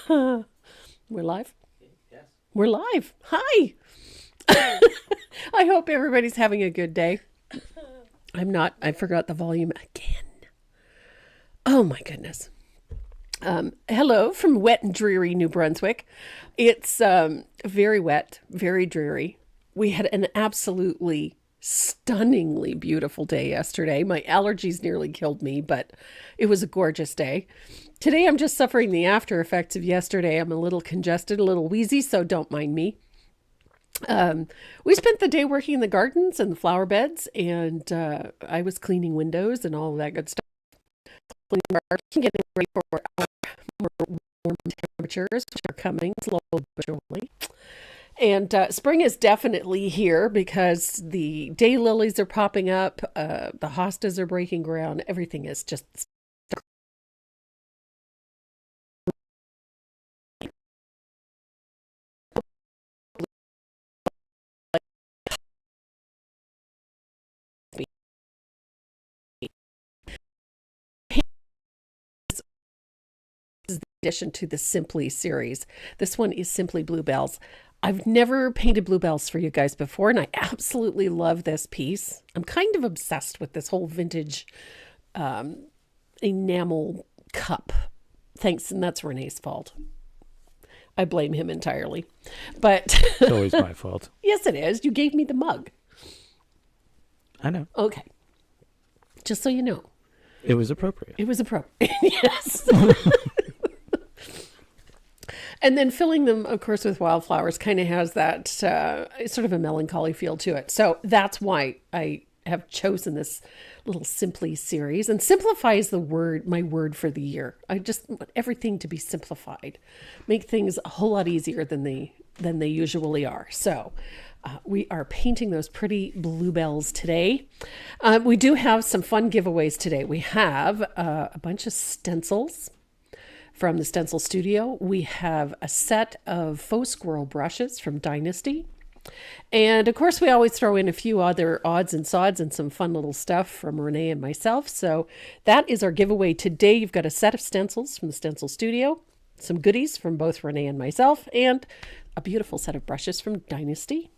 We're live? Yes. We're live. Hi. I hope everybody's having a good day. I'm not. I forgot the volume again. Oh my goodness. Hello from wet and dreary New Brunswick. It's very wet, very dreary. We had an absolutely stunningly beautiful day yesterday. My allergies nearly killed me, but it was a gorgeous day. Today I'm just suffering the after effects of yesterday. I'm a little congested, a little wheezy, so don't mind me. We spent the day working in the gardens and the flower beds, and I was cleaning windows and all of that good stuff. Cleaning our getting ready for our more warm temperatures, which are coming slowly but surely. And spring is definitely here because the daylilies are popping up, the hostas are breaking ground, everything is just addition to the Simply series. This one is Simply Bluebells. I've never painted bluebells for you guys before, and I absolutely love this piece. I'm kind of obsessed with this whole vintage enamel cup. Thanks, and that's Renee's fault. I blame him entirely. But It's always my fault. yes, it is. You gave me the mug. I know. Okay. Just so you know. It was appropriate. It was appropriate. Yes. And then filling them, of course, with wildflowers kind of has that sort of a melancholy feel to it. So that's why I have chosen this little Simply series, and simplifies the word, my word for the year. I just want everything to be simplified, make things a whole lot easier than they usually are. So we are painting those pretty bluebells today. We do have some fun giveaways today. We have a bunch of stencils from the Stencil Studio. We have a set of faux squirrel brushes from Dynasty. And of course, we always throw in a few other odds and sods and some fun little stuff from Renee and myself. So that is our giveaway today. You've got a set of stencils from the Stencil Studio, some goodies from both Renee and myself, and a beautiful set of brushes from Dynasty.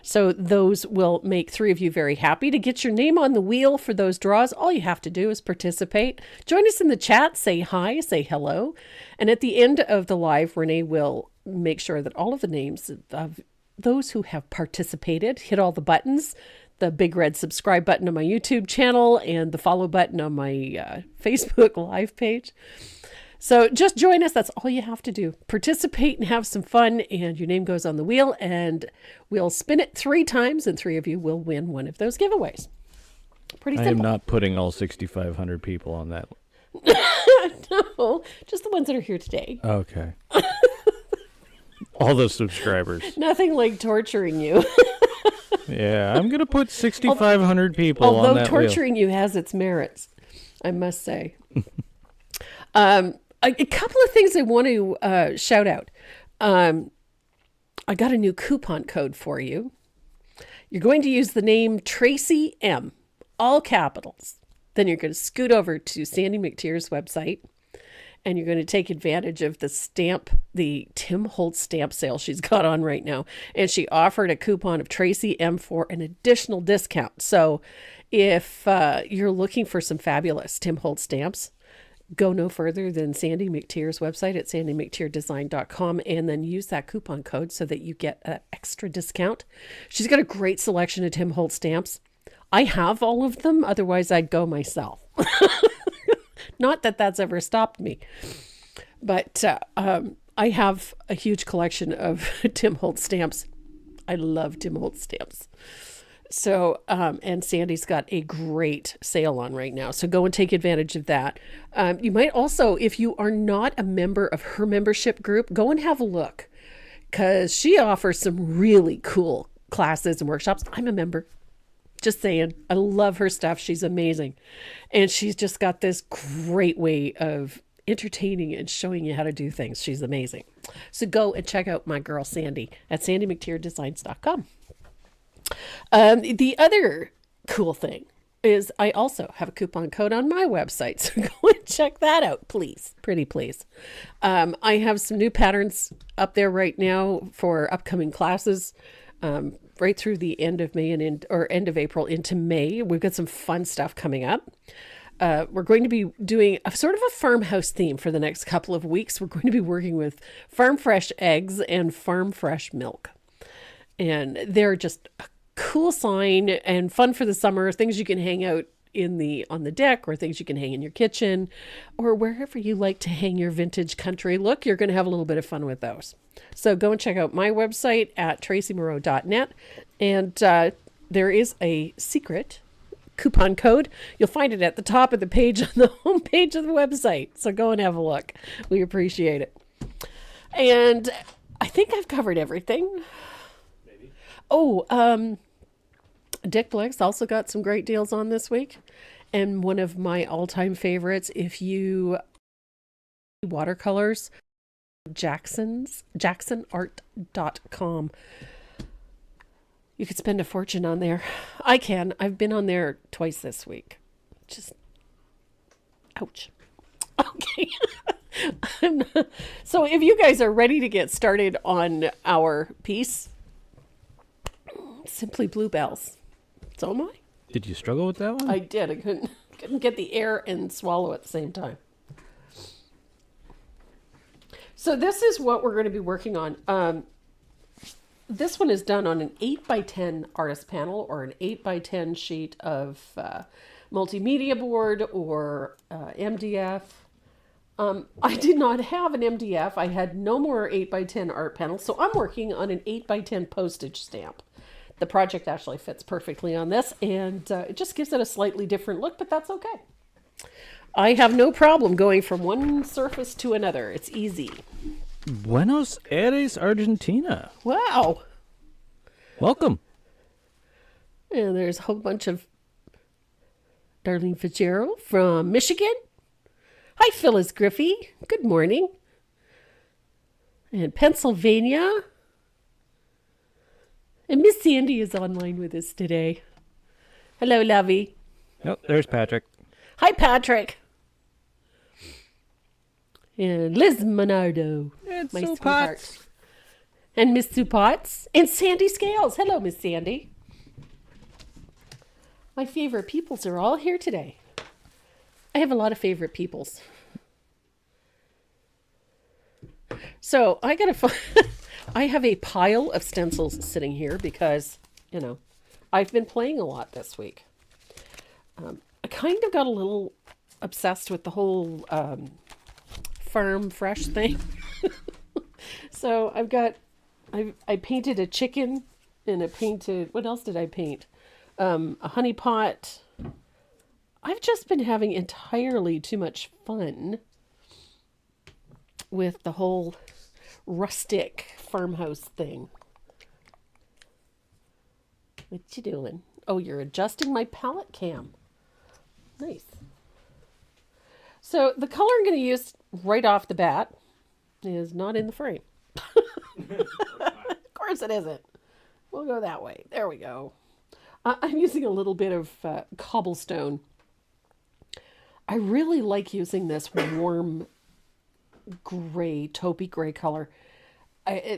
So those will make three of you very happy. To get your name on the wheel for those draws, all you have to do is participate. Join us in the chat, say hi, say hello. And at the end of the live, Renee will make sure that all of the names of those who have participated hit all the buttons, the big red subscribe button on my YouTube channel and the follow button on my Facebook live page. So just join us. That's all you have to do. Participate and have some fun, and your name goes on the wheel, and we'll spin it 3 times, and 3 of you will win one of those giveaways. Pretty simple. I am not putting all 6,500 people on that. No, just the ones that are here today. Okay. All those subscribers. Nothing like torturing you. Yeah, I'm going to put 6,500 people on that Although torturing you has its merits, I must say. A couple of things I want to shout out. I got a new coupon code for you. You're going to use the name Tracy M, all capitals. Then you're going to scoot over to Sandy McTeer's website, and you're going to take advantage of the Tim Holtz stamp sale she's got on right now. And she offered a coupon of Tracy M for an additional discount. So if you're looking for some fabulous Tim Holtz stamps, go no further than Sandy McTeer's website at sandymcteerdesign.com, and then use that coupon code so that you get an extra discount. She's got a great selection of Tim Holtz stamps. I have all of them. Otherwise, I'd go myself. Not that that's ever stopped me. But I have a huge collection of Tim Holtz stamps. I love Tim Holtz stamps. So, and Sandy's got a great sale on right now. So go and take advantage of that. You might also, if you are not a member of her membership group, go and have a look, because she offers some really cool classes and workshops. I'm a member. Just saying. I love her stuff. She's amazing. And she's just got this great way of entertaining and showing you how to do things. She's amazing. So go and check out my girl Sandy at sandymcteerdesigns.com. The other cool thing is I also have a coupon code on my website. So go and check that out, please. Pretty please. I have some new patterns up there right now for upcoming classes, right through the end of May end of April into May. We've got some fun stuff coming up. We're going to be doing a sort of a farmhouse theme for the next couple of weeks. We're going to be working with farm fresh eggs and farm fresh milk. And they're just a cool sign and fun for the summer, things you can hang out on the deck, or things you can hang in your kitchen, or wherever you like to hang your vintage country look. You're going to have a little bit of fun with those. So go and check out my website at tracymoreau.net. And there is a secret coupon code. You'll find it at the top of the page on the home page of the website. So go and have a look. We appreciate it. And I think I've covered everything. Oh, Dick Blick's also got some great deals on this week. And one of my all-time favorites, if you watercolors, jacksonart.com. You could spend a fortune on there. I can. I've been on there twice this week. Just, ouch. Okay. So if you guys are ready to get started on our piece, simply Bluebells. So am I. Did you struggle with that one? I did. I couldn't get the air and swallow at the same time. So this is what we're going to be working on. This one is done on an 8x10 artist panel or an 8x10 sheet of multimedia board or MDF. I did not have an MDF. I had no more 8x10 art panels, so I'm working on an 8x10 postage stamp. The project actually fits perfectly on this, and it just gives it a slightly different look, but that's okay. I have no problem going from one surface to another. It's easy. Buenos Aires, Argentina. Wow. Welcome. And there's a whole bunch of Darlene Fitzgerald from Michigan. Hi, Phyllis Griffey. Good morning. And Pennsylvania. And Miss Sandy is online with us today. Hello, lovey. Oh, there's Patrick. Hi, Patrick. And Liz Monardo. And my Sue sweetheart. Potts. And Miss Sue Potts. And Sandy Scales. Hello, Miss Sandy. My favorite peoples are all here today. I have a lot of favorite peoples. So I I have a pile of stencils sitting here because, I've been playing a lot this week. I kind of got a little obsessed with the whole farm fresh thing. So I painted a chicken, and I painted, what else did I paint? A honey pot. I've just been having entirely too much fun with the whole rustic farmhouse thing. What you doing? Oh, you're adjusting my palette cam. Nice. So the color I'm going to use right off the bat is not in the frame. Of course it isn't. We'll go that way. There we go. I'm using a little bit of cobblestone. I really like using this warm gray, taupey gray color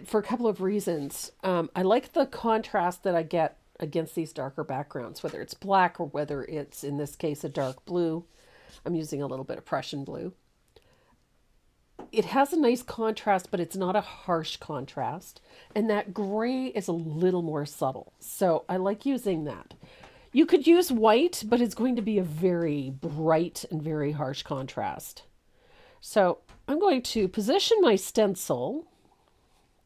for a couple of reasons. I like the contrast that I get against these darker backgrounds, whether it's black or whether it's, in this case, a dark blue. I'm using a little bit of Prussian blue. It has a nice contrast, but it's not a harsh contrast. And that gray is a little more subtle. So I like using that. You could use white, but it's going to be a very bright and very harsh contrast. So I'm going to position my stencil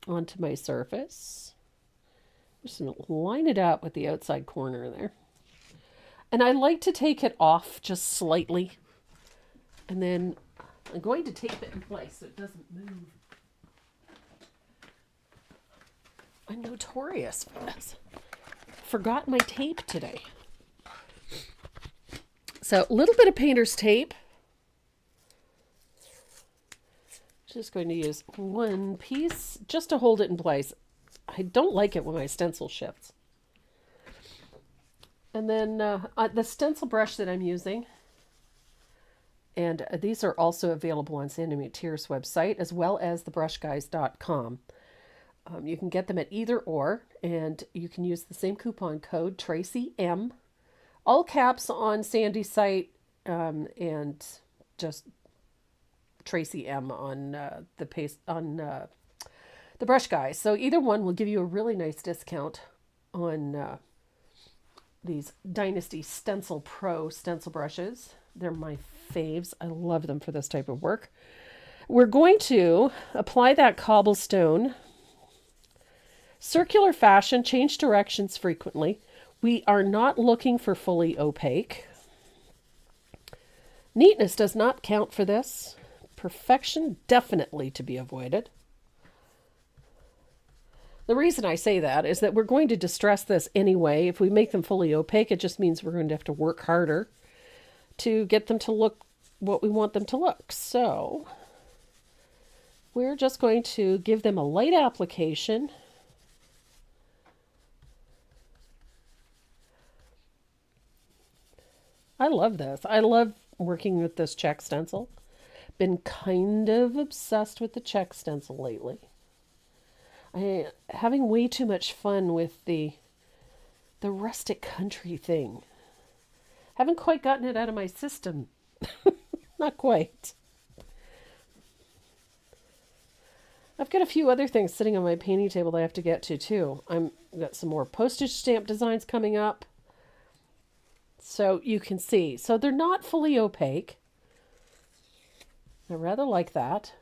onto my surface. I'm just going to line it up with the outside corner there. And I like to take it off just slightly. And then I'm going to tape it in place so it doesn't move. I'm notorious for this. Forgot my tape today. So a little bit of painter's tape. Just going to use one piece just to hold it in place. I don't like it when my stencil shifts. And then the stencil brush that I'm using, and these are also available on Sandy McTeer's website as well as thebrushguys.com. You can get them at either or, and you can use the same coupon code Tracy M, all caps on Sandy's site, and just Tracy M on the Brush Guys. So either one will give you a really nice discount on these Dynasty Stencil Pro stencil brushes. They're my faves. I love them for this type of work. We're going to apply that cobblestone. Circular fashion, change directions frequently. We are not looking for fully opaque. Neatness does not count for this. Perfection definitely to be avoided. The reason I say that is that we're going to distress this anyway. If we make them fully opaque, it just means we're going to have to work harder to get them to look what we want them to look. So we're just going to give them a light application. I love this. I love working with this check stencil. Been kind of obsessed with the check stencil lately. Having way too much fun with the rustic country thing. Haven't quite gotten it out of my system. Not quite. I've got a few other things sitting on my painting table that I have to get to too. I've got some more postage stamp designs coming up. So you can see. So they're not fully opaque. I rather like that.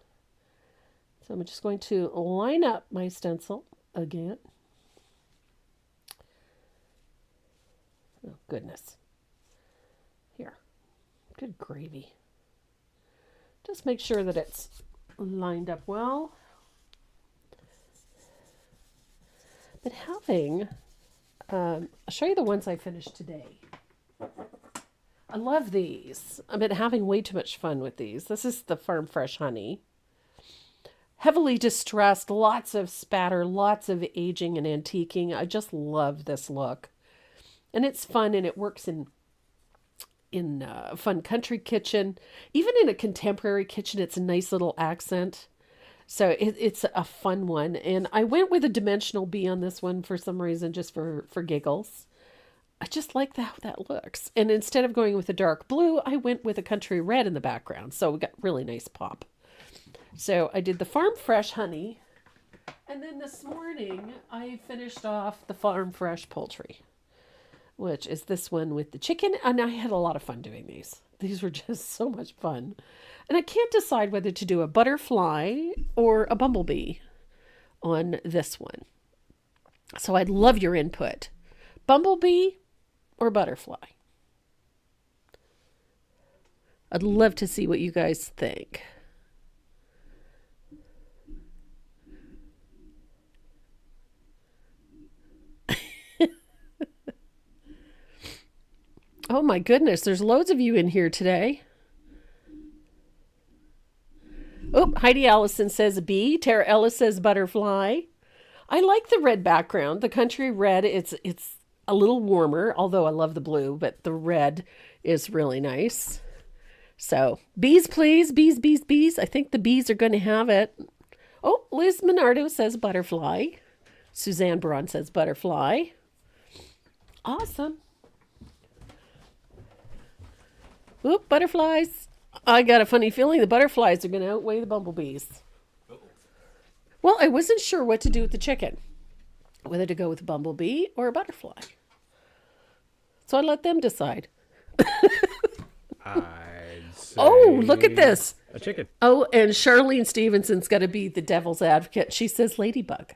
So I'm just going to line up my stencil again. Oh, goodness. Here. Good gravy. Just make sure that it's lined up well. But I'll show you the ones I finished today. I love these. I've been having way too much fun with these. This is the Farm Fresh Honey. Heavily distressed, lots of spatter, lots of aging and antiquing. I just love this look. And it's fun, and it works in a fun country kitchen. Even in a contemporary kitchen, it's a nice little accent. So it's a fun one. And I went with a dimensional bee on this one for some reason, just for giggles. I just like how that looks. And instead of going with a dark blue, I went with a country red in the background. So we got really nice pop. So I did the Farm Fresh Honey. And then this morning, I finished off the Farm Fresh Poultry, which is this one with the chicken. And I had a lot of fun doing these. These were just so much fun. And I can't decide whether to do a butterfly or a bumblebee on this one. So I'd love your input. Bumblebee or butterfly? I'd love to see what you guys think. Oh my goodness, there's loads of you in here today. Oh, Heidi Allison says bee. Tara Ellis says butterfly. I like the red background. The country red, it's a little warmer, although I love the blue, but the red is really nice. So, bees, please. Bees, bees, bees. I think the bees are going to have it. Oh, Liz Minardo says butterfly. Suzanne Braun says butterfly. Awesome. Oop, butterflies. I got a funny feeling the butterflies are going to outweigh the bumblebees. Well, I wasn't sure what to do with the chicken. Whether to go with a bumblebee or a butterfly. So I let them decide. I'd say Oh, look at this. a chicken. Oh, and Charlene Stevenson's got to be the devil's advocate. She says ladybug.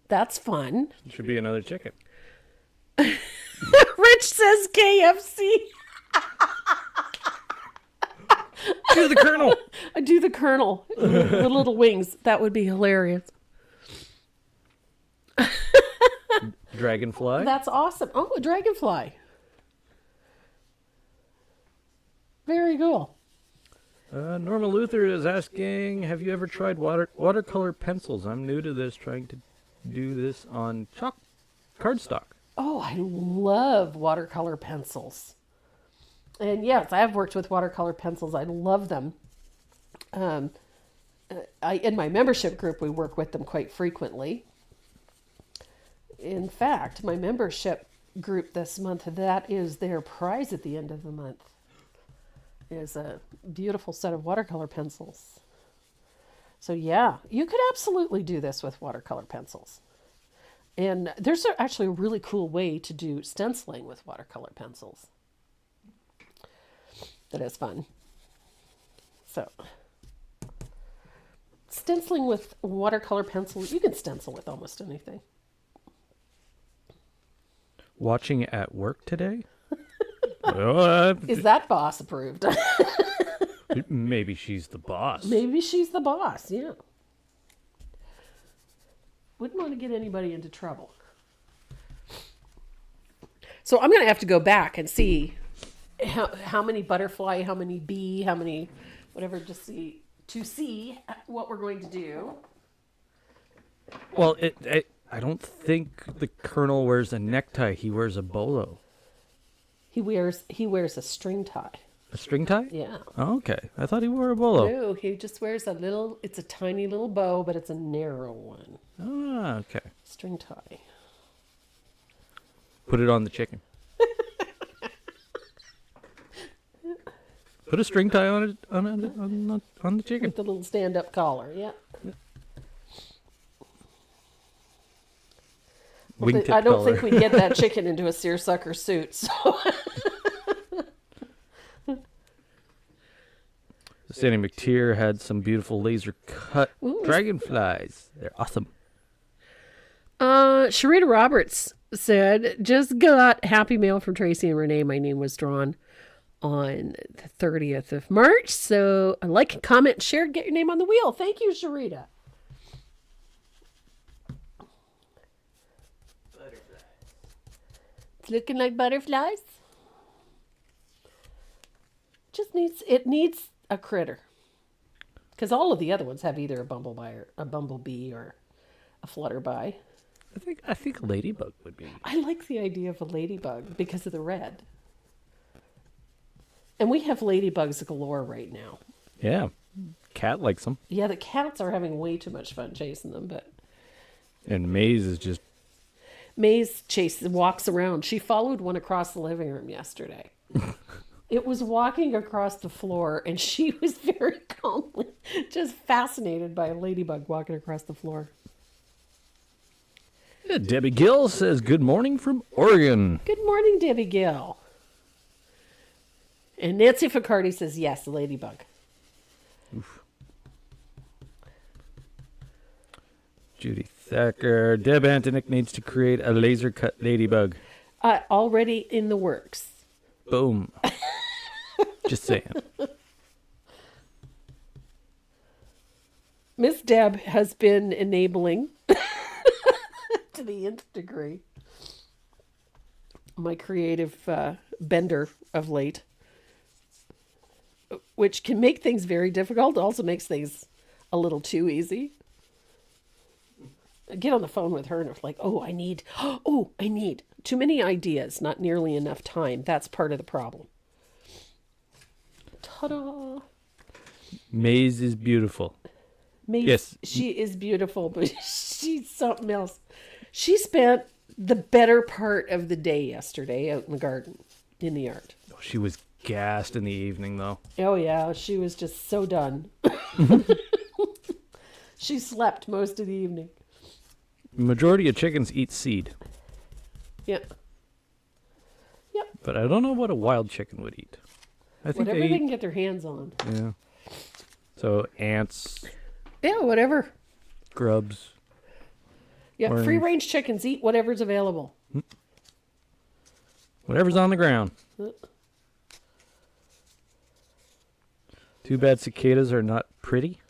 That's fun. Should be another chicken. Rich says KFC. Do the Colonel. I do the Colonel. The little wings. That would be hilarious. Dragonfly. That's awesome. Oh, a dragonfly. Very cool. Norma Luther is asking, have you ever tried watercolor pencils? I'm new to this, trying to do this on cardstock. Oh, I love watercolor pencils. And yes, I have worked with watercolor pencils. I love them. Um, in my membership group, we work with them quite frequently. In fact, my membership group this month, that is their prize at the end of the month, is a beautiful set of watercolor pencils. So yeah, you could absolutely do this with watercolor pencils. And there's actually a really cool way to do stenciling with watercolor pencils. That is fun. So, stenciling with watercolor pencils, you can stencil with almost anything. Watching at work today? Well, Is that boss approved? maybe she's the boss. Maybe she's the boss, yeah. Wouldn't want to get anybody into trouble. So I'm going to have to go back and see how many butterfly, how many bee, how many whatever, to see what we're going to do. Well, I don't think the colonel wears a necktie. He wears a bolo. He wears a string tie. A string tie? Yeah. Oh, okay. I thought he wore a bolo. No, he just wears it's a tiny little bow, but it's a narrow one. Ah, okay. String tie. Put it on the chicken. Put a string tie on the chicken. With the little stand-up collar, yeah. Wingtip I don't collar. think we'd get that chicken into a seersucker suit, so... Sandy McTeer had some beautiful laser cut dragonflies. They're awesome. Sharita Roberts said, just got happy mail from Tracy and Renee. My name was drawn on the 30th of March. So like, comment, share, get your name on the wheel. Thank you, Sharita. Butterflies. It's looking like butterflies. It needs a critter. Because all of the other ones have either a bumblebee or a flutterby. I think a ladybug would be. I like the idea of a ladybug because of the red. And we have ladybugs galore right now. Yeah. Cat likes them. Yeah, the cats are having way too much fun chasing them, but... And Maze is just... Maze walks around. She followed one across the living room yesterday. It was walking across the floor, and she was very calmly just fascinated by a ladybug walking across the floor. Debbie Gill says, good morning from Oregon. Good morning, Debbie Gill. And Nancy Ficardi says, yes, a ladybug. Oof. Judy Thacker. Deb Antonick needs to create a laser cut ladybug. Already in the works. Boom. Just saying. Miss Deb has been enabling to the nth degree my creative bender of late, which can make things very difficult, also makes things a little too easy. I get on the phone with her and it's like, I need too many ideas, not nearly enough time. That's part of the problem. Ta-da! Maze is beautiful. Maze, yes. She is beautiful, but she's something else. She spent the better part of the day yesterday out in the garden, in the yard. She was gassed in the evening, though. Oh, yeah. She was just so done. She slept most of the evening. Majority of chickens eat seed. Yeah. Yep. But I don't know what a wild chicken would eat. I think whatever they can get their hands on. Yeah. So ants. Yeah, whatever. Grubs. Yeah, worms. Free-range chickens eat whatever's available. Whatever's on the ground. Too bad cicadas are not pretty.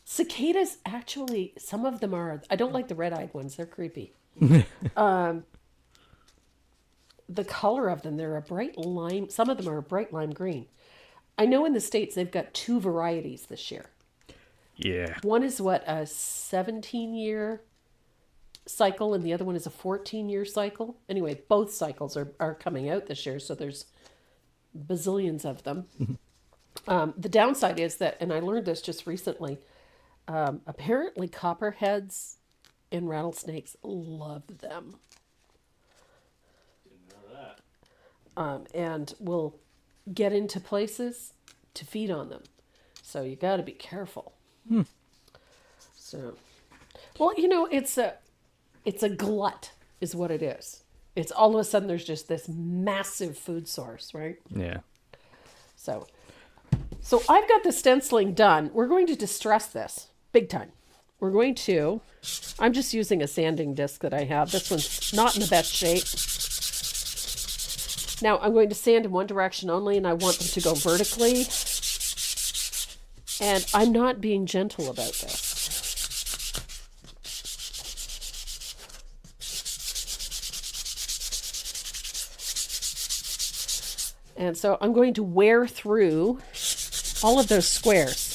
Cicadas, actually, some of them are. I don't like the red-eyed ones. They're creepy. The color of them, they're a bright lime. Some of them are a bright lime green. I know in the States they've got 2 varieties this year. Yeah. One is a 17-year cycle and the other one is a 14-year cycle. Anyway, both cycles are coming out this year, so there's bazillions of them. The downside is that, and I learned this just recently, apparently copperheads and rattlesnakes love them. Didn't know that. And will get into places to feed on them. So you got to be careful. So, well, it's a glut is what it is. It's all of a sudden there's just this massive food source, right? Yeah. So I've got the stenciling done. We're going to distress this big time. I'm just using a sanding disc that I have. This one's not in the best shape. Now I'm going to sand in one direction only, and I want them to go vertically. And I'm not being gentle about this. And so I'm going to wear through all of those squares.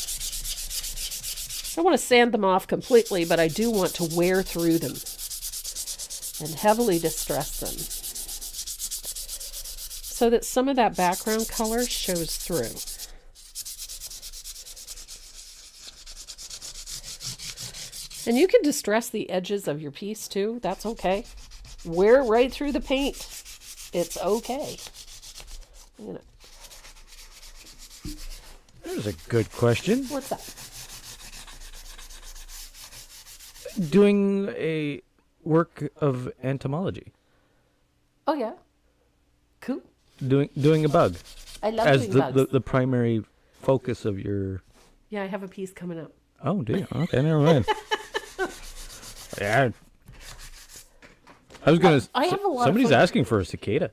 I don't want to sand them off completely, but I do want to wear through them and heavily distress them so that some of that background color shows through. And you can distress the edges of your piece too. That's okay. Wear right through the paint. It's okay. There's a good question. What's that? Doing a work of entomology. Oh yeah. Cool. Doing a bug. I love as doing bugs. the primary focus of your... Yeah, I have a piece coming up. Oh, do you? Okay, never mind. Yeah. I was gonna. I have a lot of Somebody's fun. asking for a cicada.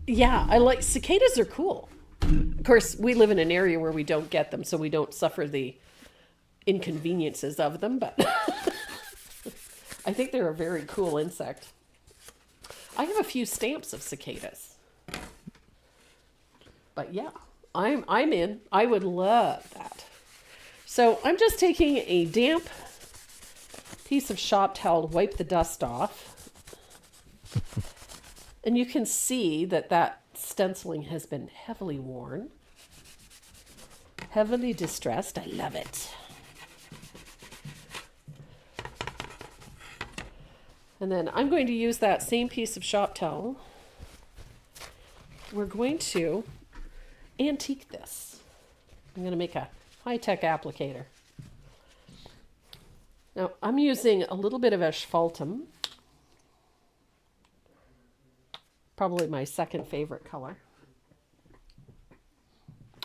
Yeah, I like cicadas are cool. Of course, we live in an area where we don't get them, so we don't suffer the inconveniences of them, but I think they're a very cool insect. I have a few stamps of cicadas. But yeah, I'm in. I would love that. So I'm just taking a damp piece of shop towel to wipe the dust off. And you can see that stenciling has been heavily worn, heavily distressed. I love it. And then I'm going to use that same piece of shop towel. We're going to antique this. I'm going to make a high-tech applicator. Now, I'm using a little bit of asphaltum. Probably my second favorite color.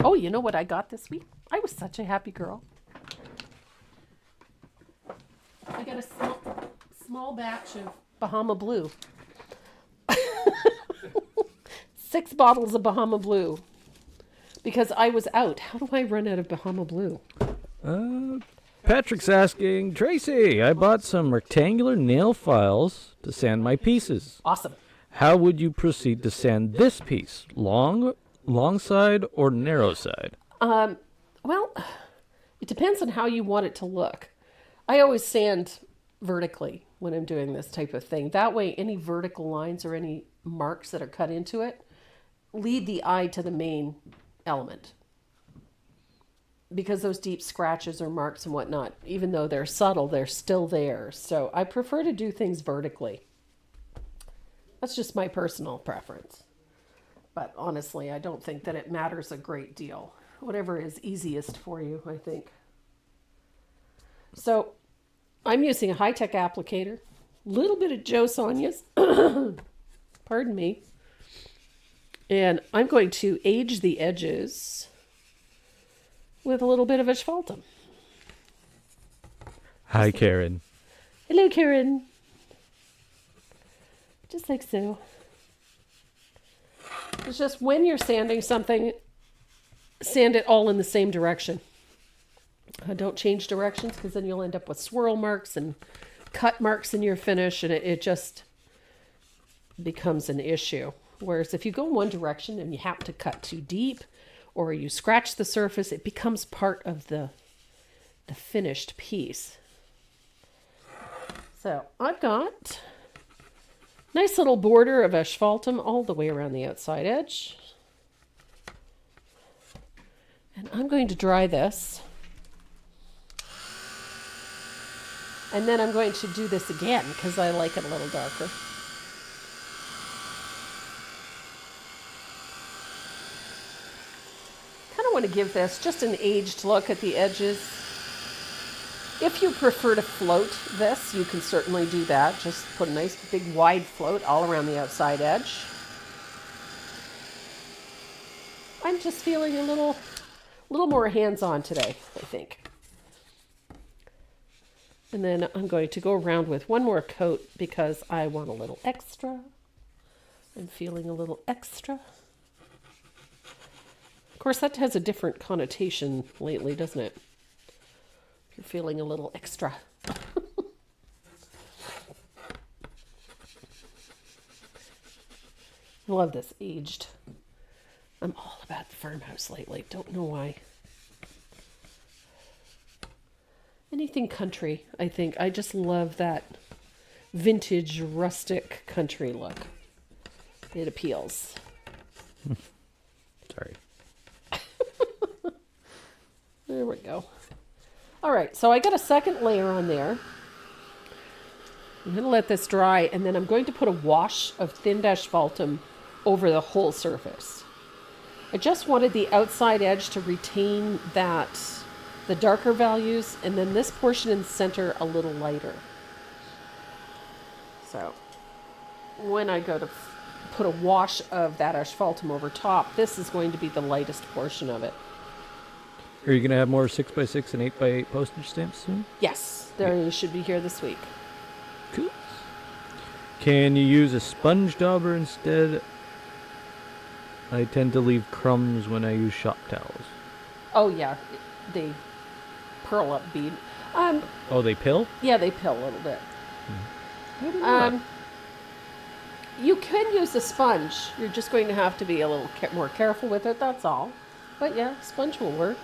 Oh, you know what I got this week? I was such a happy girl. I got a small batch of Bahama Blue. 6 bottles of Bahama Blue. Because I was out. How do I run out of Bahama Blue? Patrick's asking, Tracy, I bought some rectangular nail files to sand my pieces. Awesome. How would you proceed to sand this piece? Long side or narrow side? Well, it depends on how you want it to look. I always sand vertically when I'm doing this type of thing. That way, any vertical lines or any marks that are cut into it lead the eye to the main element. Because those deep scratches or marks and whatnot, even though they're subtle, they're still there. So I prefer to do things vertically. That's just my personal preference. But honestly, I don't think that it matters a great deal. Whatever is easiest for you, I think. So I'm using a high-tech applicator, a little bit of Joe Sonia's, pardon me. And I'm going to age the edges with a little bit of asphaltum. Hi, Karen. Hello, Karen. Just like so. It's just when you're sanding something, sand it all in the same direction. Don't change directions because then you'll end up with swirl marks and cut marks in your finish, and it just becomes an issue. Whereas if you go in one direction and you happen to cut too deep or you scratch the surface, it becomes part of the finished piece. So I've got nice little border of asphaltum all the way around the outside edge. And I'm going to dry this. And then I'm going to do this again because I like it a little darker. Kind of want to give this just an aged look at the edges. If you prefer to float this, you can certainly do that. Just put a nice big wide float all around the outside edge. I'm just feeling a little more hands-on today, I think. And then I'm going to go around with one more coat because I want a little extra. I'm feeling a little extra. Of course, that has a different connotation lately, doesn't it? You're feeling a little extra. I love this aged. I'm all about the farmhouse lately. Don't know why. Anything country, I think. I just love that vintage, rustic country look. It appeals. Sorry. There we go. All right, so I got a second layer on there. I'm going to let this dry, and then I'm going to put a wash of thinned asphaltum over the whole surface. I just wanted the outside edge to retain the darker values, and then this portion in the center a little lighter. So when I go to put a wash of that asphaltum over top, this is going to be the lightest portion of it. Are you going to have more 6x6 and 8x8 postage stamps soon? Yes, they should be here this week. Cool. Can you use a sponge dauber instead? I tend to leave crumbs when I use shop towels. Oh yeah, they pearl up bead. Oh, they pill? Yeah, they pill a little bit. Mm. You can use a sponge. You're just going to have to be a little more careful with it, that's all. But yeah, sponge will work.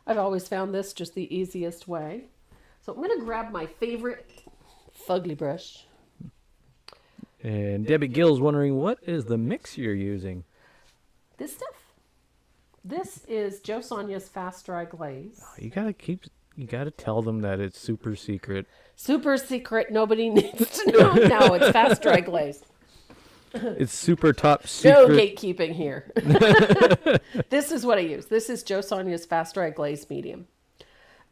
I've always found this just the easiest way. So I'm going to grab my favorite fugly brush. And Debbie Gill's wondering, what is the mix you're using? This stuff. This is Joe Sonia's Fast Dry Glaze. Oh, you gotta tell them that it's super secret. Super secret. Nobody needs to know. No, it's Fast Dry Glaze. It's super top secret. No gatekeeping here. This is what I use. This is Joe Sonia's Fast Dry Glaze Medium.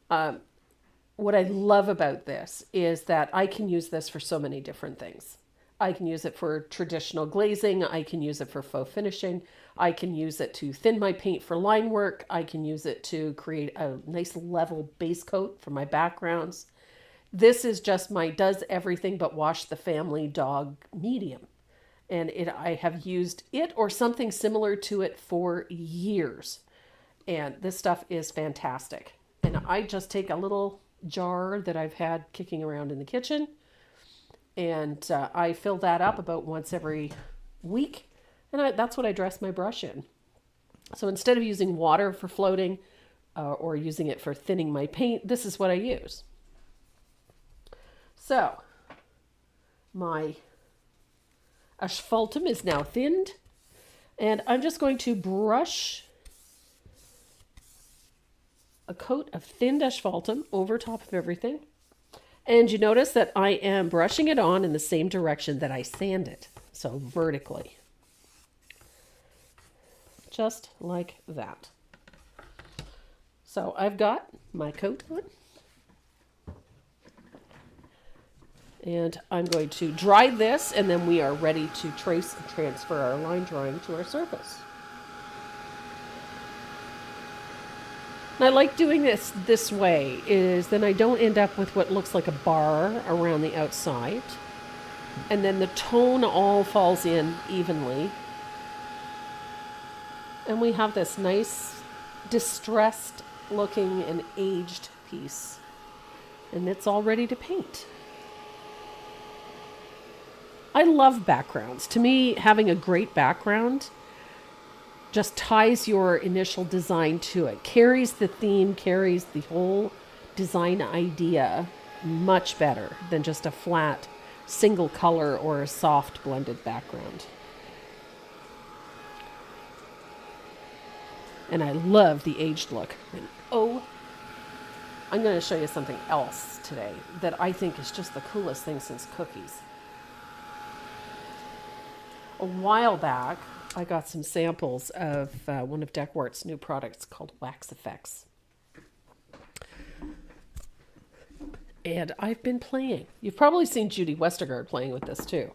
What I love about this is that I can use this for so many different things. I can use it for traditional glazing. I can use it for faux finishing. I can use it to thin my paint for line work. I can use it to create a nice level base coat for my backgrounds. This is just my does everything but wash the family dog medium. And I have used it or something similar to it for years. And this stuff is fantastic. And I just take a little jar that I've had kicking around in the kitchen, and I fill that up about once every week, and that's what I dress my brush in. So instead of using water for floating or using it for thinning my paint, this is what I use. So my asphaltum is now thinned, and I'm just going to brush a coat of thinned asphaltum over top of everything. And you notice that I am brushing it on in the same direction that I sand it, so vertically. Just like that. So I've got my coat on. And I'm going to dry this, and then we are ready to trace and transfer our line drawing to our surface. And I like doing this way, is then I don't end up with what looks like a bar around the outside. And then the tone all falls in evenly. And we have this nice, distressed looking and aged piece. And it's all ready to paint. I love backgrounds. To me, having a great background just ties your initial design to it, carries the theme, carries the whole design idea much better than just a flat single color or a soft blended background. And I love the aged look. And I'm going to show you something else today that I think is just the coolest thing since cookies. A while back, I got some samples of one of Deckwart's new products called Wax Effects. And I've been playing. You've probably seen Judy Westergaard playing with this too.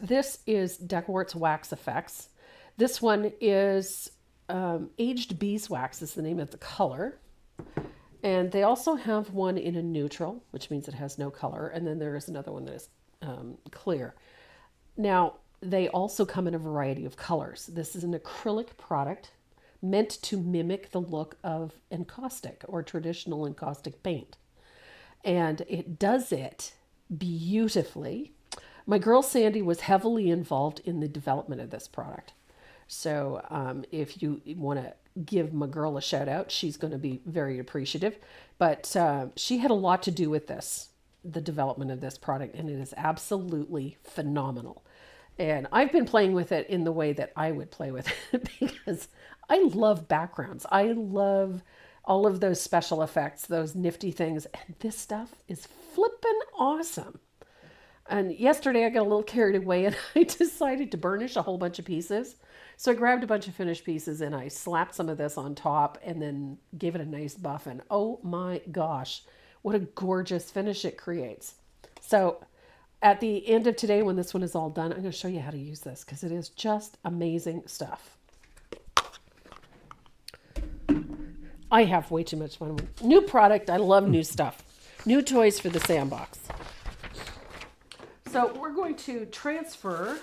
This is Deckwart's Wax Effects. This one is Aged Beeswax is the name of the color. And they also have one in a neutral, which means it has no color. And then there is another one that is clear. Now, they also come in a variety of colors. This is an acrylic product meant to mimic the look of encaustic or traditional encaustic paint. And it does it beautifully. My girl Sandy was heavily involved in the development of this product. So if you want to give my girl a shout out, she's going to be very appreciative. But she had a lot to do with this, the development of this product, and it is absolutely phenomenal. And I've been playing with it in the way that I would play with it because I love backgrounds. I love all of those special effects, those nifty things. And this stuff is flippin' awesome. And yesterday I got a little carried away and I decided to burnish a whole bunch of pieces. So I grabbed a bunch of finished pieces and I slapped some of this on top and then gave it a nice buff. And oh my gosh, what a gorgeous finish it creates. So at the end of today, when this one is all done, I'm going to show you how to use this because it is just amazing stuff. I have way too much fun with new product. I love new stuff. New toys for the sandbox. So we're going to transfer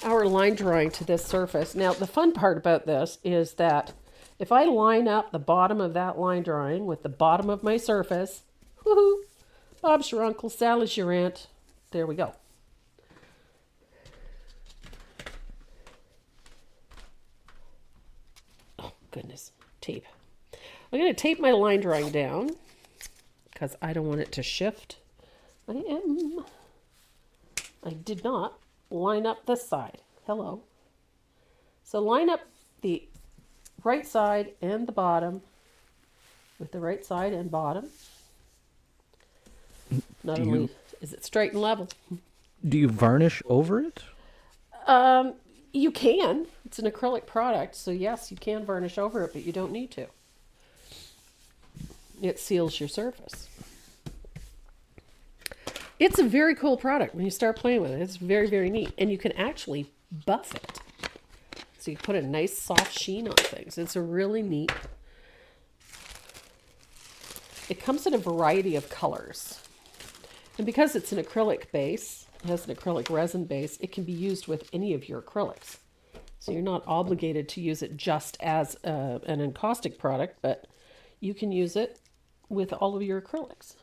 our line drawing to this surface. Now, the fun part about this is that if I line up the bottom of that line drawing with the bottom of my surface, woohoo, Bob's your uncle, Sally's your aunt. There we go. Oh, goodness. Tape. I'm going to tape my line drawing down because I don't want it to shift. I did not line up this side. Hello. So line up the right side and the bottom with the right side and bottom. Not only is it straight and level. Do you varnish over it? You can. It's an acrylic product, so yes, you can varnish over it, but you don't need to. It seals your surface. It's a very cool product when you start playing with it. It's very, very neat. And you can actually buff it. So you put a nice soft sheen on things. It's a really neat. It comes in a variety of colors. And because it's an acrylic base, it has an acrylic resin base, it can be used with any of your acrylics. So you're not obligated to use it just as an encaustic product, but you can use it with all of your acrylics.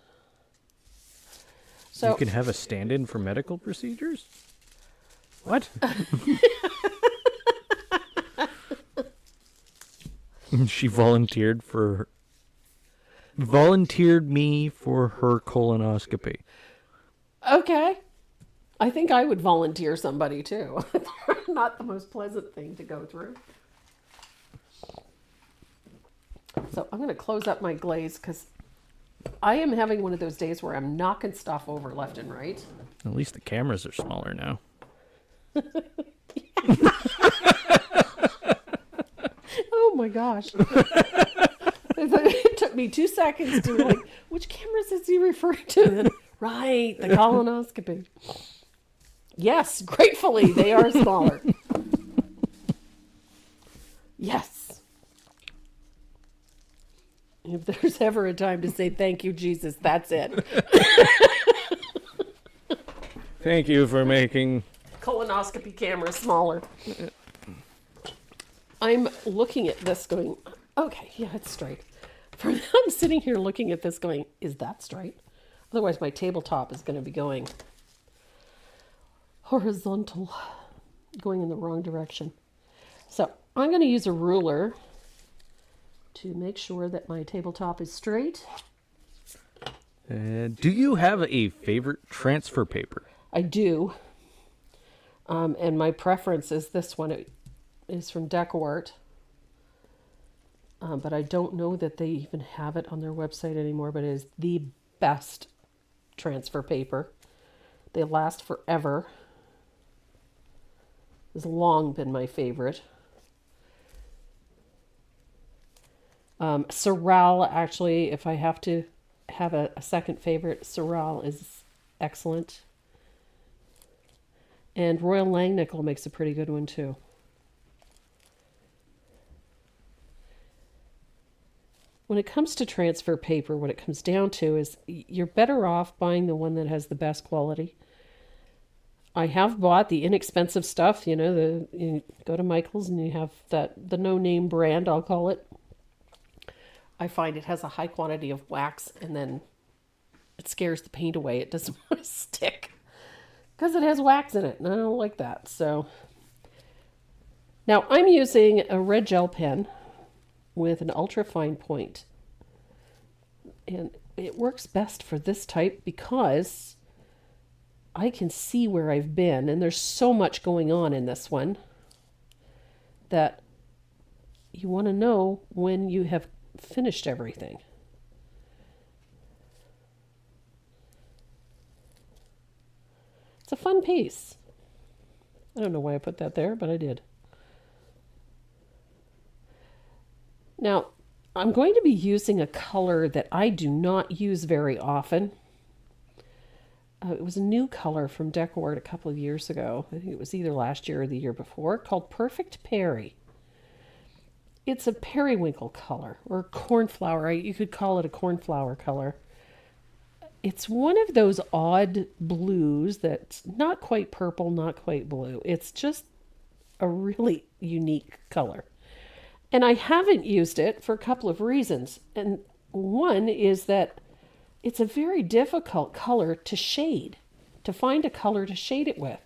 So you can have a stand-in for medical procedures? What? She volunteered me for her colonoscopy. Okay. I think I would volunteer somebody too. Not the most pleasant thing to go through. So I'm going to close up my glaze because I am having one of those days where I'm knocking stuff over left and right. At least the cameras are smaller now. Oh my gosh. It took me 2 seconds to like, which cameras is he referring to? Right, the colonoscopy. Yes, gratefully, they are smaller. Yes. If there's ever a time to say thank you, Jesus, that's it. Thank you for making Colonoscopy camera smaller. I'm looking at this going, okay, yeah, it's straight. I'm sitting here looking at this going, is that straight? Otherwise, my tabletop is going to be going horizontal, going in the wrong direction. So I'm going to use a ruler to make sure that my tabletop is straight. Do you have a favorite transfer paper? I do. And my preference is this one. It is from Decort. But I don't know that they even have it on their website anymore, but it is the best transfer paper. They last forever. It's long been my favorite. Sorel, actually, if I have to have a second favorite, Sorel is excellent. And Royal Langnickel makes a pretty good one too. When it comes to transfer paper, what it comes down to is you're better off buying the one that has the best quality. I have bought the inexpensive stuff, you go to Michael's and you have the no-name brand, I'll call it. I find it has a high quantity of wax and then it scares the paint away. It doesn't want to stick because it has wax in it and I don't like that. So now I'm using a red gel pen with an ultra fine point, and it works best for this type because I can see where I've been, and there's so much going on in this one that you want to know when you have finished everything. It's a fun piece. I don't know why I put that there, but I did. Now, I'm going to be using a color that I do not use very often. It was a new color from Decort a couple of years ago. I think it was either last year or the year before, called Perfect Perry. It's a periwinkle color, or cornflower. You could call it a cornflower color. It's one of those odd blues that's not quite purple, not quite blue. It's just a really unique color. And I haven't used it for a couple of reasons. And one is that it's a very difficult color to shade, to find a color to shade it with,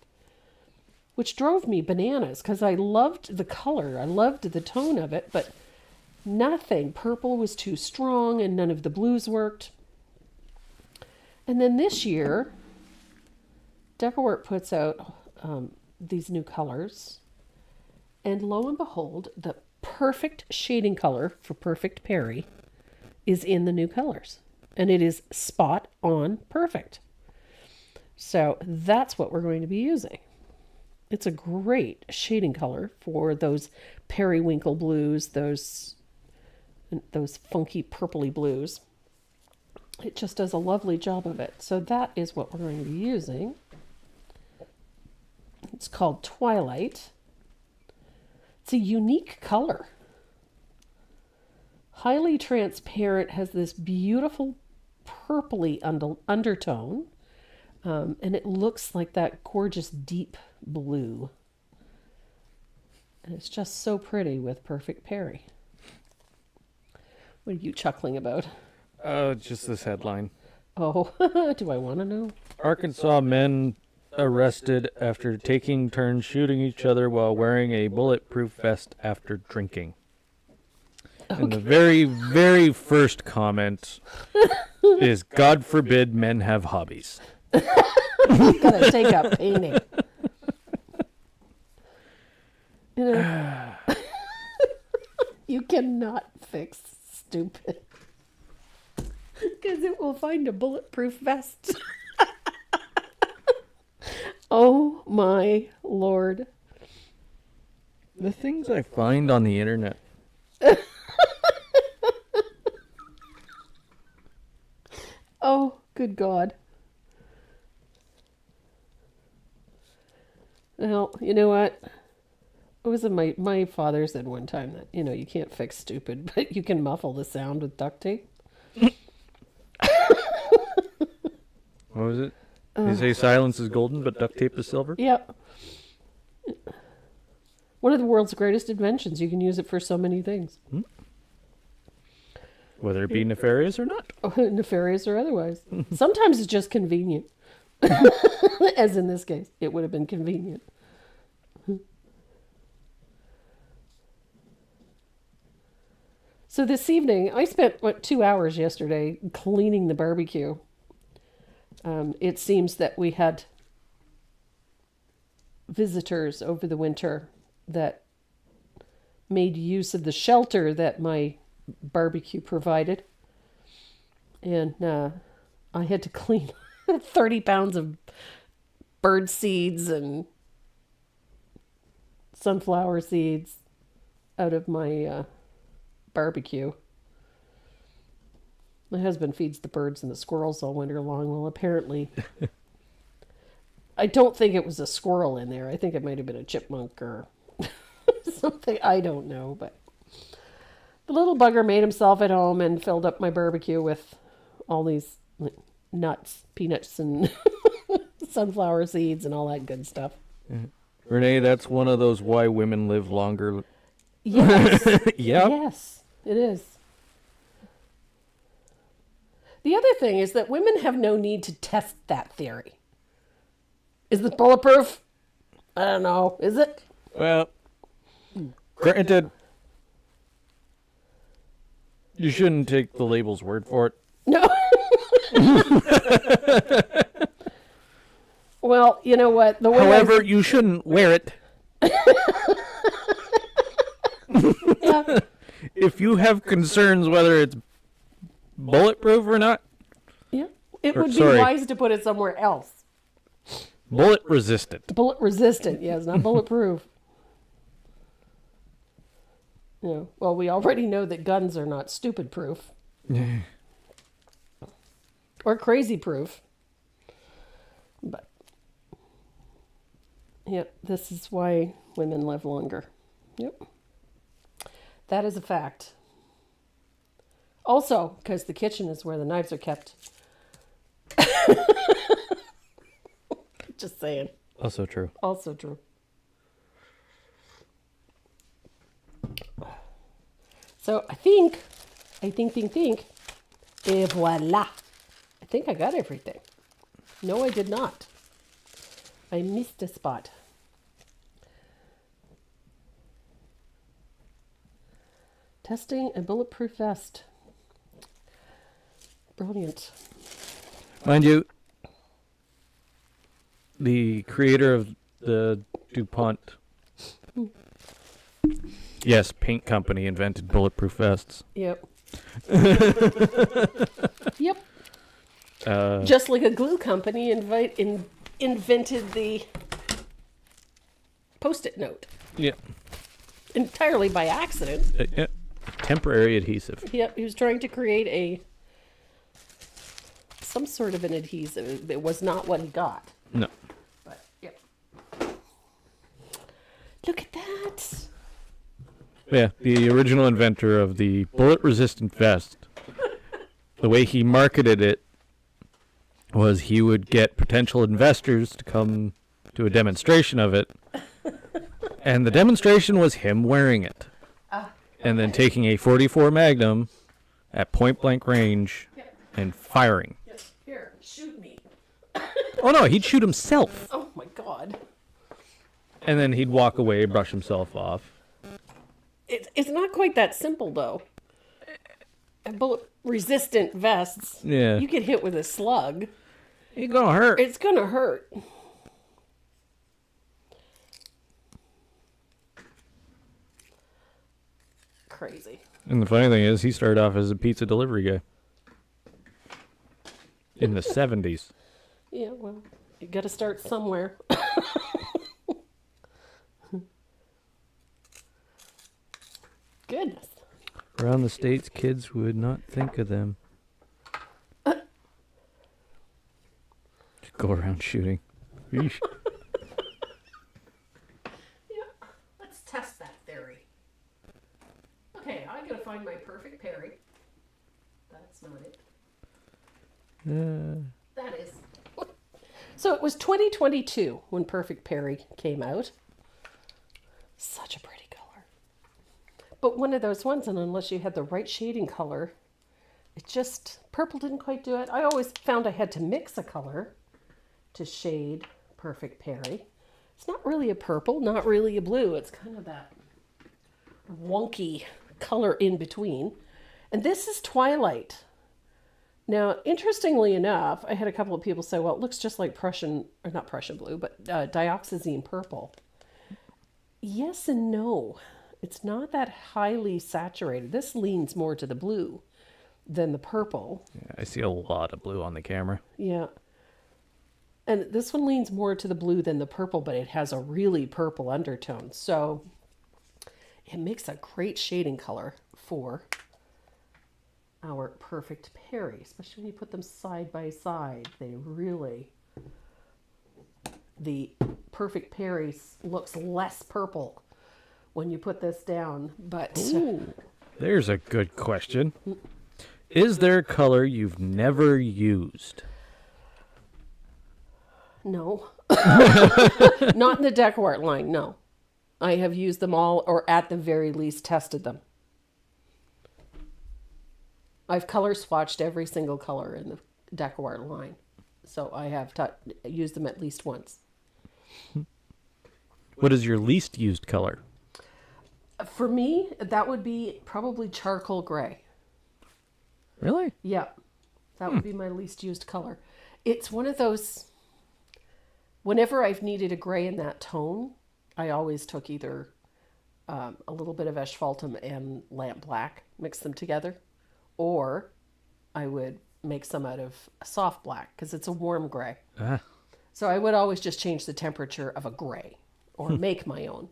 which drove me bananas because I loved the color. I loved the tone of it, but nothing. Purple was too strong and none of the blues worked. And then this year, Decort puts out these new colors. And lo and behold, the perfect shading color for Perfect Perry is in the new colors. And it is spot on perfect. So that's what we're going to be using. It's a great shading color for those periwinkle blues, those funky purpley blues. It just does a lovely job of it. So that is what we're going to be using. It's called Twilight. It's a unique color. Highly transparent, has this beautiful purpley undertone, and it looks like that gorgeous deep blue. And it's just so pretty with Perfect Perry. What are you chuckling about? Just this headline. Oh, do I want to know? Arkansas men arrested after taking turns shooting each other while wearing a bulletproof vest after drinking. Okay. And the very, very first comment is, God forbid men have hobbies. Gotta take up painting. You cannot fix stupid. Because it will find a bulletproof vest. Oh my Lord. The things I find on the internet. Oh, good God. Well, you know what? What was it my father said one time that, you can't fix stupid, but you can muffle the sound with duct tape. What was it? They say silence is golden, but duct tape is silver? Yep. One of the world's greatest inventions. You can use it for so many things. Whether it be nefarious or not. Nefarious or otherwise. Sometimes it's just convenient. As in this case, it would have been convenient. So this evening, I spent, 2 hours yesterday cleaning the barbecue. It seems that we had visitors over the winter that made use of the shelter that my barbecue provided. And I had to clean 30 pounds of bird seeds and sunflower seeds out of my barbecue. My husband feeds the birds and the squirrels all winter long. Well, apparently, I don't think it was a squirrel in there. I think it might have been a chipmunk or something. I don't know, but the little bugger made himself at home and filled up my barbecue with all these nuts, peanuts, and sunflower seeds and all that good stuff. Renee, that's one of those why women live longer. Yes. Yep. Yes, it is. The other thing is that women have no need to test that theory. Is it bulletproof? I don't know. Is it? Well, granted, you shouldn't take the label's word for it. No. Well, you know what? The way However, you shouldn't wear it. Yeah. If you have concerns whether it's bulletproof or not, Yeah. It Or, would be sorry. wise to put it somewhere else. bullet resistant. Bullet resistant, yes, not bulletproof. Yeah. Well, we already know that guns are not stupid proof or crazy proof. But yeah, this is why women live longer. Yep. That is a fact. Also, because the kitchen is where the knives are kept. Just saying. Also true. Also true. So I think, et voila. I think I got everything. No, I did not. I missed a spot. Testing a bulletproof vest. Brilliant. Mind you, the creator of the DuPont, yes, paint company invented bulletproof vests. Yep. Yep. Uh, Just like a glue company invented the Post-it note yeah, entirely by accident. yeah, temporary adhesive. Yep, he was trying to create some sort of an adhesive. It was not what he got. No. But yep. Look at that. Yeah, the original inventor of the bullet-resistant vest. The way he marketed it was he would get potential investors to come to a demonstration of it, and the demonstration was him wearing it, and then taking a .44 Magnum at point-blank range and firing. Here, shoot me. Oh no, he'd shoot himself, Oh my God. and then he'd walk away, brush himself off. It's not quite that simple though. Bullet-resistant vests. Yeah. You get hit with a slug. It's gonna hurt. It's gonna hurt. Crazy. And the funny thing is, he started off as a pizza delivery guy in the 70s. Yeah, well, you gotta start somewhere. Goodness. Around the States, kids would not think of them. Just go around shooting. Yeesh. Yeah, let's test that theory. Okay, I gotta find my perfect parry. That's not it. That is. So it was 2022 when Perfect Parry came out. Such a pretty color. But one of those ones, and unless you had the right shading color, it just, purple didn't quite do it. I always found I had to mix a color to shade Perfect Parry. It's not really a purple, not really a blue. It's kind of that wonky color in between. And this is Twilight. Now, interestingly enough, I had a couple of people say, well, it looks just like Prussian, or not Prussian blue, but dioxazine purple. Yes and no. It's not that highly saturated. This leans more to the blue than the purple. Yeah, I see a lot of blue on the camera. Yeah. And this one leans more to the blue than the purple, but it has a really purple undertone. So it makes a great shading color for our Perfect Perry, especially when you put them side by side. They really, the Perfect Perry looks less purple when you put this down, but Ooh, there's a good question. Is there a color you've never used? no. Not in the Deckwart line, no. I have used them all, or at the very least tested them. I've color swatched every single color in the Deckwart line. So I have used them at least once. What is your least used color? For me, that would be probably charcoal gray. Really? Yeah, that would be my least used color. It's one of those, whenever I've needed a gray in that tone, I always took either a little bit of asphaltum and lamp black, mix them together, or I would make some out of a soft black because it's a warm gray. Ah. So I would always just change the temperature of a gray or make my own.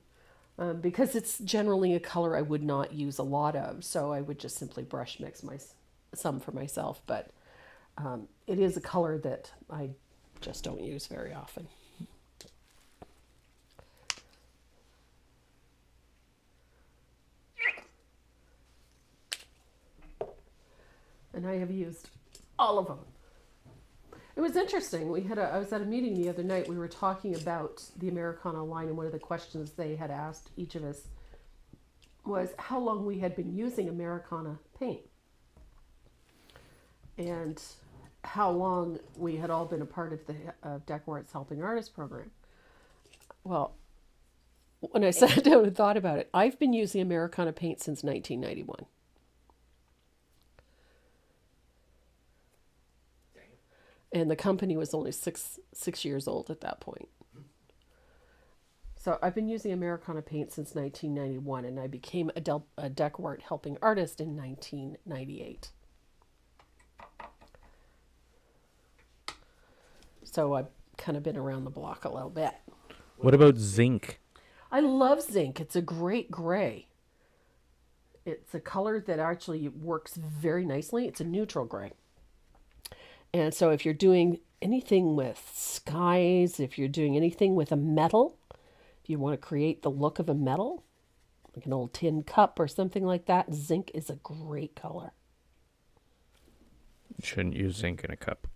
Because it's generally a color I would not use a lot of, so I would just simply brush mix some for myself. But it is a color that I just don't use very often. And I have used all of them. It was interesting. I was at a meeting the other night. We were talking about the Americana line, and one of the questions they had asked each of us was how long we had been using Americana paint and how long we had all been a part of the Deckwart's Helping Artists program. Well, when I sat down and thought about it, I've been using Americana paint since 1991. And the company was only six years old at that point. So I've been using Americana paint since 1991, and I became a Deckwart Helping Artist in 1998. So I've kind of been around the block a little bit. What about zinc? I love zinc. It's a great gray. It's a color that actually works very nicely. It's a neutral gray. And so if you're doing anything with skies, if you're doing anything with a metal, if you want to create the look of a metal, like an old tin cup or something like that, zinc is a great color. You shouldn't use zinc in a cup.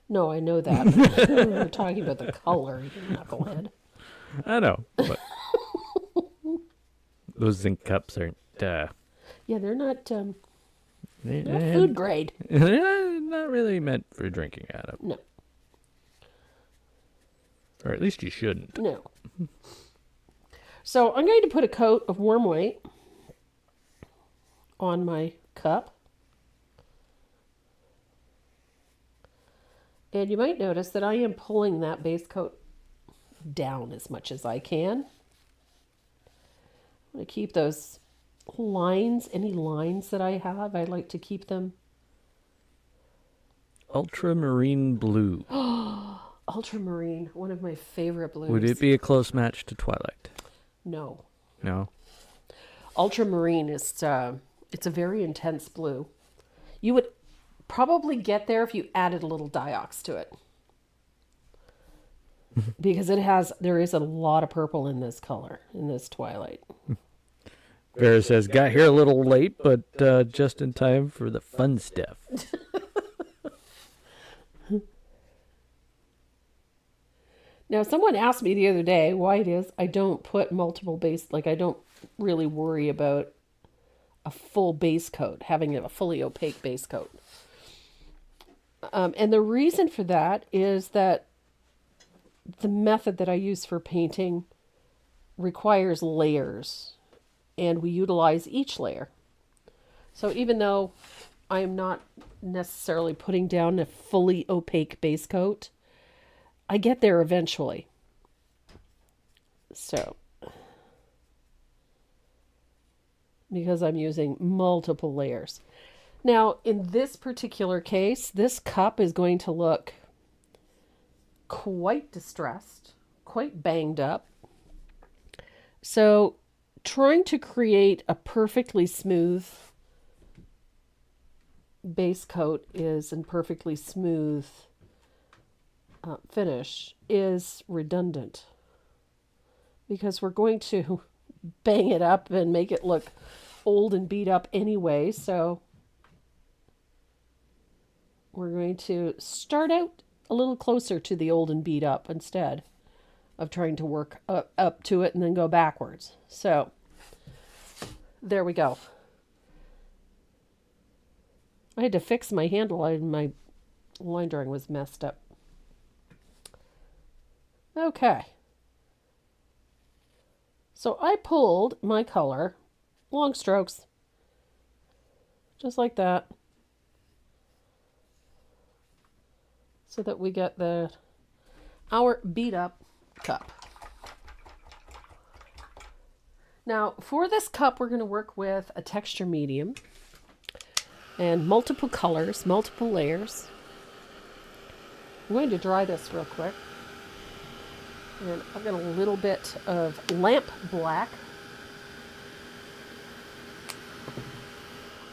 No, I know that. We're talking about the color, you knucklehead. I know, but those zinc cups aren't... Yeah, they're not they're food grade. They're not really meant for drinking out of. No. Or at least you shouldn't. No. So I'm going to put a coat of warm white on my cup. And you might notice that I am pulling that base coat down as much as I can. I'm going to keep those lines, any lines that I have, I like to keep them. Ultramarine blue. Ultramarine, one of my favorite blues. Would it be a close match to Twilight? No. No? Ultramarine is, it's a very intense blue. You would probably get there if you added a little diox to it. Because there is a lot of purple in this color, in this Twilight. Vera says, got here a little late, but just in time for the fun stuff. Now, someone asked me the other day why it is I don't put multiple base, like I don't really worry about a full base coat, having a fully opaque base coat. And the reason for that is that the method that I use for painting requires layers, and we utilize each layer. So even though I'm not necessarily putting down a fully opaque base coat. I get there eventually. So, because I'm using multiple layers. Now, in this particular case, this cup is going to look quite distressed, quite banged up. So, trying to create a perfectly smooth base coat and perfectly smooth finish is redundant, because we're going to bang it up and make it look old and beat up anyway. So we're going to start out a little closer to the old and beat up instead of trying to work up to it and then go backwards. So there we go. I had to fix my handle. My line drawing was messed up. Okay. So I pulled my color, long strokes, just like that, so that we get our beat up cup. Now, for this cup, we're going to work with a texture medium and multiple colors, multiple layers. I'm going to dry this real quick. And I've got a little bit of lamp black.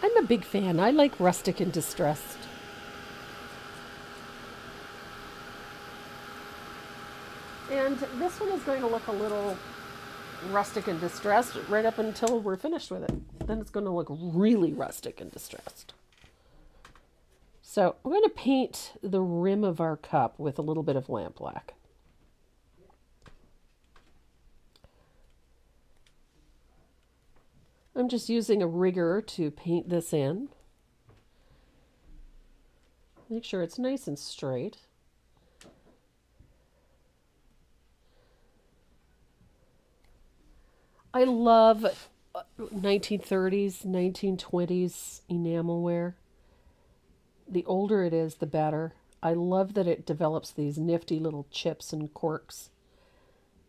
I'm a big fan. I like rustic and distressed. And this one is going to look a little rustic and distressed right up until we're finished with it. Then it's going to look really rustic and distressed. So I'm going to paint the rim of our cup with a little bit of lamp black. I'm just using a rigger to paint this in. Make sure it's nice and straight. I love 1930s, 1920s enamelware. The older it is, the better. I love that it develops these nifty little chips and quirks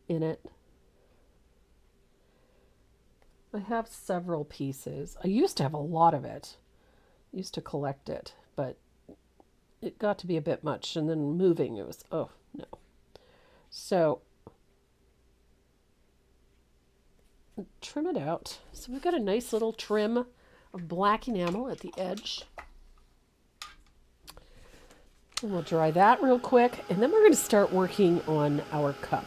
in it. I have several pieces. I used to have a lot of it. I used to collect it, but it got to be a bit much. And then moving, it was, oh, no. So, trim it out. So we've got a nice little trim of black enamel at the edge. And we'll dry that real quick. And then we're going to start working on our cup.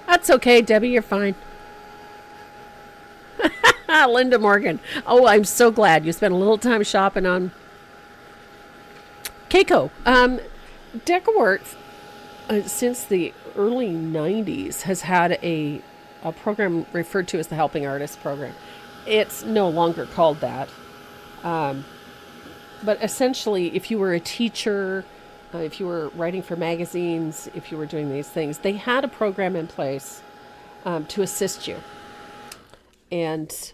That's okay, Debbie, you're fine. Linda Morgan. Oh, I'm so glad you spent a little time shopping on Keiko. Decawart, since the early 90s, has had a program referred to as the Helping Artist Program. It's no longer called that. But essentially, if you were a teacher, if you were writing for magazines, if you were doing these things, they had a program in place to assist you. And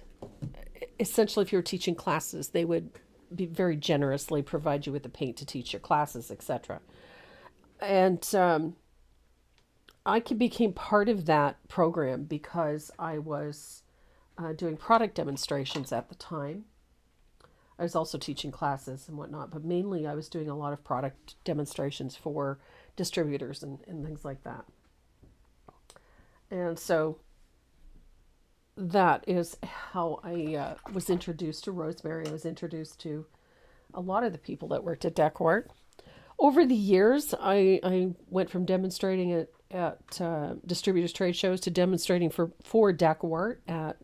essentially, if you were teaching classes, they would be very generously provide you with the paint to teach your classes, etc. And I became part of that program because I was doing product demonstrations at the time. I was also teaching classes and whatnot, but mainly I was doing a lot of product demonstrations for distributors and things like that. And so that is how I was introduced to Rosemary. I was introduced to a lot of the people that worked at Decawart. Over the years, I went from demonstrating at distributors trade shows to demonstrating for Decawart at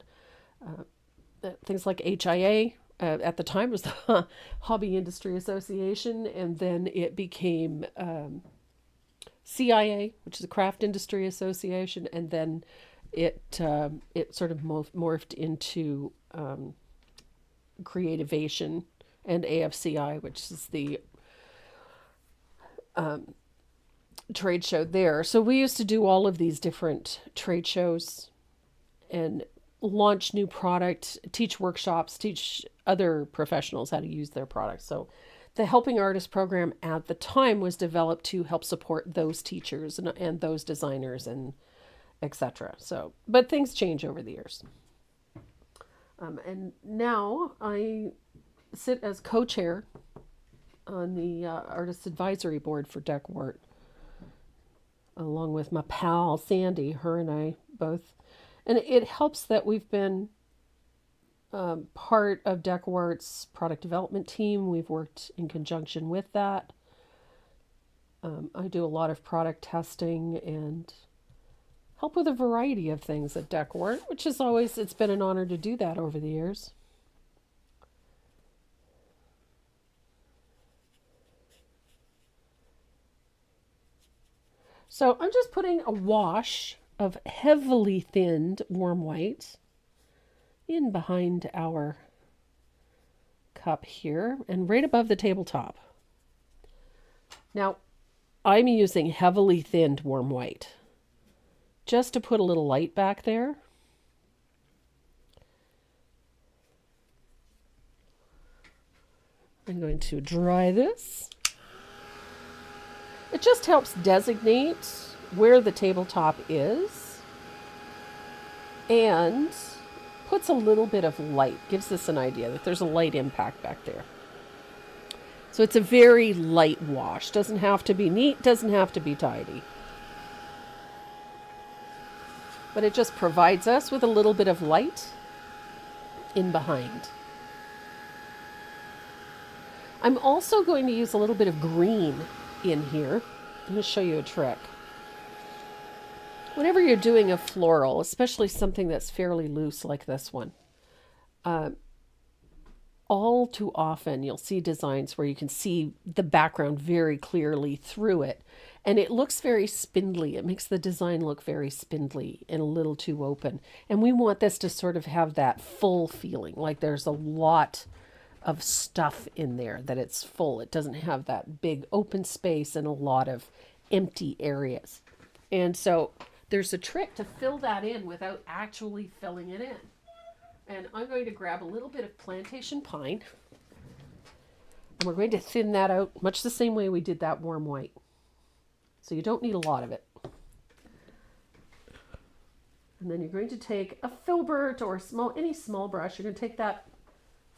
things like HIA. At the time, it was the Hobby Industry Association, and then it became CIA, which is the Craft Industry Association, and then it sort of morphed into Creativation and AFCI, which is the trade show there. So we used to do all of these different trade shows, and launch new product, teach workshops, teach other professionals how to use their products. So the Helping Artist program at the time was developed to help support those teachers and those designers and etc. So, but things change over the years. And now I sit as co-chair on the Artist Advisory Board for Deckwort, along with my pal Sandy. Her and I both. And it helps that we've been part of Deckwort's product development team. We've worked in conjunction with that. I do a lot of product testing and help with a variety of things at Deckwort, which is always, it's been an honor to do that over the years. So I'm just putting a wash of heavily thinned warm white in behind our cup here and right above the tabletop. Now, I'm using heavily thinned warm white just to put a little light back there. I'm going to dry this. It just helps designate where the tabletop is and puts a little bit of light, gives us an idea that there's a light impact back there. So it's a very light wash. Doesn't have to be neat, doesn't have to be tidy. But it just provides us with a little bit of light in behind. I'm also going to use a little bit of green in here. I'm going to show you a trick. Whenever you're doing a floral, especially something that's fairly loose like this one, all too often you'll see designs where you can see the background very clearly through it, and it looks very spindly. It makes the design look very spindly and a little too open. And we want this to sort of have that full feeling, like there's a lot of stuff in there, that it's full. It doesn't have that big open space and a lot of empty areas. And so there's a trick to fill that in without actually filling it in. And I'm going to grab a little bit of plantation pine, and we're going to thin that out much the same way we did that warm white. So you don't need a lot of it. And then you're going to take a filbert or any small brush. You're going to take that,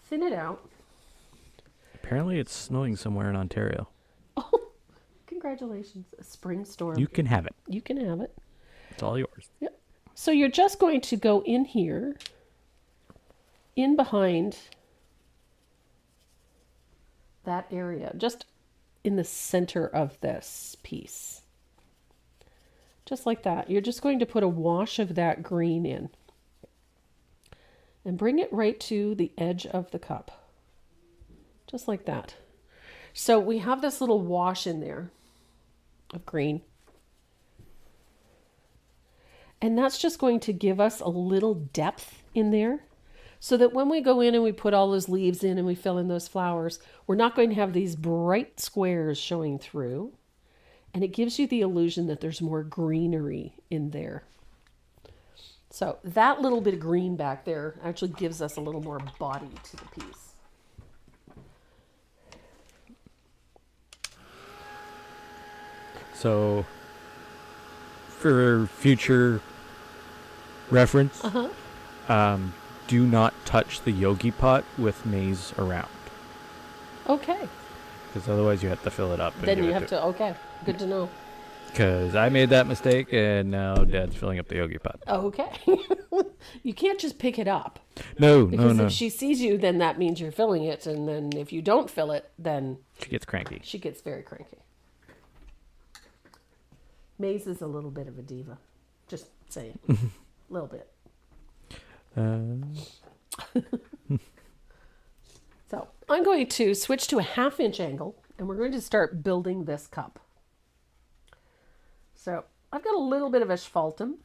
thin it out. Apparently it's snowing somewhere in Ontario. Oh, congratulations. A spring storm. You can have it. You can have it. It's all yours. Yep. So you're just going to go in here, in behind that area, just in the center of this piece. Just like that. You're just going to put a wash of that green in and bring it right to the edge of the cup. Just like that. So we have this little wash in there of green. And that's just going to give us a little depth in there, so that when we go in and we put all those leaves in and we fill in those flowers, we're not going to have these bright squares showing through. And it gives you the illusion that there's more greenery in there. So that little bit of green back there actually gives us a little more body to the piece. So, for future reference, do not touch the yogi pot with maize around. Okay. Because otherwise you have to fill it up. Then you have to, okay. Good to know. Because I made that mistake, and now Dad's filling up the yogi pot. Okay. You can't just pick it up. No. Because if she sees you, then that means you're filling it. And then if you don't fill it, then She gets cranky. She gets very cranky. Maze is a little bit of a diva. Just saying. A little bit. So I'm going to switch to a 1/2 inch angle, and we're going to start building this cup. So I've got a little bit of asphaltum,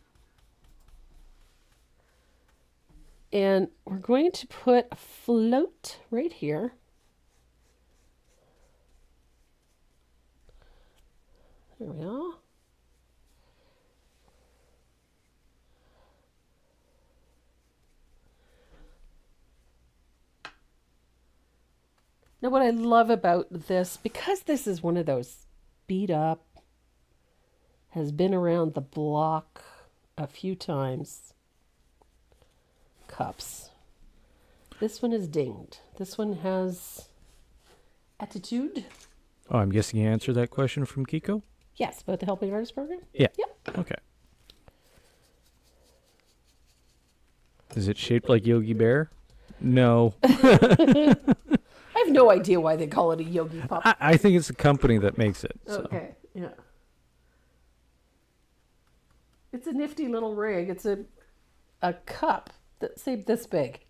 and we're going to put a float right here. There we are. Now, what I love about this, because this is one of those beat up, has been around the block a few times cups. This one is dinged. This one has attitude. Oh, I'm guessing you answered that question from Kiko? Yes, about the Helping Artist program? Yeah. Yep. Okay. Is it shaped like Yogi Bear? No. I have no idea why they call it a Yogi Pup. I think it's the company that makes it. So. Okay, yeah. It's a nifty little rig. It's a cup that's say this big.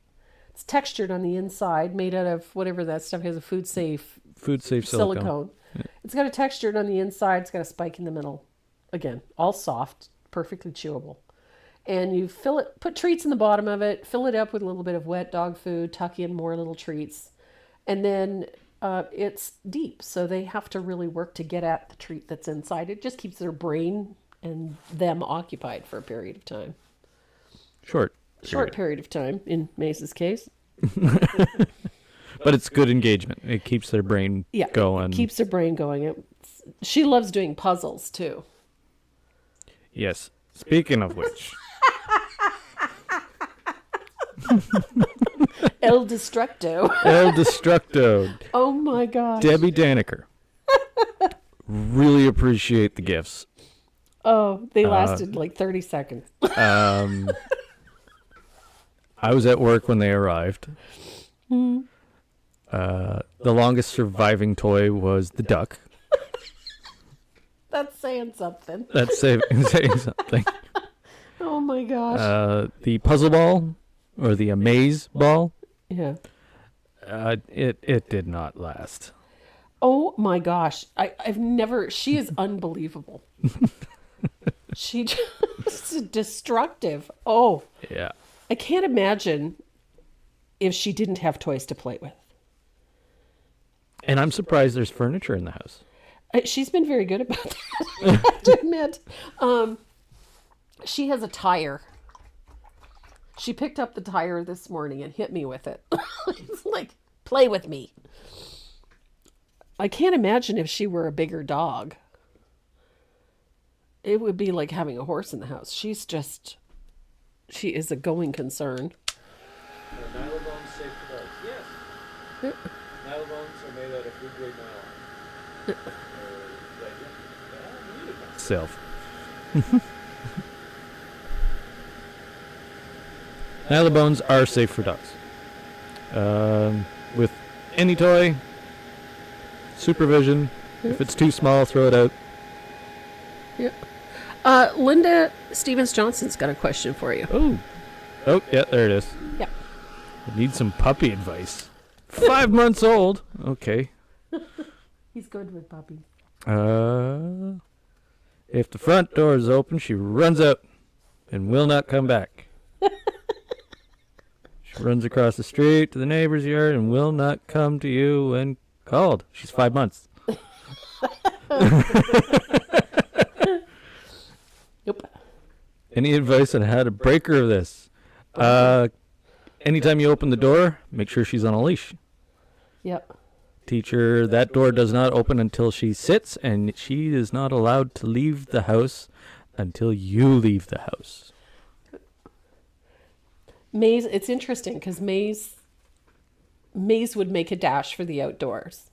It's textured on the inside, made out of whatever that stuff is, a food safe Silicone. Yeah. It's got a textured on the inside. It's got a spike in the middle. Again, all soft, perfectly chewable. And you fill it, put treats in the bottom of it, fill it up with a little bit of wet dog food, tuck in more little treats. And then it's deep, so they have to really work to get at the treat that's inside. It just keeps their brain and them occupied for a period of time. Short Period of time, in Mace's case. But it's good engagement. It keeps their brain going. It keeps their brain going. She loves doing puzzles, too. Yes. Speaking of which... El Destructo. El Destructo. Oh my gosh. Debbie Daniker. Really appreciate the gifts. Oh, they lasted like 30 seconds. I was at work when they arrived. The longest surviving toy was the duck. That's saying something. That's saying something. Oh my gosh. The puzzle ball, or the amaze ball. Yeah. It did not last. Oh my gosh. I've never, she is unbelievable. She just destructive. Oh. Yeah. I can't imagine if she didn't have toys to play with. And I'm surprised there's furniture in the house. She's been very good about that, I have to admit. She has a tire. She picked up the tire this morning and hit me with it. It's like, play with me. I can't imagine if she were a bigger dog. It would be like having a horse in the house. She is a going concern. Are nylobones safe for dogs? Yes. Nylobones are made out of food grade nylon. Self. Nylobones are safe for dogs. With any toy, supervision. If it's too small, throw it out. Yep. Linda Stevens Johnson's got a question for you. Oh, yeah, there it is. Yep. I need some puppy advice. 5 months old. Okay. He's good with puppies. If the front door is open, she runs out and will not come back. She runs across the street to the neighbor's yard and will not come to you when called. She's 5 months. Nope. Any advice on how to break her of this? Anytime you open the door, make sure she's on a leash. Yep. Teach her that door does not open until she sits, and she is not allowed to leave the house until you leave the house. Maze, it's interesting because Maze would make a dash for the outdoors.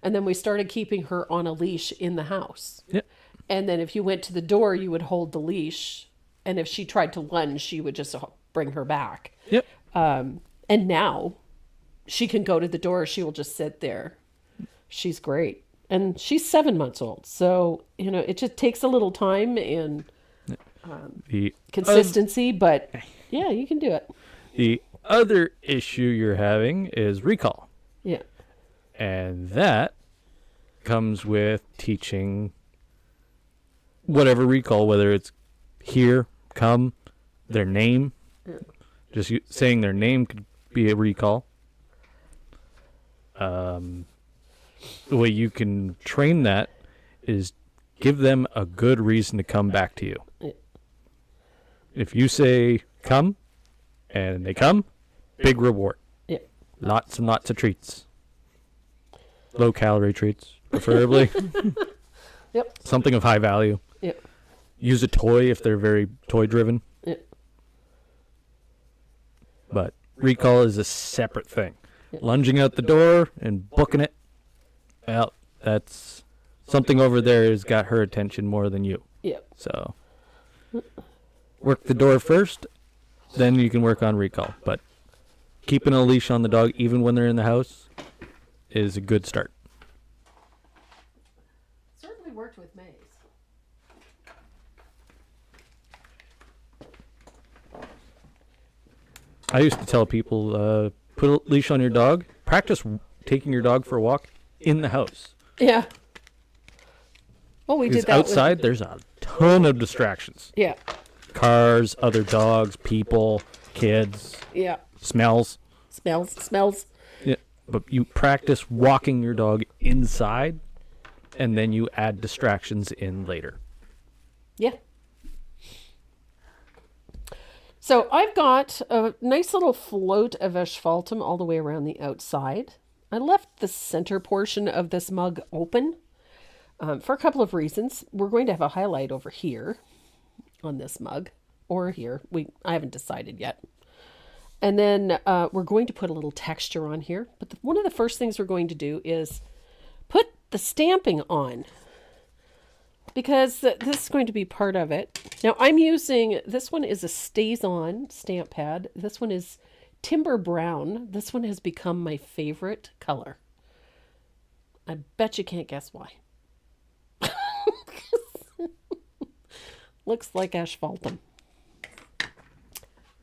And then we started keeping her on a leash in the house. Yep. And then if you went to the door, you would hold the leash. And if she tried to lunge, she would just bring her back. Yep. And now she can go to the door. She will just sit there. She's great. And she's 7 months old. So, it just takes a little time and consistency. But yeah, you can do it. The other issue you're having is recall. Yeah. And that comes with teaching whatever recall, whether it's here, come, their name. Yeah. Just saying their name could be a recall. The way you can train that is give them a good reason to come back to you. Yeah. If you say come and they come, big reward. Yeah. Lots and lots of treats. Low-calorie treats, preferably. Yep. Something of high value. Yep. Use a toy if they're very toy-driven. Yep. But recall is a separate thing. Yep. Lunging out the door and booking it, well, that's something over there has got her attention more than you. Yep. So work the door first, then you can work on recall. But keeping a leash on the dog, even when they're in the house, is a good start. Certainly worked with Maze. I used to tell people, put a leash on your dog. Practice taking your dog for a walk in the house. Yeah. Well, we did Because that outside, there's a ton of distractions. Yeah. Cars, other dogs, people, kids, Yeah. smells. Smells. Yeah, but you practice walking your dog inside, and then you add distractions in later. Yeah. So I've got a nice little float of asphaltum all the way around the outside. I left the center portion of this mug open for a couple of reasons. We're going to have a highlight over here on this mug, or here. I haven't decided yet. And then we're going to put a little texture on here. But one of the first things we're going to do is put the stamping on, because this is going to be part of it. Now I'm using, this one is a Stays On stamp pad. This one is Timber Brown. This one has become my favorite color. I bet you can't guess why. Looks like asphaltum.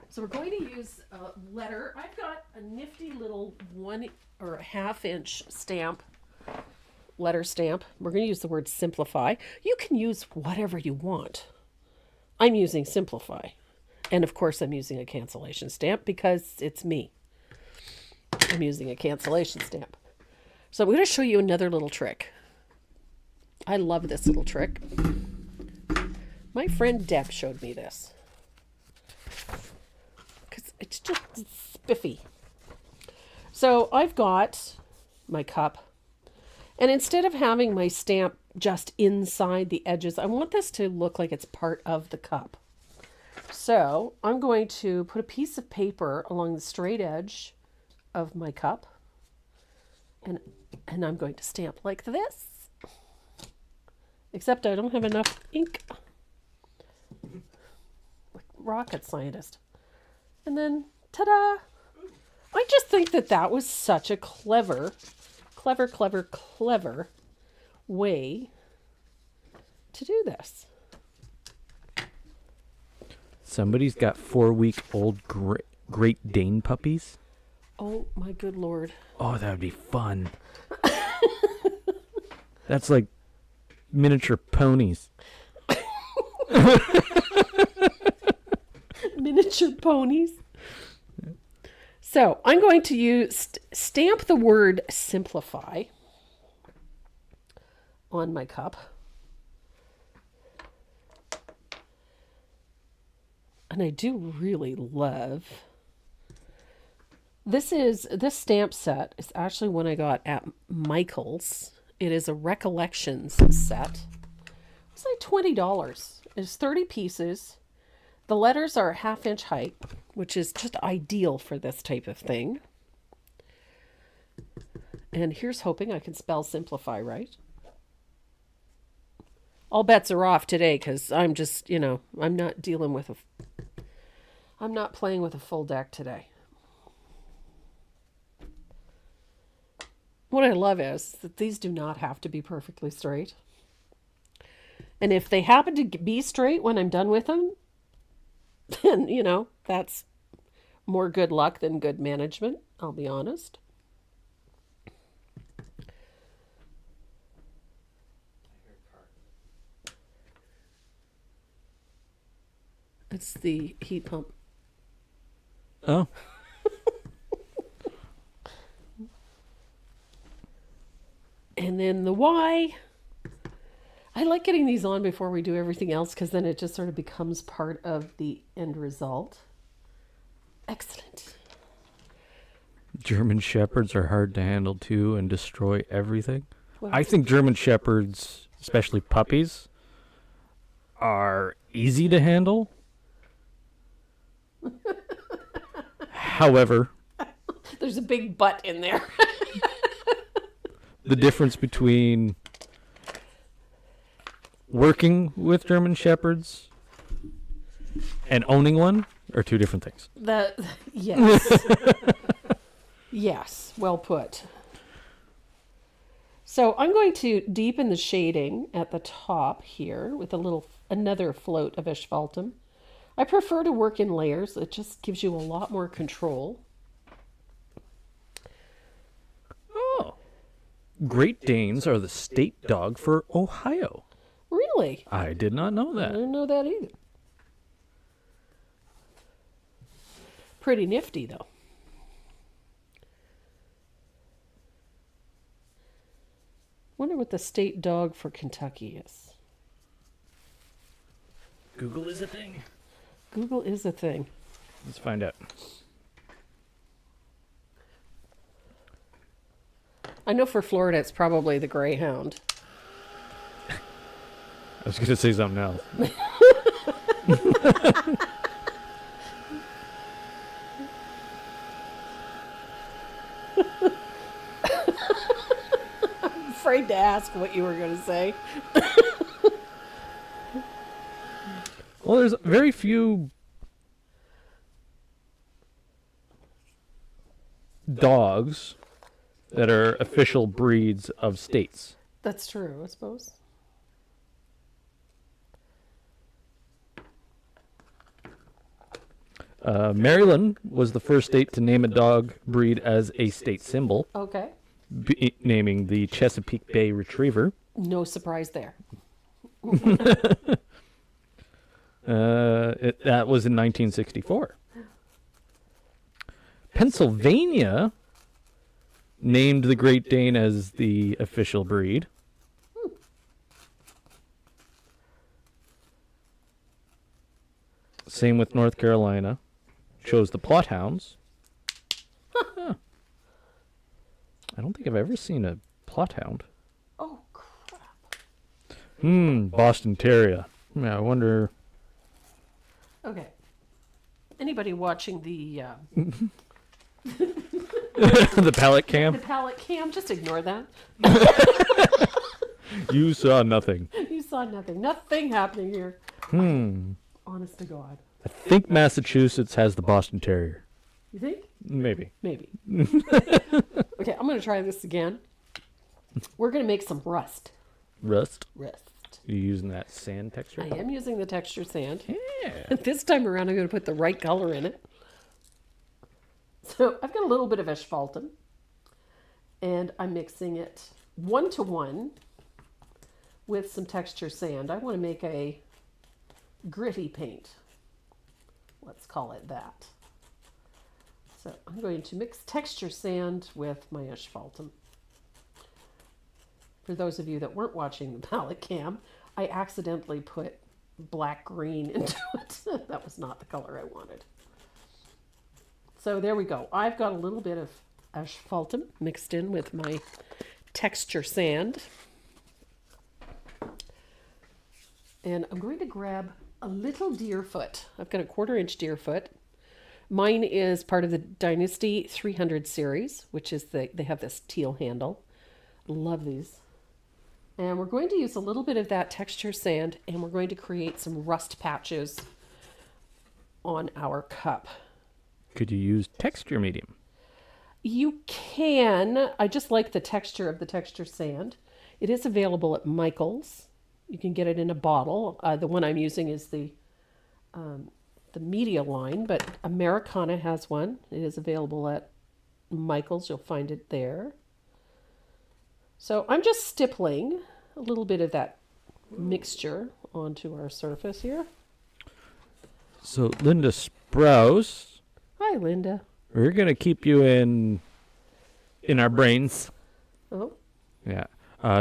So we're going to use a letter. I've got a nifty little 1.5 inch stamp, letter stamp. We're going to use the word Simplify. You can use whatever you want. I'm using Simplify. And of course I'm using a cancellation stamp because it's me. I'm using a cancellation stamp. So I'm going to show you another little trick. I love this little trick. My friend Deb showed me this. Because it's just spiffy. So I've got my cup. And instead of having my stamp just inside the edges, I want this to look like it's part of the cup. So I'm going to put a piece of paper along the straight edge of my cup. And I'm going to stamp like this. Except I don't have enough ink. Like rocket scientist. And then, ta-da! I just think that was such a clever way to do this. Somebody's got 4-week-old Great Dane puppies. Oh my good Lord. Oh, that would be fun. That's like miniature ponies. Miniature ponies. So I'm going to use stamp the word Simplify on my cup. And I do really love this stamp set is actually one I got at Michael's. It is a Recollections set. It's like $20. It's 30 pieces. The letters are 1/2 inch height, which is just ideal for this type of thing. And here's hoping I can spell Simplify right. All bets are off today because I'm just, I'm not playing with a full deck today. What I love is that these do not have to be perfectly straight. And if they happen to be straight when I'm done with them, then, that's more good luck than good management, I'll be honest. It's the heat pump. Oh. And then the Y. I like getting these on before we do everything else because then it just sort of becomes part of the end result. Excellent. German Shepherds are hard to handle too and destroy everything. Well, I think German Shepherds, especially puppies, are easy to handle. However, there's a big butt in there. the difference between working with German Shepherds and owning one are two different things. Yes. Yes, well put. So I'm going to deepen the shading at the top here with another float of asphaltum. I prefer to work in layers. It just gives you a lot more control. Oh. Great Danes are the state dog for Ohio. Really? I did not know I that. didn't know that either. Pretty nifty, though. Wonder what the state dog for Kentucky is. Google is a thing. Google is a thing. Let's find out. I know for Florida it's probably the Greyhound. I was going to say something else. I'm afraid to ask what you were going to say. Well, there's very few dogs that are official breeds of states. That's true, I suppose. Maryland was the first state to name a dog breed as a state symbol, Okay. naming the Chesapeake Bay Retriever. No surprise there. That was in 1964. Pennsylvania named the Great Dane as the official breed. Same with North Carolina. Chose the Plothounds. Huh. I don't think I've ever seen a Plothound. Oh, crap. Boston Terrier. Yeah, I wonder. Okay. Anybody watching the The pallet cam? pallet cam, just ignore that. You saw nothing. You saw nothing. Nothing happening here. Honest to God. I think Massachusetts has the Boston Terrier. You think? Maybe. Maybe. Okay, I'm going to try this again. We're going to make some rust. Rust? Rust. You using that sand texture? I am using the texture sand. Yeah. This time around, I'm going to put the right color in it. So I've got a little bit of asphaltum, and I'm mixing it 1-to-1 with some texture sand. I want to make a gritty paint. Let's call it that. So I'm going to mix texture sand with my asphaltum. For those of you that weren't watching the palette cam, I accidentally put black green into it. That was not the color I wanted. So there we go. I've got a little bit of asphaltum mixed in with my texture sand. And I'm going to grab a little deer foot. I've got a 1/4-inch deer foot. Mine is part of the Dynasty 300 series, which is they have this teal handle. Love these. And we're going to use a little bit of that texture sand, and we're going to create some rust patches on our cup. Could you use texture medium? You can. I just like the texture of the texture sand. It is available at Michael's. You can get it in a bottle. The one I'm using is the media line, but Americana has one. It is available at Michael's. You'll find it there. So I'm just stippling a little bit of that mixture onto our surface here. So, Linda Sprouse, Hi, Linda. we're going to keep you in our brains. Oh, Yeah.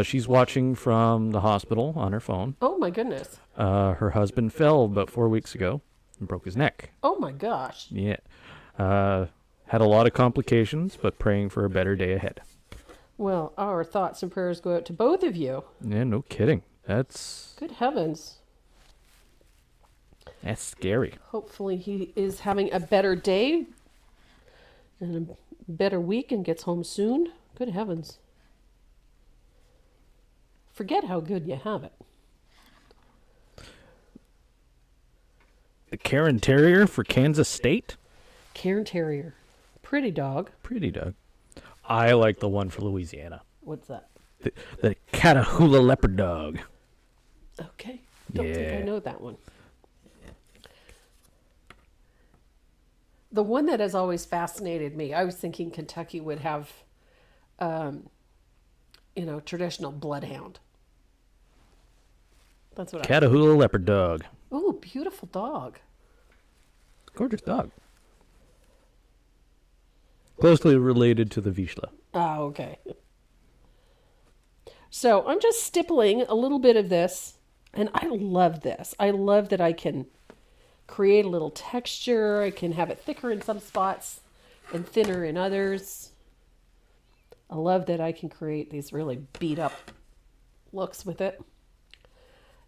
She's watching from the hospital on her phone. oh my goodness. Her husband fell about 4 weeks ago and broke his neck. Oh my gosh. Yeah. Had a lot of complications, but praying for a better day ahead. Well, our thoughts and prayers go out to both of you. Yeah, no kidding. That's Good heavens. scary. Hopefully he is having a better day and a better week and gets home soon. Good heavens. Forget how good you have it. The Cairn Terrier for Kansas State? Cairn Terrier. Pretty dog. Pretty dog. I like the one for Louisiana. What's that? The Catahoula Leopard Dog. Okay. Don't think I know that one. The one that has always fascinated me, I was thinking Kentucky would have, traditional bloodhound. That's what Catahoula Leopard Dog. Oh, beautiful dog. Gorgeous dog. Closely related to the Vizsla. Ah, okay. So I'm just stippling a little bit of this, and I love this. I love that I can create a little texture. I can have it thicker in some spots and thinner in others. I love that I can create these really beat up looks with it.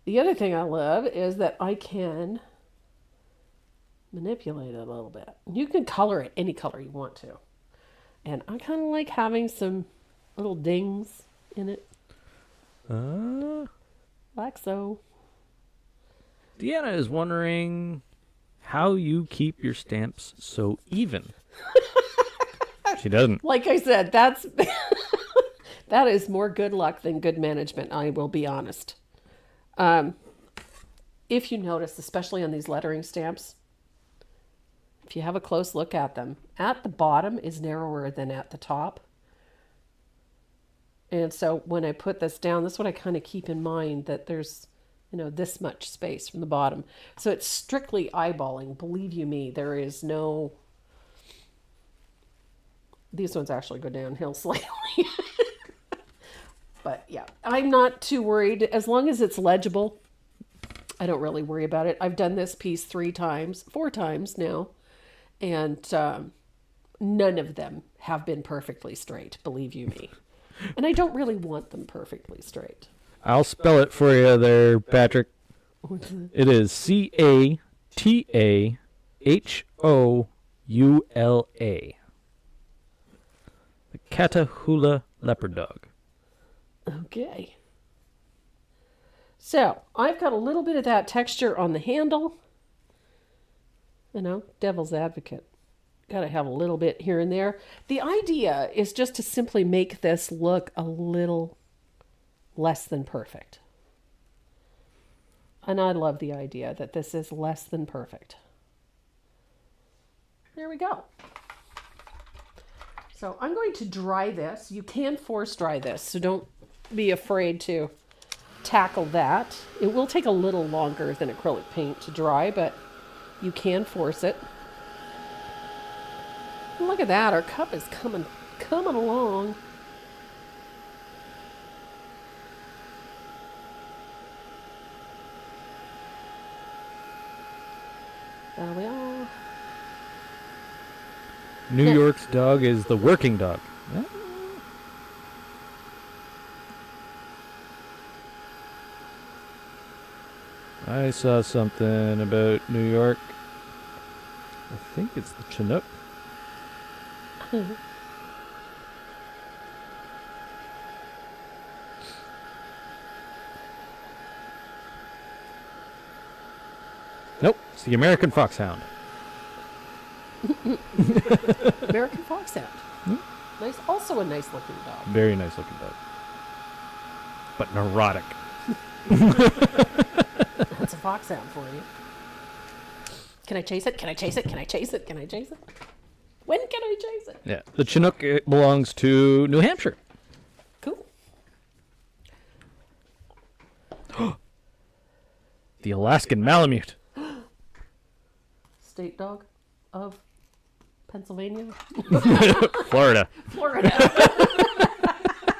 The other thing I love is that I can manipulate it a little bit. You can color it any color you want to. And I kind of like having some little dings in it. Like so. Deanna is wondering how you keep your stamps so even. She doesn't. Like I said, that is more good luck than good management, I will be honest. If you notice, especially on these lettering stamps, if you have a close look at them, at the bottom is narrower than at the top. And so when I put this down, this is what I kind of keep in mind, that there's, this much space from the bottom. So it's strictly eyeballing. Believe you me, there is no... These ones actually go downhill slightly. But yeah, I'm not too worried. As long as it's legible, I don't really worry about it. I've done this piece 4 times now. And none of them have been perfectly straight, believe you me. And I don't really want them perfectly straight. I'll spell it for you there, Patrick. It is Catahoula. The Catahoula Leopard Dog. Okay. So, I've got a little bit of that texture on the handle. Devil's advocate. Got to have a little bit here and there. The idea is just to simply make this look a little less than perfect. And I love the idea that this is less than perfect. There we go. So I'm going to dry this. You can force dry this, so don't be afraid to tackle that. It will take a little longer than acrylic paint to dry, but you can force it. And look at that, our cup is coming along. There we are. New York's dog is the working dog. Yeah. I saw something about New York. I think it's the Chinook. Nope, it's the American Foxhound. American Foxhound. Nice, also a nice looking dog. Very nice looking dog. But neurotic. That's a foxhound for you. Can I chase it? Can I chase it? Can I chase it? Can I chase it? When can I chase it? Yeah, the Chinook belongs to New Hampshire. Cool. The Alaskan Malamute. State dog of Pennsylvania? Florida. Florida.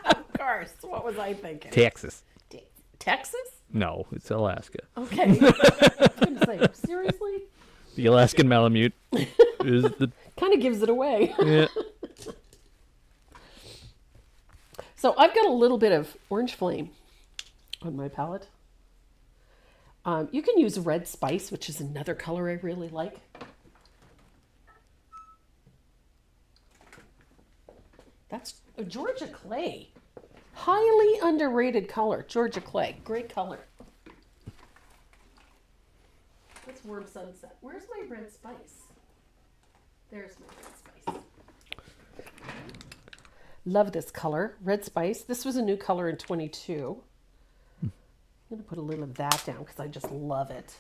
Of course. What was I thinking? Texas. Texas? No, it's Alaska. Okay. I was going to say, seriously? The Alaskan Malamute is the Kind of gives it away. Yeah. So I've got a little bit of orange flame on my palette. You can use red spice, which is another color I really like. That's Georgia clay. Highly underrated color. Georgia clay. Great color. That's warm sunset. Where's my red spice? There's my red spice. Love this color. Red spice. This was a new color in 22. I'm going to put a little of that down because I just love it.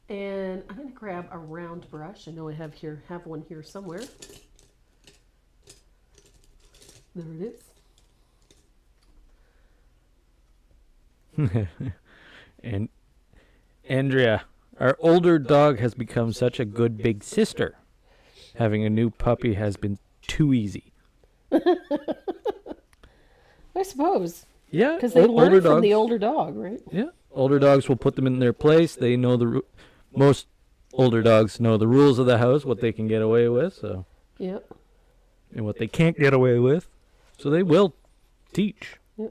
And I'm going to grab a round brush. I know I have one here somewhere. There it is. And Andrea, our older dog has become such a good big sister. Having a new puppy has been too easy. I suppose. Yeah, because they learn from the older dog, right? Yeah, older dogs will put them in their place. They know most older dogs know the rules of the house, what they can get away with, so yeah, and what they can't get away with, so they will teach. Yeah.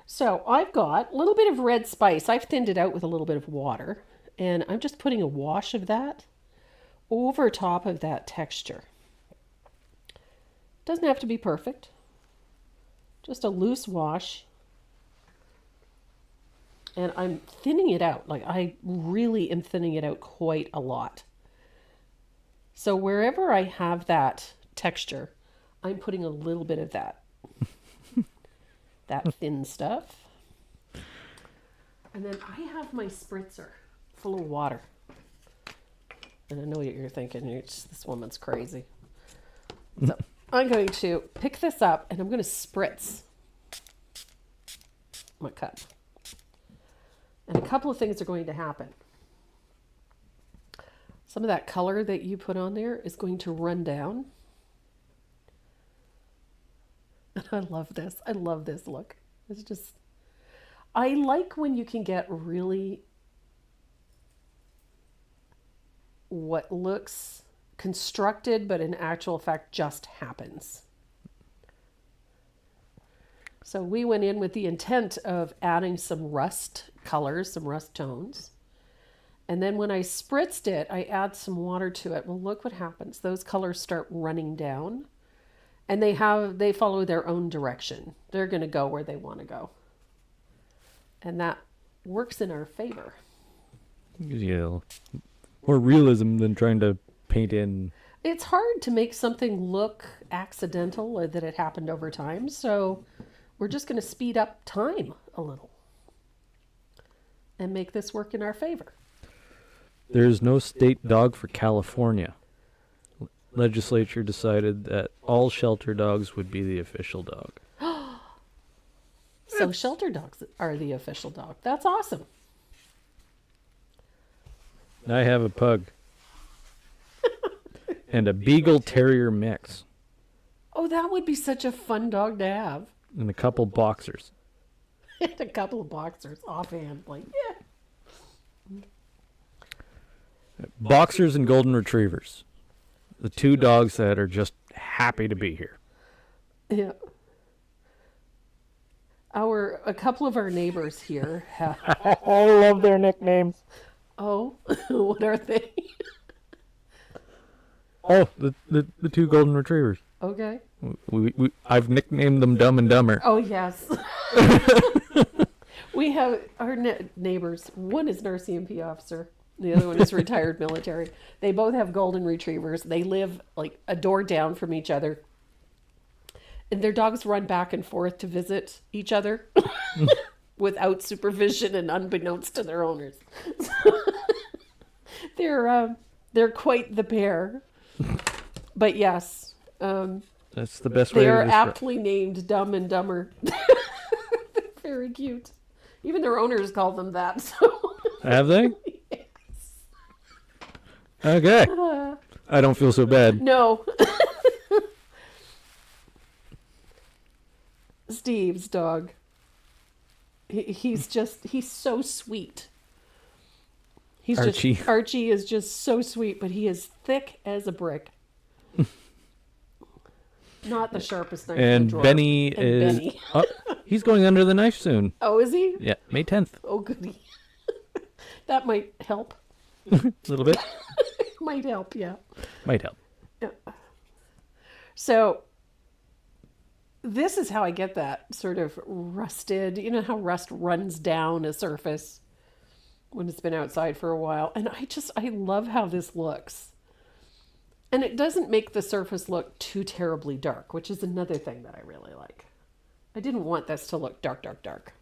So I've got a little bit of red spice. I've thinned it out with a little bit of water, and I'm just putting a wash of that over top of that texture. Doesn't have to be perfect. Just a loose wash. And I'm thinning it out. Like, I really am thinning it out quite a lot. So wherever I have that texture, I'm putting a little bit of that. That thin stuff. And then I have my spritzer full of water. And I know what you're thinking. This woman's crazy. So I'm going to pick this up and I'm going to spritz my cup. And a couple of things are going to happen. Some of that color that you put on there is going to run down. And I love this. I love this look. It's just, I like when you can get really what looks constructed, but in actual fact just happens. So we went in with the intent of adding some rust colors, some rust tones. And then when I spritzed it, I add some water to it. Well, look what happens. Those colors start running down and they follow their own direction. They're going to go where they want to go. And that works in our favor. Yeah. More realism than trying to paint in. It's hard to make something look accidental or that it happened over time. So we're just going to speed up time a little and make this work in our favor. There's no state dog for California. Legislature decided that all shelter dogs would be the official dog. So shelter dogs are the official dog. That's awesome. I have a pug. And a Beagle Terrier mix. Oh, that would be such a fun dog to have. And a couple boxers. And a couple of boxers offhand. Like, yeah. Boxers and golden retrievers. The two dogs that are just happy to be here. Yeah. A couple of our neighbors here have... I love their nicknames. Oh, what are they? Oh, the two golden retrievers. Okay. I've nicknamed them Dumb and Dumber. Oh, yes. We have our neighbors. One is an RCMP officer. The other one is retired military. They both have golden retrievers. They live like a door down from each other. And their dogs run back and forth to visit each other without supervision and unbeknownst to their owners. They're quite the pair. But yes, that's the best way. They are aptly named Dumb and Dumber. They're very cute. Even their owners call them that. So. Have they? Yes. Okay. I don't feel so bad. No. Steve's dog. He's so sweet. Archie. Archie is just so sweet, but he is thick as a brick. Not the sharpest knife in the And drawer. Benny And is. Benny. Oh, he's going under the knife soon. Oh, is he? Yeah, May 10th. Oh, goody. That might help. A little bit. Might help, yeah. Might help. Yeah. So this is how I get that sort of rusted. You know how rust runs down a surface when it's been outside for a while. And I love how this looks. And it doesn't make the surface look too terribly dark, which is another thing that I really like. I didn't want this to look dark, dark, dark.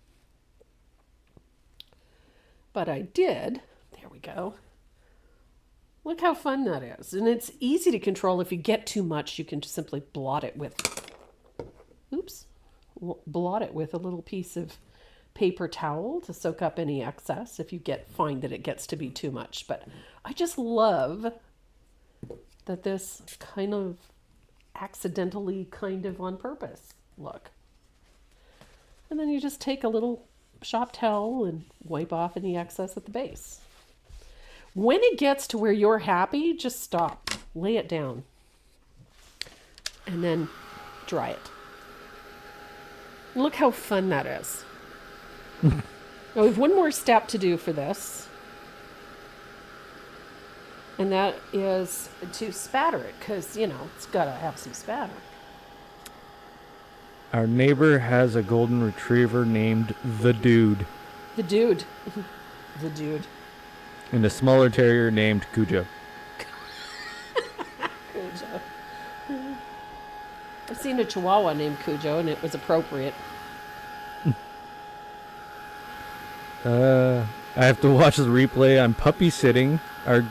But I did. There we go. Look how fun that is. And it's easy to control. If you get too much, you can just simply blot it with, blot it with a little piece of paper towel to soak up any excess if you find that it gets to be too much. But I just love that this kind of accidentally, kind of on purpose look. And then you just take a little shop towel and wipe off any excess at the base. When it gets to where you're happy, just stop, lay it down, and then dry it. Look how fun that is. Now we have one more step to do for this. And that is to spatter it, because, it's got to have some spatter. Our neighbor has a golden retriever named The Dude. The Dude. The Dude. And a smaller terrier named Cujo. Cujo. I've seen a Chihuahua named Cujo, and it was appropriate. I have to watch the replay. I'm puppy sitting our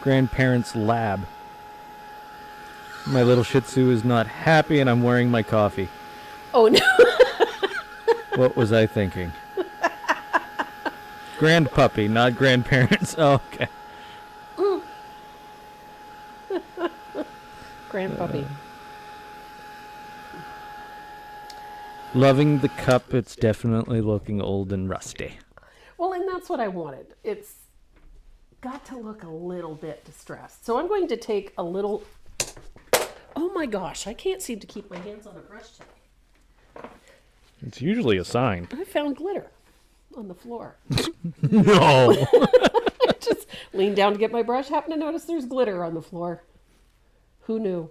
grandparents' lab. My little Shih Tzu is not happy, and I'm wearing my coffee. Oh, no. What was I thinking? Grandpuppy, not grandparents. Oh, okay. Grandpuppy. Loving the cup. It's definitely looking old and rusty. Well, and that's what I wanted. It's got to look a little bit distressed. So I'm going to take a little... Oh my gosh, I can't seem to keep my hands on a brush today. It's usually a sign. I found glitter on the floor. No. I just leaned down to get my brush, happened to notice there's glitter on the floor. Who knew?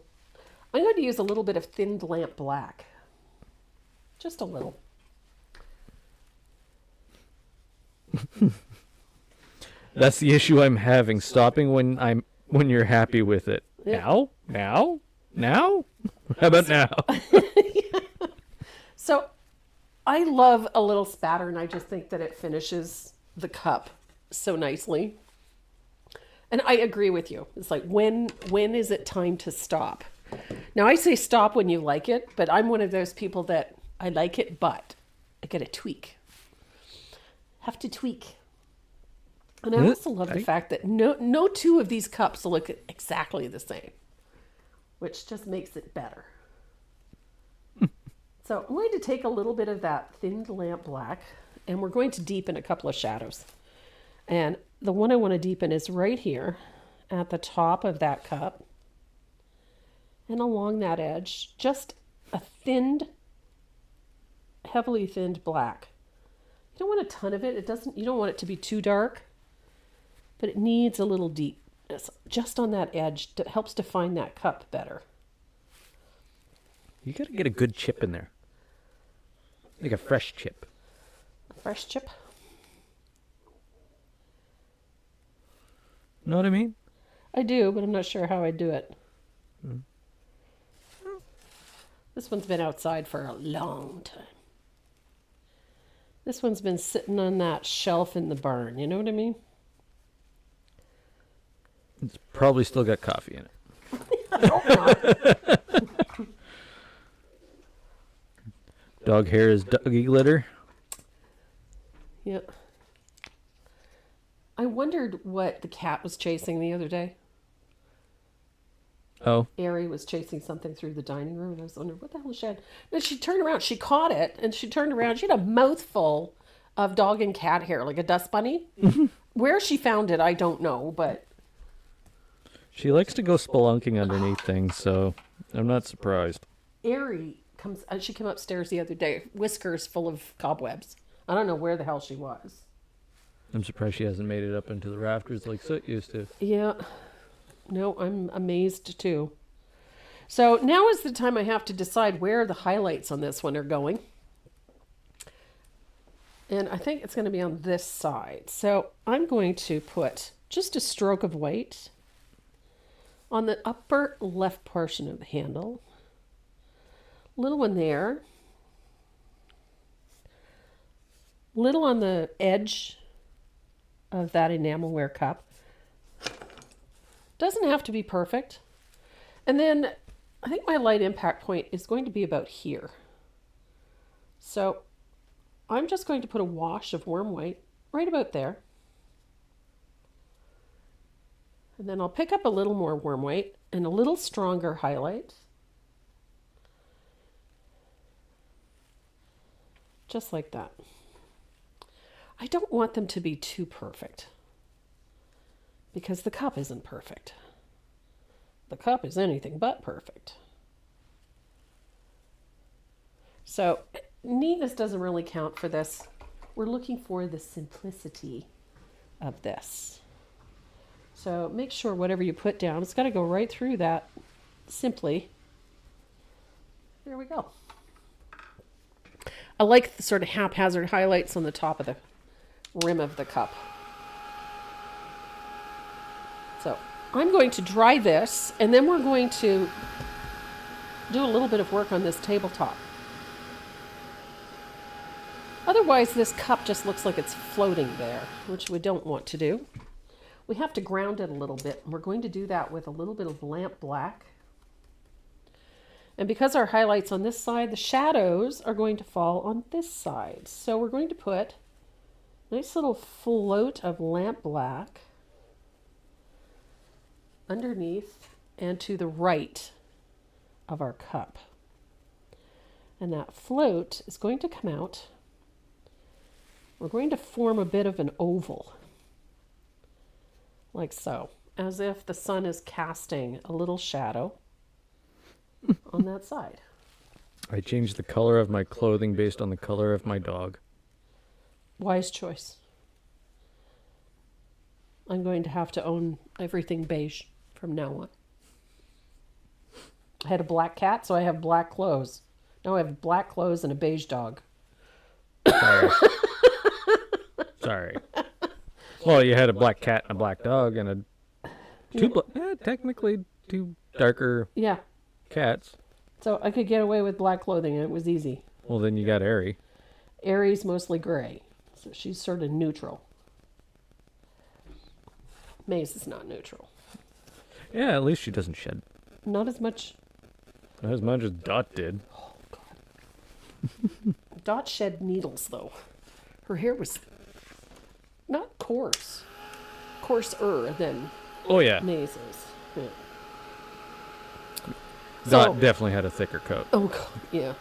I'm going to use a little bit of thinned lamp black. Just a little. That's the issue I'm having. Stopping when you're happy with it. Yeah. Now? How about now? So I love a little spatter, and I just think that it finishes the cup so nicely. And I agree with you. It's like, when is it time to stop? Now, I say stop when you like it, but I'm one of those people that I like it, but I got to tweak. Have to tweak. And I also love the fact that no two of these cups look exactly the same, which just makes it better. So I'm going to take a little bit of that thinned lamp black, and we're going to deepen a couple of shadows. And the one I want to deepen is right here at the top of that cup and along that edge, just a heavily thinned black. You don't want a ton of it. You don't want it to be too dark, but it needs a little deepness just on that edge that helps define that cup better. You got to get a good chip in there. Like a fresh chip. A fresh chip? Know what I mean? I do, but I'm not sure how I do it. This one's been outside for a long time. This one's been sitting on that shelf in the barn. You know what I mean? It's probably still got coffee in it. I hope not. Dog hair is doggy glitter. Yeah. I wondered what the cat was chasing the other day. Oh. Ari was chasing something through the dining room, and I was wondering what the hell she had. Then she turned around, she caught it, and she turned around. She had a mouthful of dog and cat hair, like a dust bunny, Where she found it, I don't know, but She likes to go spelunking underneath things, so I'm not surprised. Ari comes. She came upstairs the other day, whiskers full of cobwebs. I don't know where the hell she was. I'm surprised she hasn't made it up into the rafters like Soot used to. Yeah. No, I'm amazed too. So now is the time I have to decide where the highlights on this one are going. And I think it's going to be on this side. So I'm going to put just a stroke of white on the upper left portion of the handle. Little one there. Little on the edge of that enamelware cup. Doesn't have to be perfect. And then I think my light impact point is going to be about here. So I'm just going to put a wash of warm white right about there. And then I'll pick up a little more warm white and a little stronger highlight. Just like that. I don't want them to be too perfect because the cup isn't perfect. The cup is anything but perfect. So neatness doesn't really count for this. We're looking for the simplicity of this. So make sure whatever you put down, it's got to go right through that simply. There we go. I like the sort of haphazard highlights on the top of the rim of the cup. So I'm going to dry this, and then we're going to do a little bit of work on this tabletop. Otherwise, this cup just looks like it's floating there, which we don't want to do. We have to ground it a little bit, and we're going to do that with a little bit of lamp black. And because our highlight's on this side, the shadows are going to fall on this side. So we're going to put a nice little float of lamp black underneath and to the right of our cup. And that float is going to come out. We're going to form a bit of an oval, like so, as if the sun is casting a little shadow on that side. I changed the color of my clothing based on the color of my dog. Wise choice. I'm going to have to own everything beige from now on. I had a black cat, so I have black clothes. Now I have black clothes and a beige dog. Sorry. Sorry. Well, you had a black cat and a black dog and technically two darker Yeah. cats. So I could get away with black clothing and it was easy. Well, then you got Ari. Ari's mostly gray, so she's sort of neutral. Maze is not neutral. Yeah, at least she doesn't shed. Not as much. Not as much as Dot did. Oh, God. Dot shed needles, though. Her hair was not coarse. Coarser than Oh, yeah. Maze's. Yeah. Dot So- definitely had a thicker coat. Oh, God, yeah.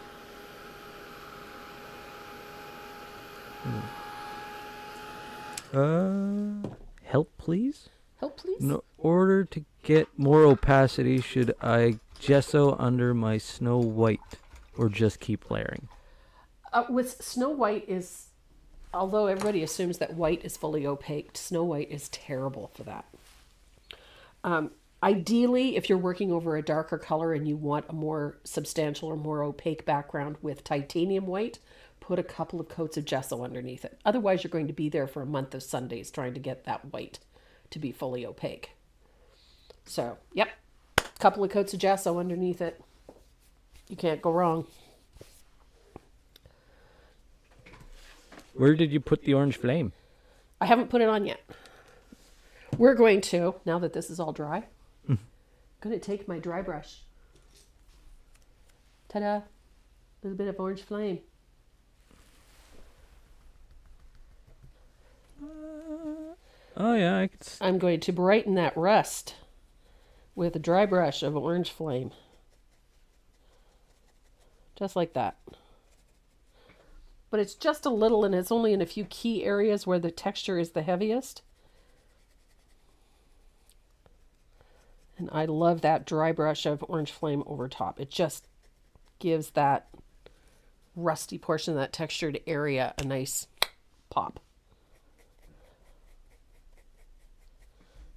Help, please? Help, please? In order to get more opacity, should I gesso under my Snow White or just keep layering? With Snow White is, although everybody assumes that white is fully opaque, Snow White is terrible for that. Ideally, if you're working over a darker color and you want a more substantial or more opaque background with titanium white, put a couple of coats of gesso underneath it. Otherwise, you're going to be there for a month of Sundays trying to get that white to be fully opaque. So, yep, a couple of coats of gesso underneath it. You can't go wrong. Where did you put the orange flame? I haven't put it on yet. We're going to, now that this is all dry, going to take my dry brush. Ta-da! A little bit of orange flame. Oh, yeah. I'm going to brighten that rust with a dry brush of orange flame. Just like that. But it's just a little, and it's only in a few key areas where the texture is the heaviest. And I love that dry brush of Orange Flame over top. It just gives that rusty portion of that textured area a nice pop.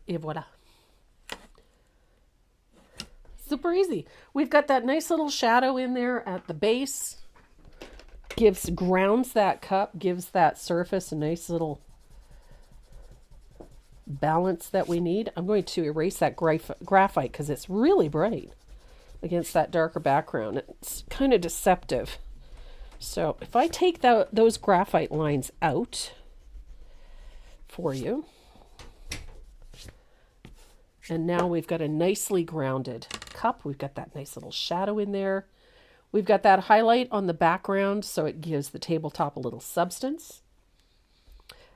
Et voila. Super easy. We've got that nice little shadow in there at the base. Grounds that cup, gives that surface a nice little balance that we need. I'm going to erase that graphite because it's really bright against that darker background. It's kind of deceptive. So if I take those graphite lines out for you, and now we've got a nicely grounded cup. We've got that nice little shadow in there. We've got that highlight on the background, so it gives the tabletop a little substance.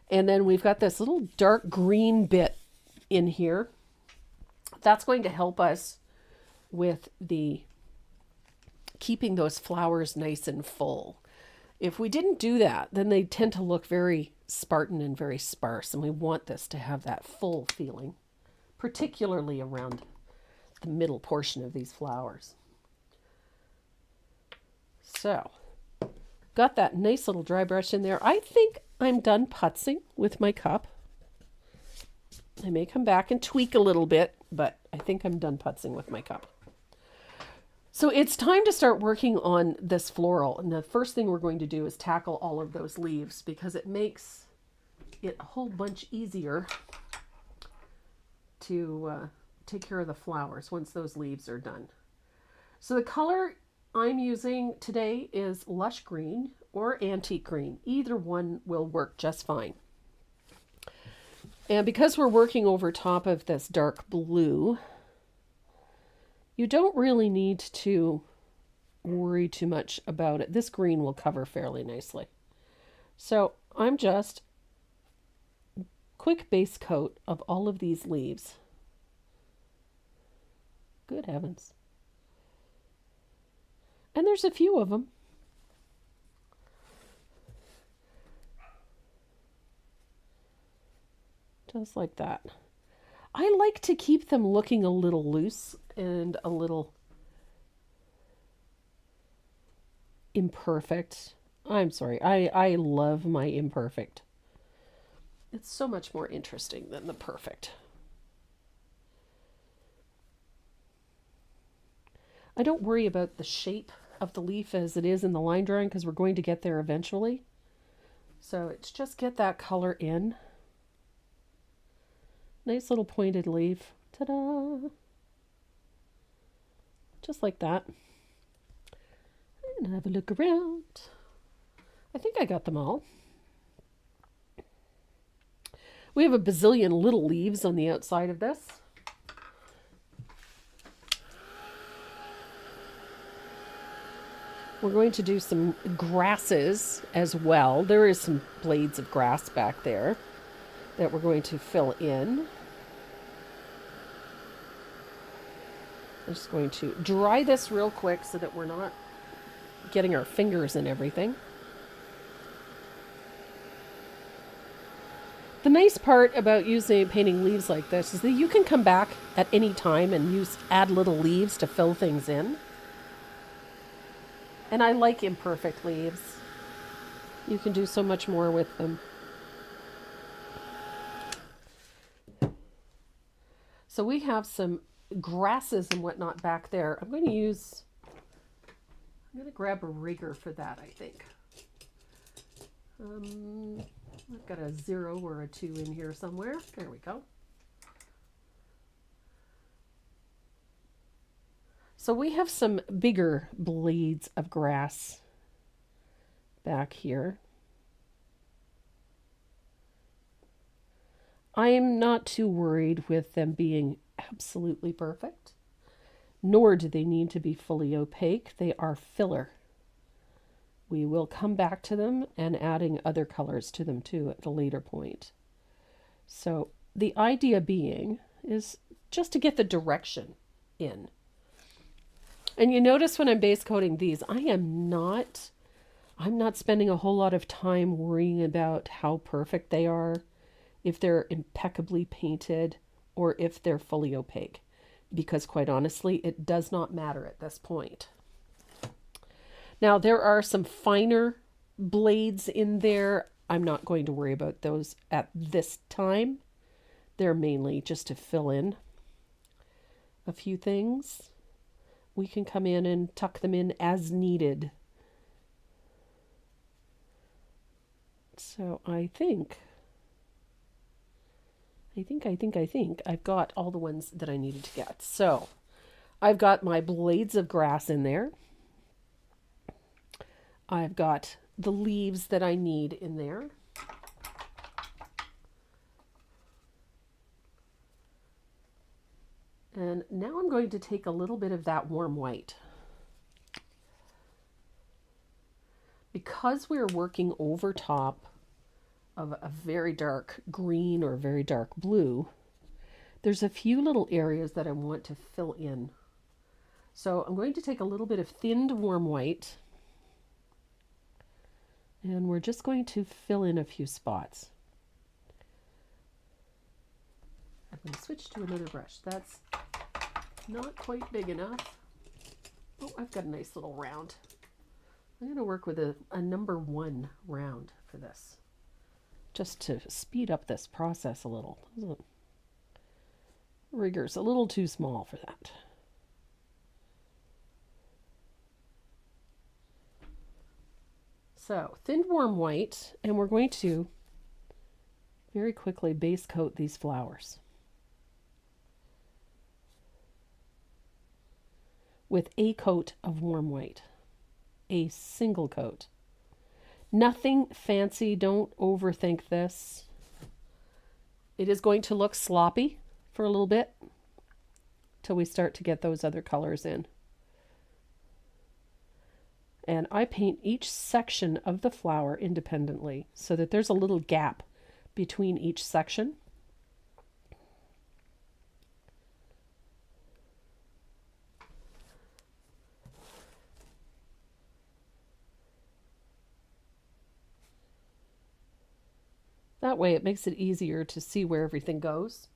And then we've got this little dark green bit in here. That's going to help us with the keeping those flowers nice and full. If we didn't do that, then they tend to look very Spartan and very sparse, and we want this to have that full feeling, particularly around the middle portion of these flowers. So, got that nice little dry brush in there. I think I'm done putzing with my cup. I may come back and tweak a little bit, but I think I'm done putzing with my cup. So it's time to start working on this floral. And the first thing we're going to do is tackle all of those leaves because it makes it a whole bunch easier to take care of the flowers once those leaves are done. So the color I'm using today is lush green or antique green. Either one will work just fine. And because we're working over top of this dark blue, you don't really need to worry too much about it. This green will cover fairly nicely. So I'm just quick base coat of all of these leaves. Good heavens. And there's a few of them. Just like that. I like to keep them looking a little loose and a little imperfect. I'm sorry. I love my imperfect. It's so much more interesting than the perfect. I don't worry about the shape of the leaf as it is in the line drawing because we're going to get there eventually. So it's just get that color in. Nice little pointed leaf. Ta-da! Just like that. And have a look around. I think I got them all. We have a bazillion little leaves on the outside of this. We're going to do some grasses as well. There is some blades of grass back there that we're going to fill in. I'm just going to dry this real quick so that we're not getting our fingers in everything. The nice part about painting leaves like this is that you can come back at any time and add little leaves to fill things in. And I like imperfect leaves. You can do so much more with them. So we have some grasses and whatnot back there. I'm going to grab a rigger for that, I think. I've got a 0 or a 2 in here somewhere. There we go. So we have some bigger blades of grass back here. I am not too worried with them being absolutely perfect, nor do they need to be fully opaque. They are filler. We will come back to them and adding other colors to them too at a later point. So the idea being is just to get the direction in. And you notice when I'm base coating these, I'm not spending a whole lot of time worrying about how perfect they are, if they're impeccably painted, or if they're fully opaque. because quite honestly, it does not matter at this point. Now, there are some finer blades in there. I'm not going to worry about those at this time. They're mainly just to fill in a few things. We can come in and tuck them in as needed. So I think I've got all the ones that I needed to get. So I've got my blades of grass in there. I've got the leaves that I need in there. And now I'm going to take a little bit of that warm white. Because we're working over top of a very dark green or very dark blue, there's a few little areas that I want to fill in. So I'm going to take a little bit of thinned warm white, and we're just going to fill in a few spots. I'm going to switch to another brush. That's not quite big enough. Oh, I've got a nice little round. I'm going to work with a number 1 round for this, just to speed up this process a little. Rigger's a little too small for that. So, thinned warm white, and we're going to very quickly base coat these flowers with a coat of warm white, a single coat. Nothing fancy, don't overthink this. It is going to look sloppy for a little bit till we start to get those other colors in. And I paint each section of the flower independently so that there's a little gap between each section. That way it makes it easier to see where everything goes.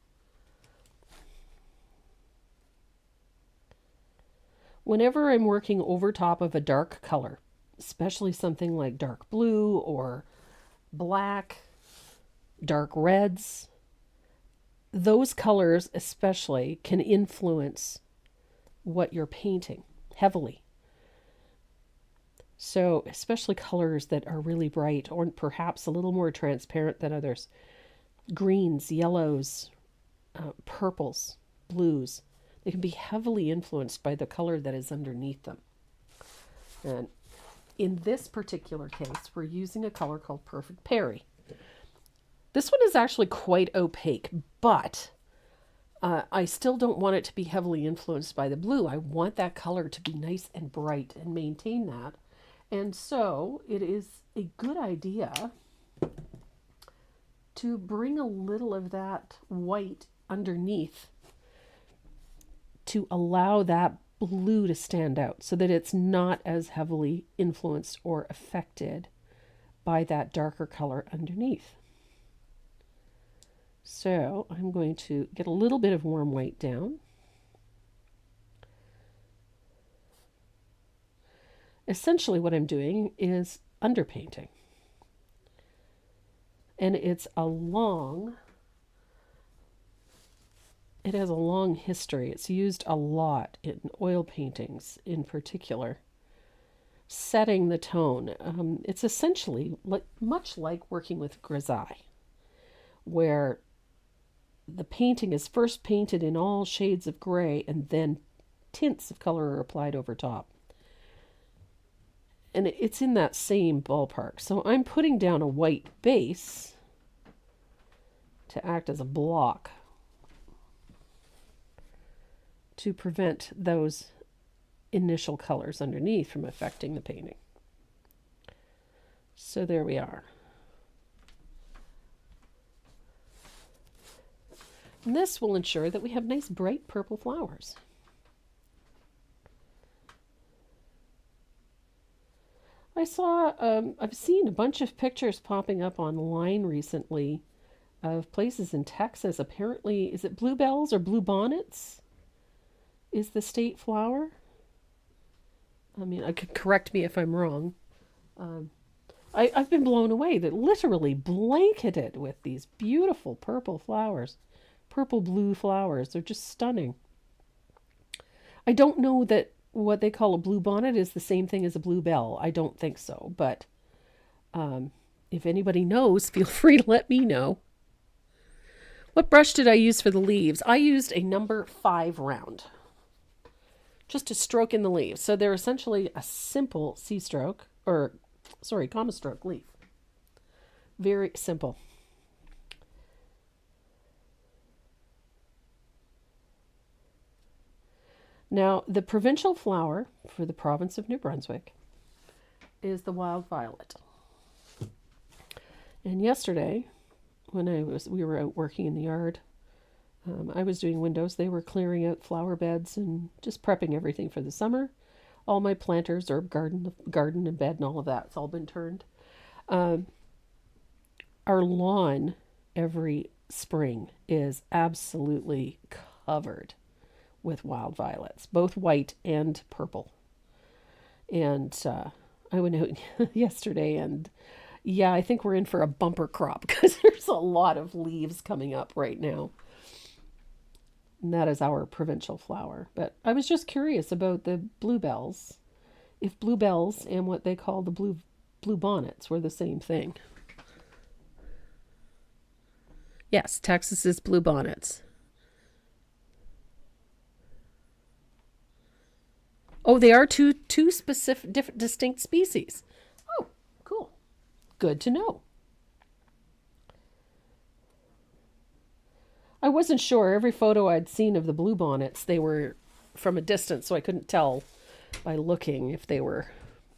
Whenever I'm working over top of a dark color, especially something like dark blue or black, dark reds, those colors especially can influence what you're painting heavily. So especially colors that are really bright or perhaps a little more transparent than others. Greens, yellows, purples, blues. They can be heavily influenced by the color that is underneath them. And in this particular case, we're using a color called Perfect Perry. This one is actually quite opaque, but I still don't want it to be heavily influenced by the blue. I want that color to be nice and bright and maintain that. And so it is a good idea to bring a little of that white underneath to allow that blue to stand out so that it's not as heavily influenced or affected by that darker color underneath. So I'm going to get a little bit of warm white down. Essentially what I'm doing is underpainting. And it has a long history. It's used a lot in oil paintings in particular, setting the tone. It's essentially much like working with grisaille, where the painting is first painted in all shades of gray and then tints of color are applied over top. And it's in that same ballpark. So I'm putting down a white base to act as a block to prevent those initial colors underneath from affecting the painting. So there we are. And this will ensure that we have nice bright purple flowers. I've seen a bunch of pictures popping up online recently of places in Texas. Apparently, is it bluebells or bluebonnets? is the state flower. I mean, I could correct me if I'm wrong. Um, I've been blown away. They're literally blanketed with these beautiful purple flowers, purple blue flowers. They're just stunning. I don't know that what they call a blue bonnet is the same thing as a bluebell. I don't think so, but um, if anybody knows, feel free to let me know. What brush did I use for the leaves? I used a number 5 round just to stroke in the leaves. So they're essentially a simple C stroke, or sorry, comma stroke leaf. Very simple. Now, the provincial flower for the province of New Brunswick is the wild violet. And yesterday, when we were out working in the yard, I was doing windows. They were clearing out flower beds and just prepping everything for the summer. All my planters, herb garden and bed and all of that, it's all been turned. Our lawn every spring is absolutely covered with wild violets, both white and purple. And I went out yesterday, and yeah, I think we're in for a bumper crop because there's a lot of leaves coming up right now. And that is our provincial flower. But I was just curious about the bluebells. If bluebells and what they call the blue bonnets were the same thing. Yes, Texas is blue bonnets. Oh, they are two specific, different, distinct species. Oh, cool. Good to know. I wasn't sure. Every photo I'd seen of the blue bonnets, they were from a distance, so I couldn't tell by looking if they were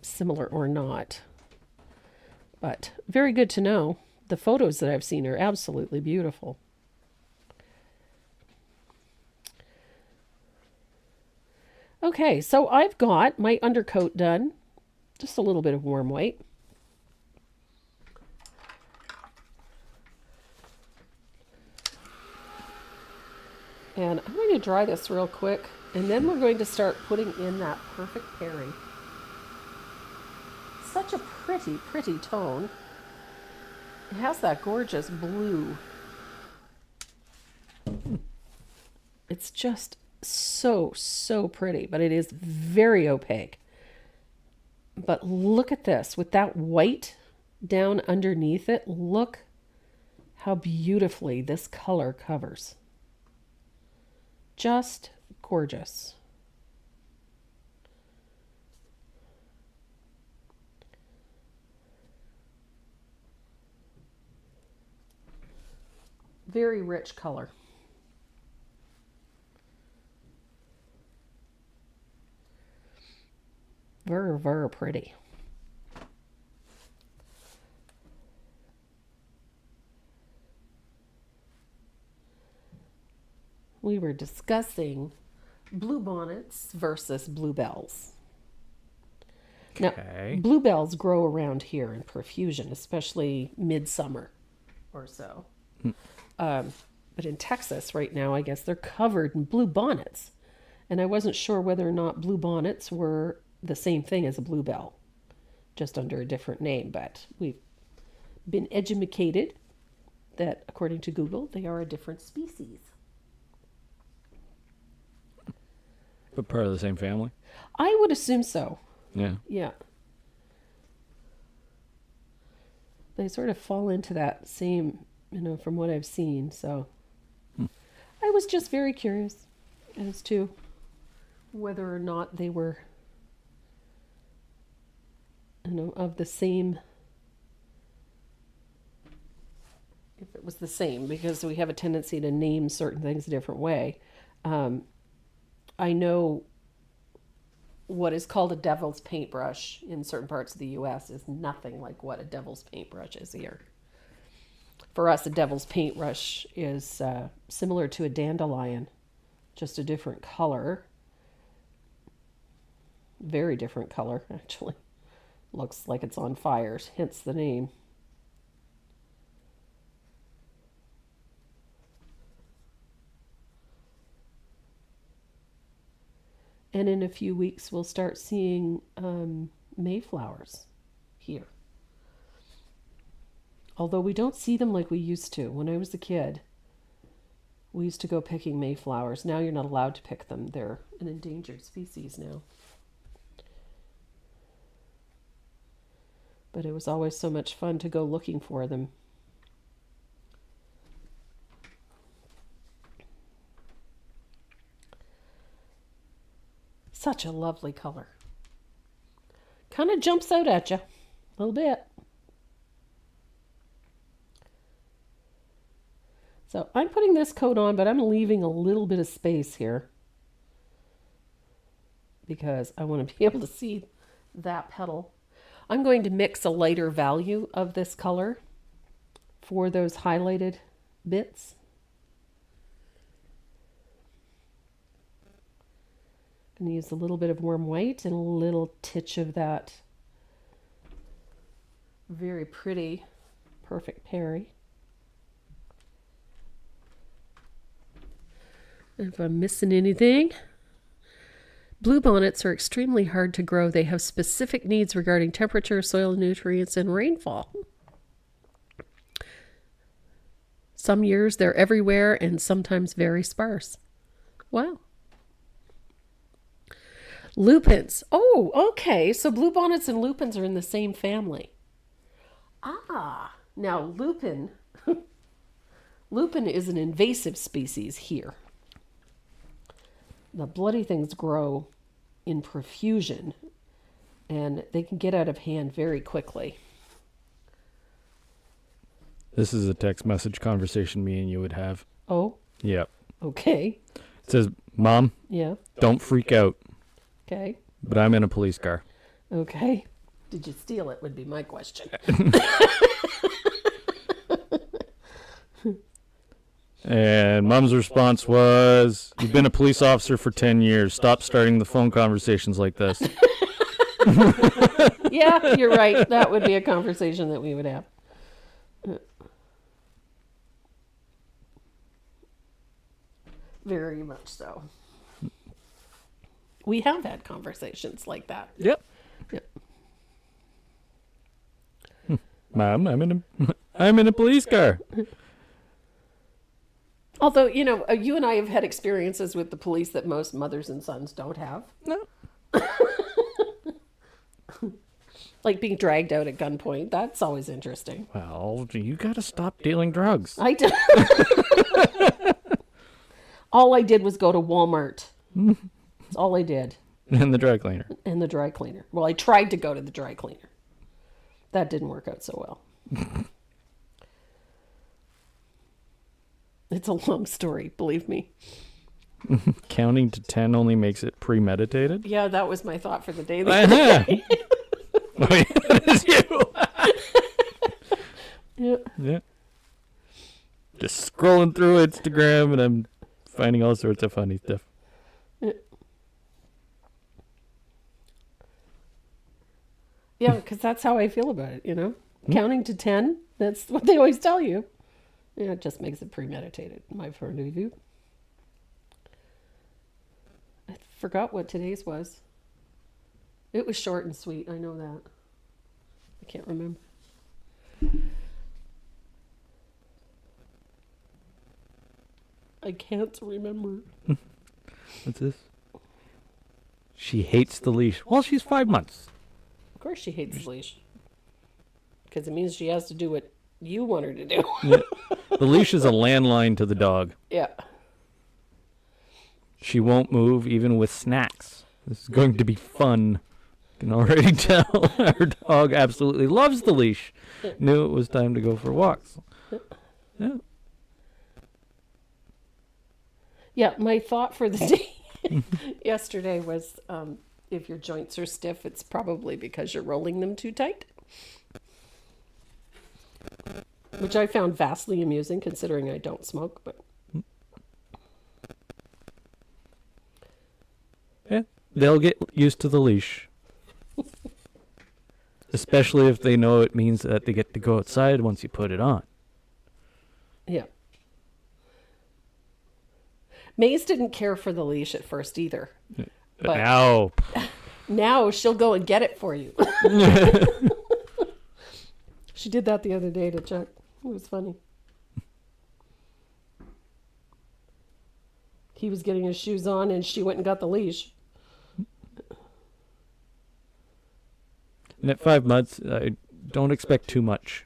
similar or not. But very good to know. The photos that I've seen are absolutely beautiful. Okay, so I've got my undercoat done. Just a little bit of warm white. And I'm going to dry this real quick, and then we're going to start putting in that perfect pairing. Such a pretty, pretty tone. It has that gorgeous blue. It's just so pretty, but it is very opaque. But look at this, with that white down underneath it, look how beautifully this color covers. Just gorgeous. Very rich color. Very pretty. We were discussing bluebonnets versus bluebells. Now, bluebells grow around here in profusion, especially midsummer or so. But in Texas right now, I guess they're covered in bluebonnets. And I wasn't sure whether or not bluebonnets were the same thing as a bluebell, just under a different name. But we've been educated that, according to Google, they are a different species. But part of the same family? I would assume so. Yeah. Yeah. They sort of fall into that same, from what I've seen. So I was just very curious as to whether or not they were, of the same, if it was the same, because we have a tendency to name certain things a different way. I know what is called a devil's paintbrush in certain parts of the U.S. is nothing like what a devil's paintbrush is here. For us, a devil's paintbrush is similar to a dandelion, just a different color. Very different color, actually. Looks like it's on fire, hence the name. And in a few weeks, we'll start seeing mayflowers here. Although we don't see them like we used to. When I was a kid, we used to go picking mayflowers. Now you're not allowed to pick them. They're an endangered species now. But it was always so much fun to go looking for them. Such a lovely color. Kind of jumps out at you a little bit. So I'm putting this coat on, but I'm leaving a little bit of space here because I want to be able to see that petal. I'm going to mix a lighter value of this color for those highlighted bits. I'm going to use a little bit of warm white and a little titch of that very pretty Perfect Perry. If I'm missing anything. Bluebonnets are extremely hard to grow. They have specific needs regarding temperature, soil nutrients, and rainfall. Some years they're everywhere and sometimes very sparse. Wow. Lupins. Oh, okay. So bluebonnets and lupins are in the same family. Ah, now lupin. Lupin is an invasive species here. The bloody things grow in profusion and they can get out of hand very quickly. This is a text message conversation me and you would have. Oh? Yep. Okay. It says, Mom, yeah, don't freak out, okay, but I'm in a police car. okay. Did you steal it would be my question. And Mom's response was, you've been a police officer for 10 years. Stop starting the phone conversations like this. Yeah, you're right. That would be a conversation that we would have. Very much so. We have had conversations like that. Yep. Yep. Mom, I'm in a police car. Although, you and I have had experiences with the police that most mothers and sons don't have. No. Like being dragged out at gunpoint. That's always interesting. Well, you got to stop dealing drugs. I did. All I did was go to Walmart. That's all I did. And the dry cleaner. And the dry cleaner. Well, I tried to go to the dry cleaner. That didn't work out so well. It's a long story, believe me. Counting to 10 only makes it premeditated? Yeah, that was my thought for the day. Wait, that is you. Yeah. Yeah. Just scrolling through Instagram and I'm finding all sorts of funny stuff. Yeah, because that's how I feel about it, Counting to 10, that's what they always tell you. Yeah, it just makes it premeditated, my point of view. I forgot what today's was. It was short and sweet, I know that. I can't remember. I can't remember. What's this? She hates the leash. Well, she's 5 months. Of course she hates the leash. Because it means she has to do what you want her to do. Yeah. The leash is a landline to the dog. Yeah. She won't move even with snacks. This is going to be fun. I can already tell our dog absolutely loves the leash. Knew it was time to go for walks. Yeah. Yeah, my thought for the day yesterday was if your joints are stiff, it's probably because you're rolling them too tight. Which I found vastly amusing considering I don't smoke, but Yeah, they'll get used to the leash. Especially if they know it means that they get to go outside once you put it on. yeah. Maze didn't care for the leash at first either. Yeah. But now... Now she'll go and get it for you. She did that the other day to Chuck. It was funny. He was getting his shoes on and she went and got the leash. And at 5 months, I don't expect too much.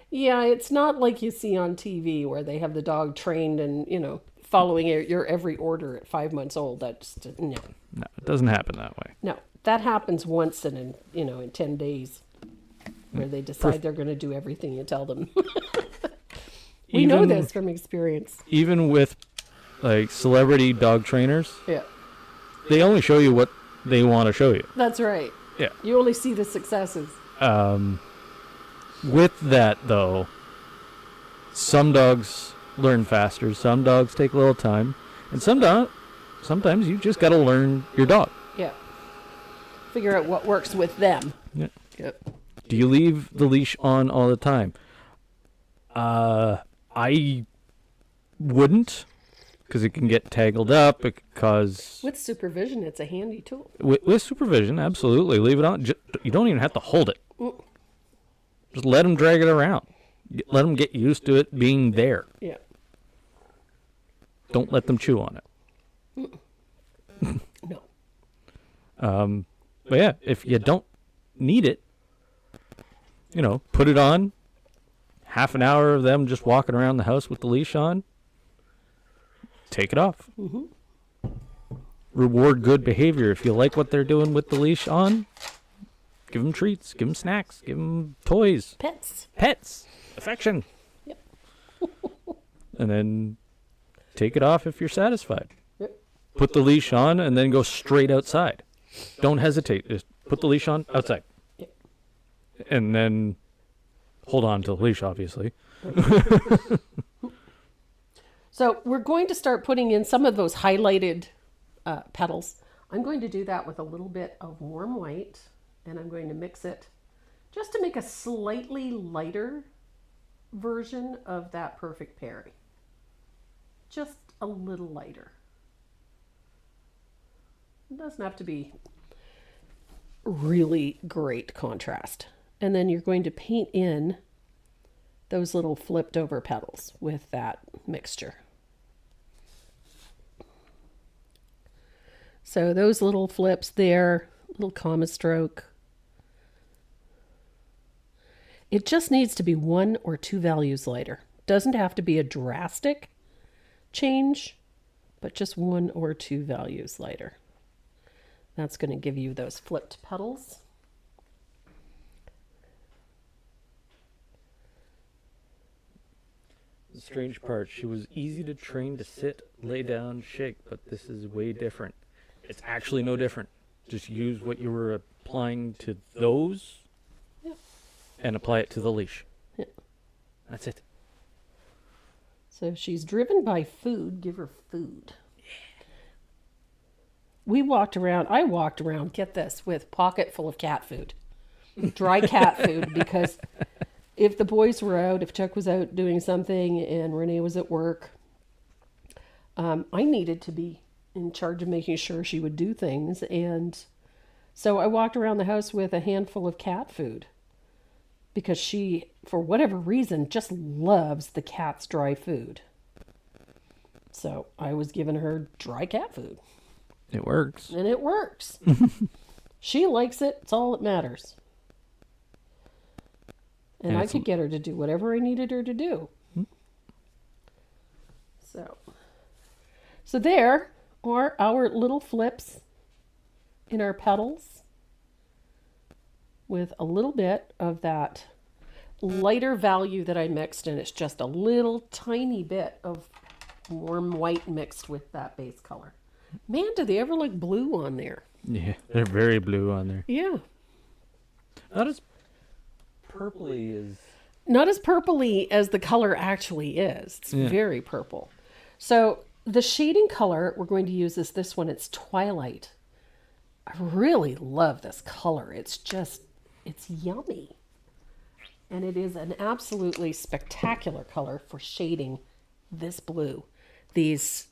Yeah, it's not like you see on TV where they have the dog trained and, following your every order at 5 months old. That's no. No, it doesn't happen that way. No, that happens once in 10 days where they decide they're going to do everything you tell them. We know this from experience. Even with like celebrity dog trainers, yeah, they only show you what they want to show you. That's right. Yeah. You only see the successes. With that, though, some dogs learn faster. Some dogs take a little time. And sometimes you just got to learn your dog. Yeah. Figure out what works with them. Yeah. Yep. Do you leave the leash on all the time? I wouldn't, because it can get tangled up. Because with supervision, it's a handy tool. With supervision, absolutely. Leave it on. You don't even have to hold it. Just let them drag it around. Let them get used to it being there. Yeah. Don't let them chew on it. No. But yeah, if you don't need it, put it on. Half an hour of them just walking around the house with the leash on. Take it off. Mm-hmm. Reward good behavior. If you like what they're doing with the leash on, give them treats, give them snacks, give them toys. Pets. Affection. Yep. And then take it off if you're satisfied. Yep. Put the leash on and then go straight outside. Don't hesitate. Just put the leash on outside. Yep. And then hold on to the leash, obviously. So we're going to start putting in some of those highlighted petals. I'm going to do that with a little bit of warm white, and I'm going to mix it just to make a slightly lighter version of that perfect Perry. Just a little lighter. It doesn't have to be really great contrast. And then you're going to paint in those little flipped over petals with that mixture. So those little flips there, little comma stroke. It just needs to be 1 or 2 values lighter. Doesn't have to be a drastic change, but just 1 or 2 values lighter. That's going to give you those flipped petals. The strange part, she was easy to train to sit, lay down, shake, but this is way different. It's actually no different. Just use what you were applying to those and apply it to the leash. Yeah. That's it. So she's driven by food. Give her food. I walked around, get this, with pocket full of cat food. Dry cat food, because if the boys were out, if Chuck was out doing something and Renee was at work, I needed to be in charge of making sure she would do things. And so I walked around the house with a handful of cat food because she, for whatever reason, just loves the cat's dry food. So I was giving her dry cat food. It works. And it works. She likes it. It's all that matters. And I could get her to do whatever I needed her to do. So there are our little flips in our petals with a little bit of that lighter value that I mixed, and it's just a little tiny bit of warm white mixed with that base color. Man, do they ever look blue on there? Yeah, they're very blue on there. Yeah. Not as purpley as... Not as purpley as the color actually is. It's very purple. So the shading color we're going to use is this one. It's Twilight. I really love this color. It's yummy. And it is an absolutely spectacular color for shading this blue. these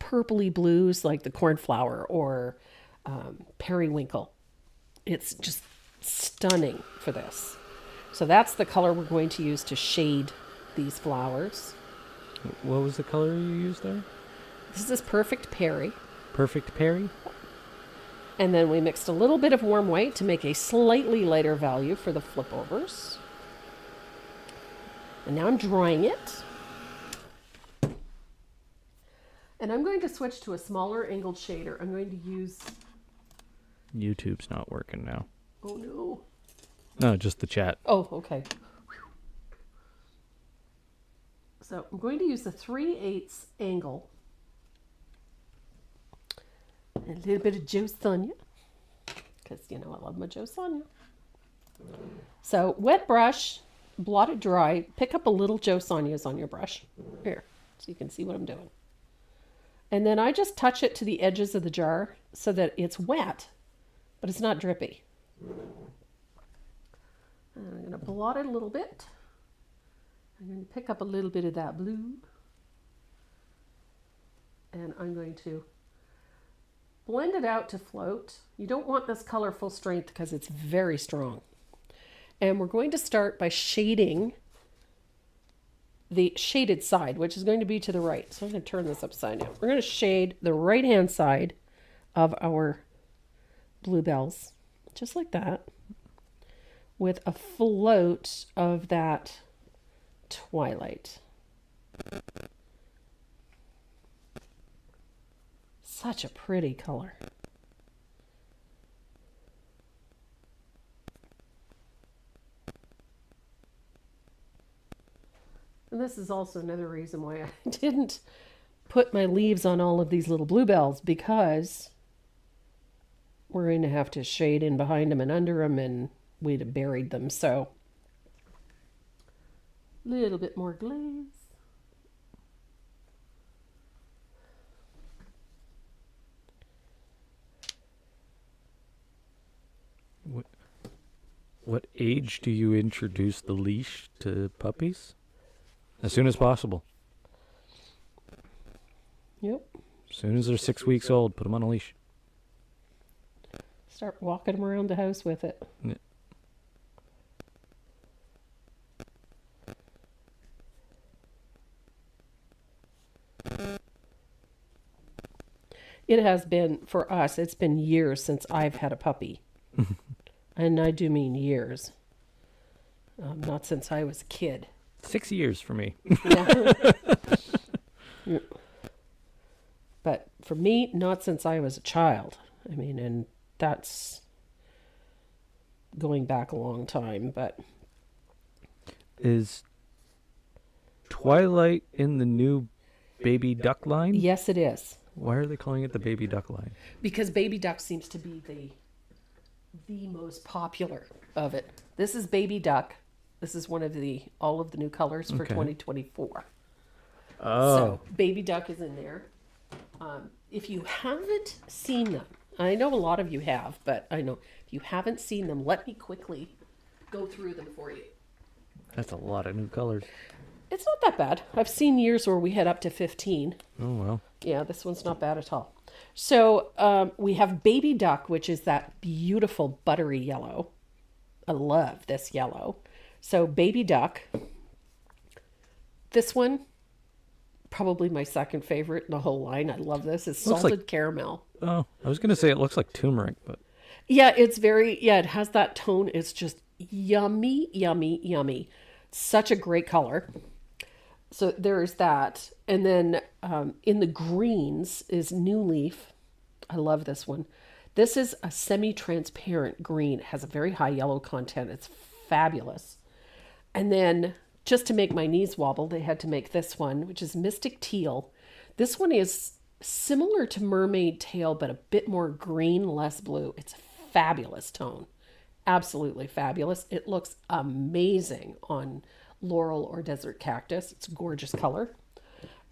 purpley blues like the cornflower or periwinkle. It's just stunning for this. So that's the color we're going to use to shade these flowers. What was the color you used there? This is Perfect Perry. Perfect Perry? And then we mixed a little bit of warm white to make a slightly lighter value for the flip overs. And now I'm drying it. And I'm going to switch to a smaller angled shader. I'm going to use... YouTube's not working now. Oh, no. No, just the chat. Oh, okay. So I'm going to use the 3/8 angle. And a little bit of Joe Sonia. Because, you know, I love my Joe Sonia. So wet brush, blot it dry. Pick up a little Joe Sonia's on your brush. Here, so you can see what I'm doing. And then I just touch it to the edges of the jar so that it's wet, but it's not drippy. And I'm going to blot it a little bit. I'm going to pick up a little bit of that blue. And I'm going to blend it out to float. You don't want this color full strength because it's very strong. And we're going to start by shading the shaded side, which is going to be to the right. So I'm going to turn this upside down. We're going to shade the right-hand side of our Bluebells, just like that, with a float of that twilight. Such a pretty color. And this is also another reason why I didn't put my leaves on all of these little Bluebells, because we're going to have to shade in behind them and under them, and we'd have buried them. So a little bit more glaze. What age do you introduce the leash to puppies? As soon as possible. Yep. As soon as they're 6 weeks old, put them on a leash. Start walking them around the house with it. Yeah. It has been, for us, it's been years since I've had a puppy. And I do mean years. Not since I was a kid. 6 years for me. Yeah. Yeah. But for me, not since I was a child. I mean, and that's going back a long time, but... Is Twilight in the new Baby Duck line? Yes, it is. Why are they calling it the Baby Duck line? Because Baby Duck seems to be the most popular of it. This is Baby Duck. This is one of all of the new colors for 2024. Oh. So Baby Duck is in there. If you haven't seen them, I know a lot of you have, but I know if you haven't seen them, let me quickly go through them for you. That's a lot of new colors. It's not that bad. I've seen years where we had up to 15. Oh, well. Yeah, this one's not bad at all. So we have Baby Duck, which is that beautiful buttery yellow. I love this yellow. So Baby Duck. This one, probably my second favorite in the whole line. I love this. It's salted caramel. Oh, I was going to say it looks like turmeric, but... Yeah, it has that tone. It's just yummy, yummy, yummy. Such a great color. So there's that. And then in the greens is New Leaf. I love this one. This is a semi-transparent green. It has a very high yellow content. It's fabulous. And then just to make my knees wobble, they had to make this one, which is Mystic Teal. This one is similar to Mermaid Tail, but a bit more green, less blue. It's a fabulous tone. Absolutely fabulous. It looks amazing on laurel or desert cactus. It's a gorgeous color.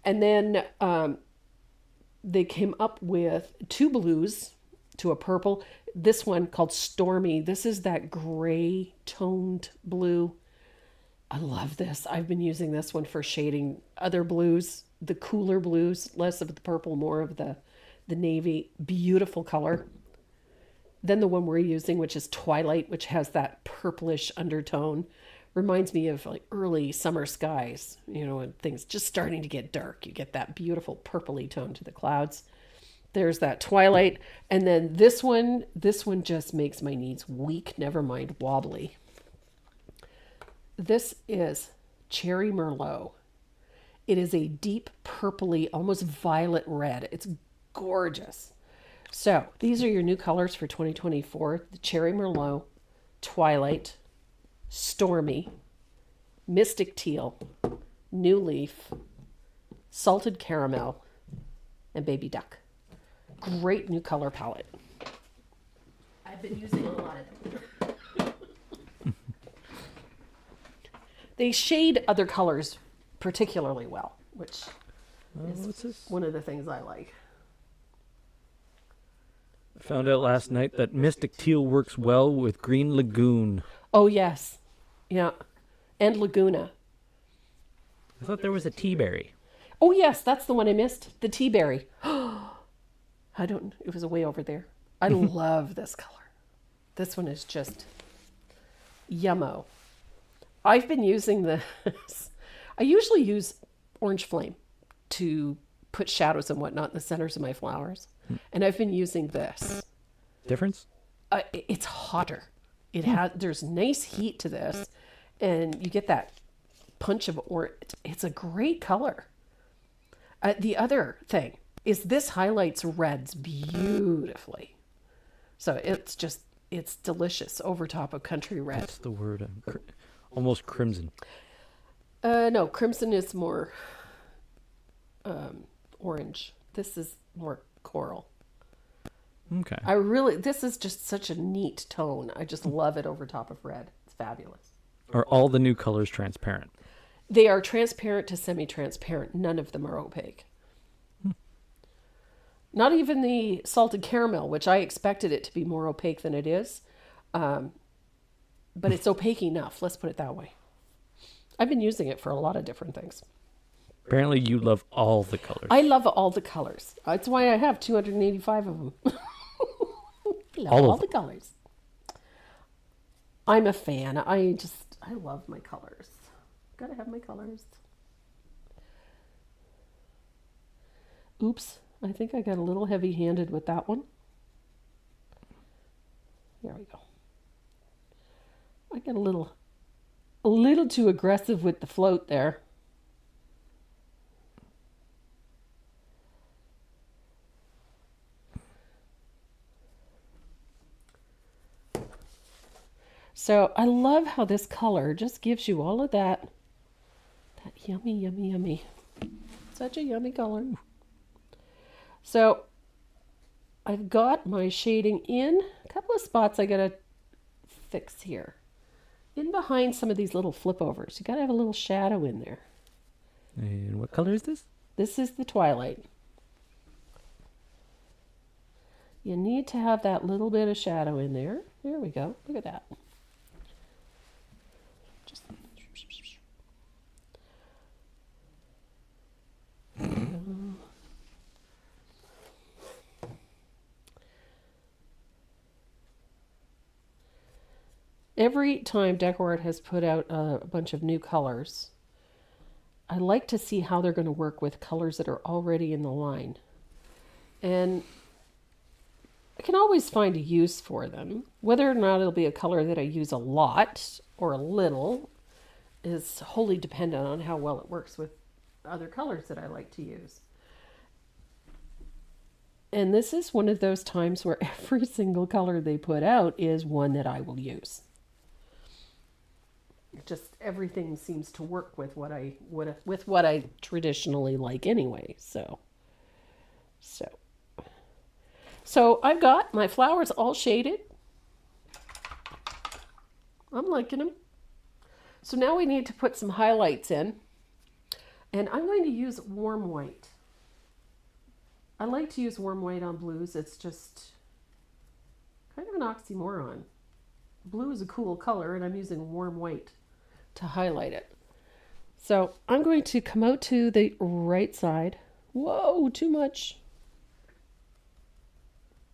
And then they came up with two blues to a purple. This one called Stormy. This is that gray toned blue. I love this. I've been using this one for shading other blues, the cooler blues, less of the purple, more of the navy. Beautiful color. Then the one we're using, which is Twilight, which has that purplish undertone, reminds me of like early summer skies, and things just starting to get dark. You get that beautiful purpley tone to the clouds. There's that Twilight. And then this one just makes my knees weak, never mind wobbly. This is Cherry Merlot. It is a deep purpley, almost violet red. It's gorgeous. So these are your new colors for 2024. The Cherry Merlot, Twilight, Stormy, Mystic Teal, New Leaf, Salted Caramel, and Baby Duck. Great new color palette. I've been using a lot of them. They shade other colors particularly well, which is one of the things I like. I found out last night that Mystic Teal works well with Green Lagoon. Oh, yes. Yeah. And Laguna. I thought there was a tea berry. Oh, yes. That's the one I missed. The tea berry. It was way over there. I love this color. This one is just yummo. I've been using this. I usually use Orange Flame to put shadows and whatnot in the centers of my flowers. And I've been using this. Difference? It's hotter. There's nice heat to this, and you get that punch of orange. It's a great color. The other thing is this highlights reds beautifully. So it's delicious over top of country red. That's the word. Almost crimson. No, crimson is more orange. This is more coral. Okay. This is just such a neat tone. I just love it over top of red. It's fabulous. Are all the new colors transparent? They are transparent to semi-transparent. None of them are opaque. Not even the salted caramel, which I expected it to be more opaque than it is. But it's opaque enough. Let's put it that way. I've been using it for a lot of different things. Apparently you love all the colors. I love all the colors. That's why I have 285 of them. all the colors. I'm a fan. I love my colors. Gotta have my colors. Oops. I think I got a little heavy-handed with that one. There we go. I got a little too aggressive with the float there. So I love how this color just gives you all of that yummy, yummy, yummy. Such a yummy color. So I've got my shading in a couple of spots I gotta fix here. In behind some of these little flip overs, you gotta have a little shadow in there. And what color is this? This is the Twilight. You need to have that little bit of shadow in there. There we go. Look at that. Just every time DecoArt has put out a bunch of new colors, I like to see how they're going to work with colors that are already in the line. And I can always find a use for them. Whether or not it'll be a color that I use a lot or a little is wholly dependent on how well it works with other colors that I like to use. And this is one of those times where every single color they put out is one that I will use. Just everything seems to work with what I traditionally like anyway. So I've got my flowers all shaded. I'm liking them. So now we need to put some highlights in, and I'm going to use warm white. I like to use warm white on blues. It's just kind of an oxymoron. Blue is a cool color, and I'm using warm white to highlight it. So I'm going to come out to the right side. Whoa, too much.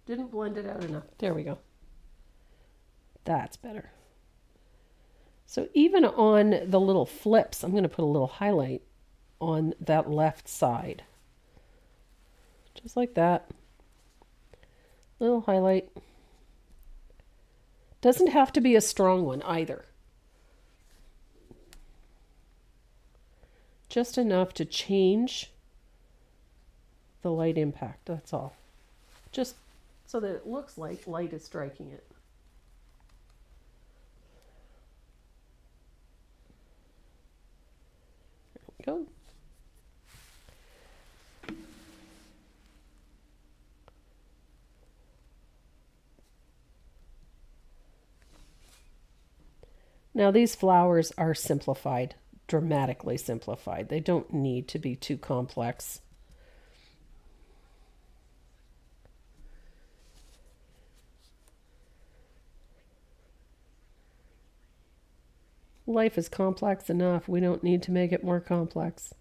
Didn't blend it out enough. There we go. That's better. So even on the little flips, I'm going to put a little highlight on that left side. Just like that. Little highlight. Doesn't have to be a strong one either. Just enough to change the light impact, that's all. Just so that it looks like light is striking it. There we go. Now these flowers are simplified, dramatically simplified. They don't need to be too complex. Life is complex enough. We don't need to make it more complex.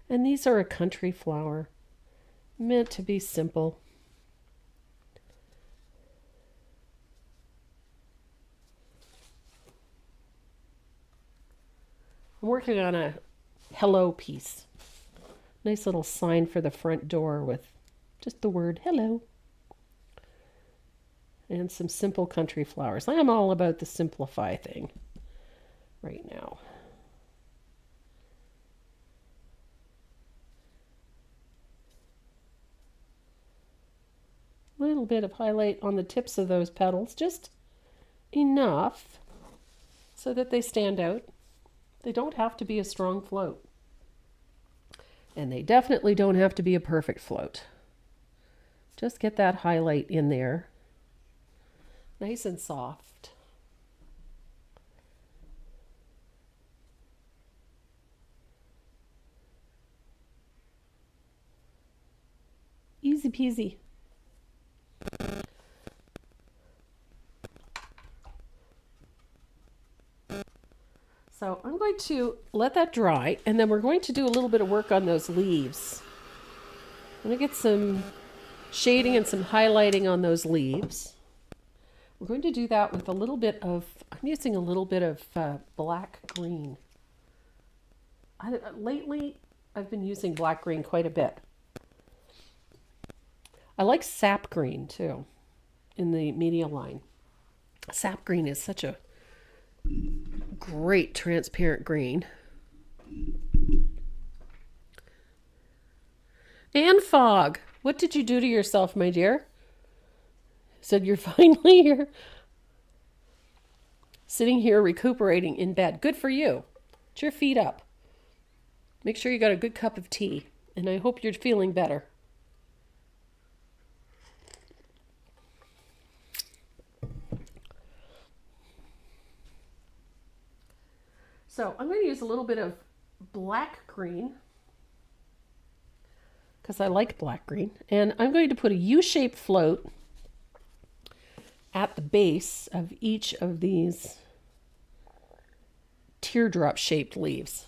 And these are a country flower, meant to be simple. I'm working on a hello piece. Nice little sign for the front door with just the word hello. And some simple country flowers. I am all about the simplify thing right now. A little bit of highlight on the tips of those petals, just enough so that they stand out. They don't have to be a strong float. And they definitely don't have to be a perfect float. Just get that highlight in there. Nice and soft. Easy peasy. So I'm going to let that dry, and then we're going to do a little bit of work on those leaves. I'm going to get some shading and some highlighting on those leaves. We're going to do that with a little bit of, I'm using a little bit of black green. Lately, I've been using black green quite a bit. I like sap green too, in the media line. Sap green is such a great transparent green. And fog. What did you do to yourself, my dear? Said you're finally here, sitting here recuperating in bed. Good for you. Put your feet up. Make sure you got a good cup of tea, and I hope you're feeling better. So I'm going to use a little bit of black green because I like black green, and I'm going to put a U-shaped float at the base of each of these teardrop shaped leaves.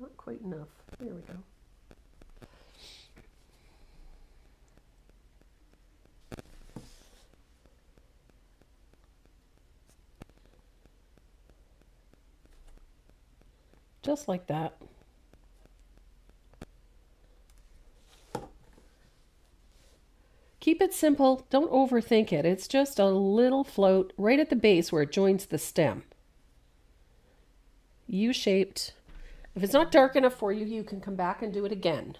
Not quite enough. There we go. Just like that. Keep it simple. Don't overthink it. It's just a little float right at the base where it joins the stem. U-shaped. If it's not dark enough for you, you can come back and do it again,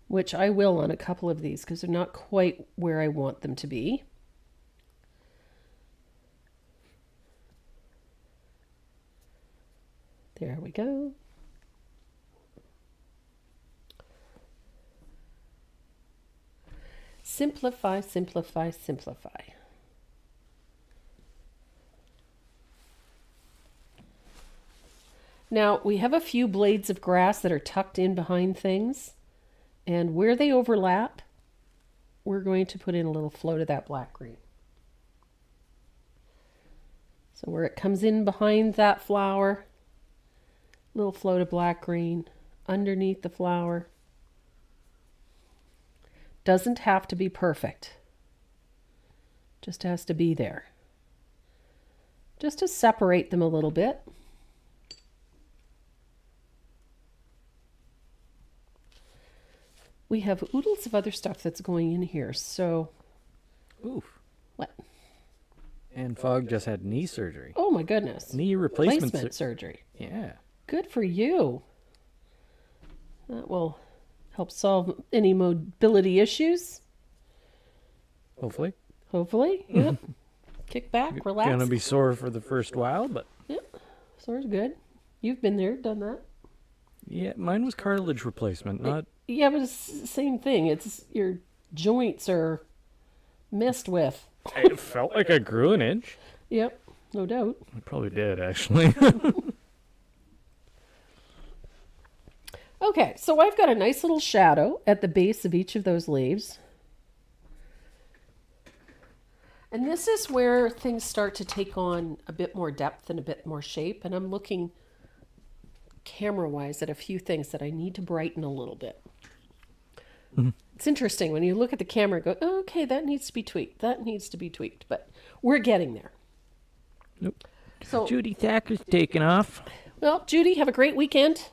which I will on a couple of these because they're not quite where I want them to be. There we go. Simplify, simplify, simplify. Now, we have a few blades of grass that are tucked in behind things. And where they overlap, we're going to put in a little float of that black green. So where it comes in behind that flower, little float of black green underneath the flower. Doesn't have to be perfect. Just has to be there. Just to separate them a little bit. We have oodles of other stuff that's going in here, so... Oof. What? And Fogg just had knee surgery. Oh my goodness. Knee replacement surgery. Yeah. Good for you. That will help solve any mobility issues. Hopefully. Hopefully, yep. Kick back, relax. Gonna be sore for the first while, but... Yep, sore's good. You've been there, done that. Yeah, mine was cartilage replacement, not... Yeah, but it's the same thing. It's your joints are messed with. It felt like I grew an inch. Yep, no doubt. I probably did, actually. Okay, so I've got a nice little shadow at the base of each of those leaves. And this is where things start to take on a bit more depth and a bit more shape. And I'm looking camera-wise at a few things that I need to brighten a little bit. Mm-hmm. It's interesting when you look at the camera and go, oh, okay, that needs to be tweaked. That needs to be tweaked. But we're getting there. Nope. So, Judy Thacker's taking off. Well, Judy, have a great weekend.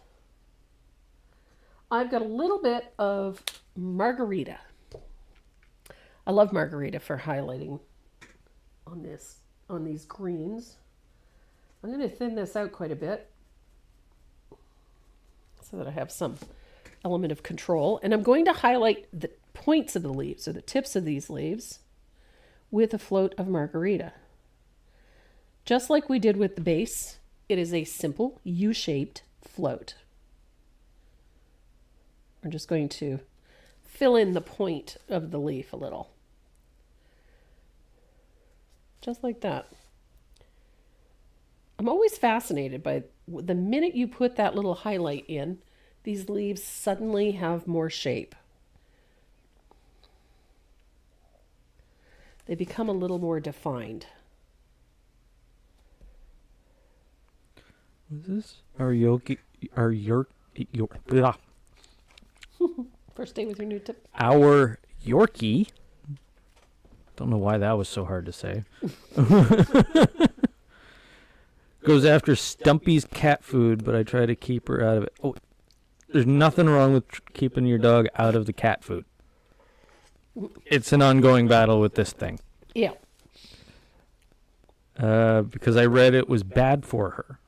I've got a little bit of margarita. I love margarita for highlighting on these greens. I'm going to thin this out quite a bit so that I have some element of control. And I'm going to highlight the points of the leaves, or the tips of these leaves, with a float of margarita. Just like we did with the base, it is a simple U-shaped float. I'm just going to fill in the point of the leaf a little. Just like that. I'm always fascinated by the minute you put that little highlight in, these leaves suddenly have more shape. They become a little more defined. What is this? First day with your new tip. Our Yorkie. Don't know why that was so hard to say. Goes after Stumpy's cat food, but I try to keep her out of it. Oh, there's nothing wrong with keeping your dog out of the cat food. It's an ongoing battle with this thing. Yeah. Because I read it was bad for her.